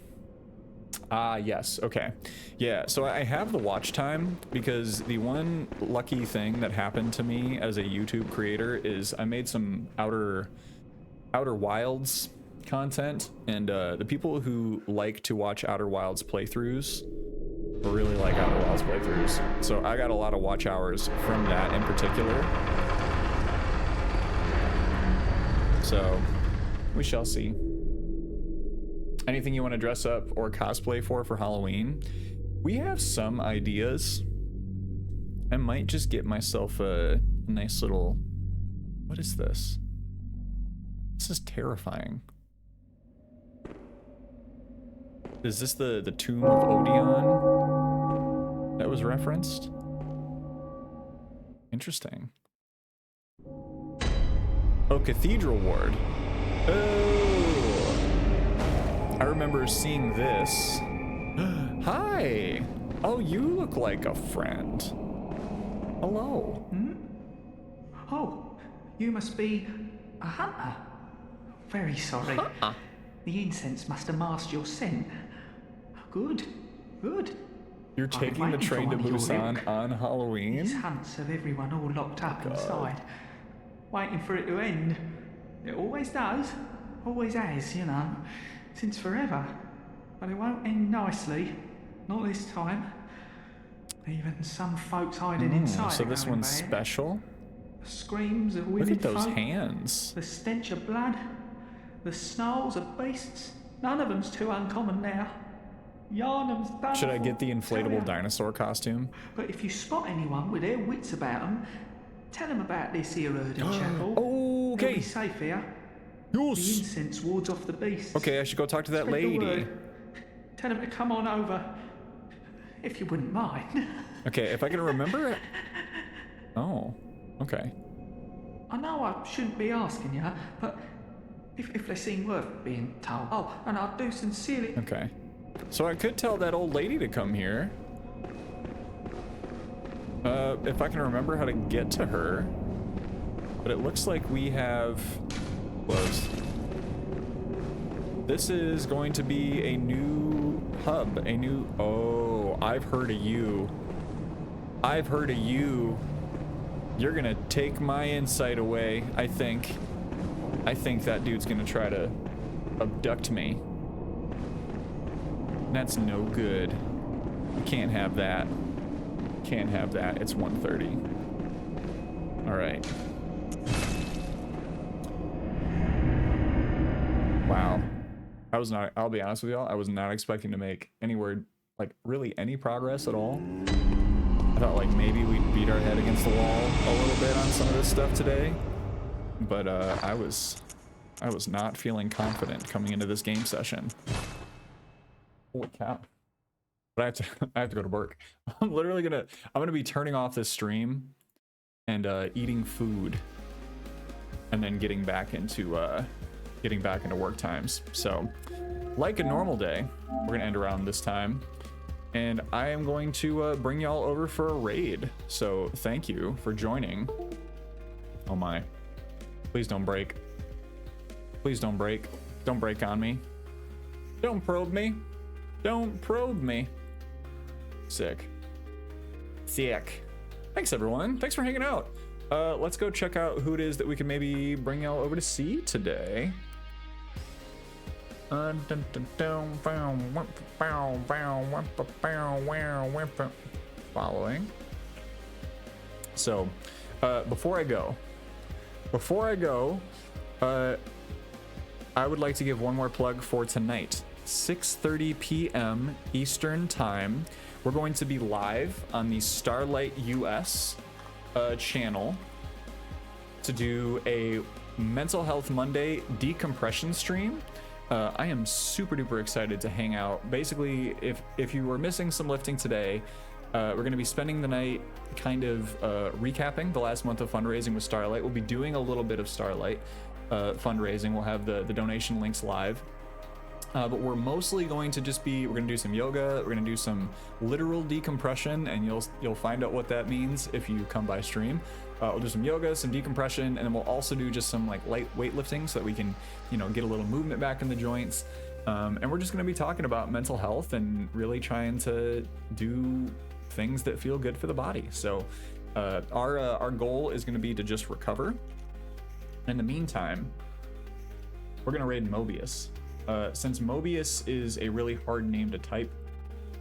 Ah, yes. Okay. Yeah, so I have the watch time because the one lucky thing that happened to me as a YouTube creator is I made some Outer Wilds content, and the people who like to watch Outer Wilds playthroughs really like Outer Wilds playthroughs. So I got a lot of watch hours from that in particular. So we shall see. Anything you want to dress up or cosplay for Halloween? We have some ideas. I might just get myself a nice little... What is this? This is terrifying. Is this the tomb of Odeon that was referenced? Interesting. Oh, Cathedral Ward. Oh, I remember seeing this. Hi. Oh, you look like a friend. Hello. Hmm? Oh, you must be a hunter. Very sorry. The incense must have masked your scent. Good, good. You're taking the train to Busan on Halloween? These hunts have everyone all locked up inside, waiting for it to end. It always does, always has, you know, since forever. But it won't end nicely, not this time. Even some folks hiding inside. So this one's special? The screams of women. Look at those hands. The stench of blood. The snarls of beasts. None of them's too uncommon now. Yarnum's done. Should I get the inflatable dinosaur costume? But if you spot anyone with their wits about them, tell them about this here Erdin chapel. Oh, okay. They'll be safe here. Yes. The incense wards off the beasts. Okay, I should go talk to that Spread the lady. word. Tell them to come on over, if you wouldn't mind. Okay, if I can remember it. Oh, okay. I know I shouldn't be asking you, but if they seem worth being told. Oh, and I do sincerely. Okay. So I could tell that old lady to come here. If I can remember how to get to her. But it looks like we have... Closed. This is going to be a new hub. A new... Oh, I've heard of you. I've heard of you. You're gonna take my insight away, I think. I think that dude's gonna try to abduct me. That's no good. We can't have that. Can't have that. It's 1:30. All right. Wow. I was not, I'll be honest with y'all, I was not expecting to make anywhere, like really any progress at all. I thought like maybe we'd beat our head against the wall a little bit on some of this stuff today. But I was not feeling confident coming into this game session. Holy cow. But I have to go to work. I'm gonna be turning off this stream and eating food and then getting back into work times. So like a normal day, we're gonna end around this time, and I am going to bring y'all over for a raid. So thank you for joining. Oh my, please don't break. Please don't break. Don't break on me. Don't probe me. Don't probe me. Sick. Sick. Thanks, everyone. Thanks for hanging out. Let's go check out who it is that we can maybe bring y'all over to see today. Following. So, before I go, I would like to give one more plug for tonight. 6:30 p.m. Eastern Time. We're going to be live on the Starlight US channel to do a Mental Health Monday decompression stream. I am super duper excited to hang out. Basically, if you were missing some lifting today, we're going to be spending the night kind of recapping the last month of fundraising with Starlight. We'll be doing a little bit of Starlight fundraising. We'll have the donation links live. But we're mostly going to just be, we're going to do some yoga, we're going to do some literal decompression, and you'll find out what that means if you come by stream. We'll do some yoga, some decompression, and then we'll also do just some like light weightlifting so that we can, get a little movement back in the joints. And we're just going to be talking about mental health and really trying to do things that feel good for the body. So our goal is going to be to just recover. In the meantime, we're going to raid Mobius. Since Mobius is a really hard name to type,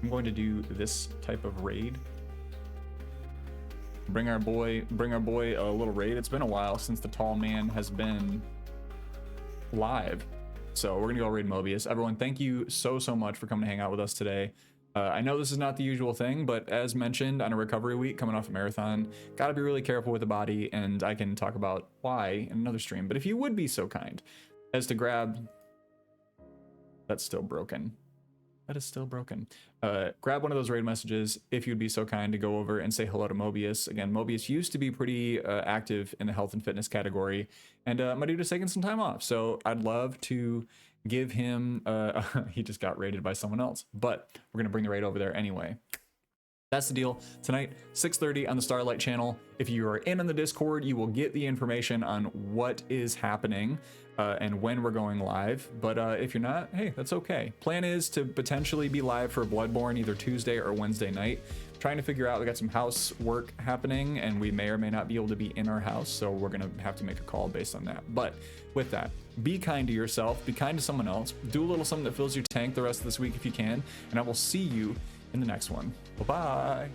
I'm going to do this type of raid. Bring our boy a little raid. It's been a while since the tall man has been live. So we're gonna go raid Mobius. Everyone, thank you so much for coming to hang out with us today. I know this is not the usual thing, but as mentioned, on a recovery week coming off a marathon, gotta be really careful with the body, and I can talk about why in another stream. But if you would be so kind as to grab... That's still broken. That is still broken. Grab one of those raid messages if you'd be so kind to go over and say hello to Mobius. Again, Mobius used to be pretty active in the health and fitness category, and my dude is taking some time off. So I'd love to give him, he just got raided by someone else, but we're gonna bring the raid over there anyway. That's the deal. Tonight, 6:30 on the Starlight channel. If you are in on the Discord, you will get the information on what is happening and when we're going live. But if you're not, hey, that's okay. Plan is to potentially be live for Bloodborne either Tuesday or Wednesday night. Trying to figure out, we got some housework happening and we may or may not be able to be in our house. So we're gonna have to make a call based on that. But with that, be kind to yourself, be kind to someone else, do a little something that fills your tank the rest of this week if you can, and I will see you in the next one. Bye-bye.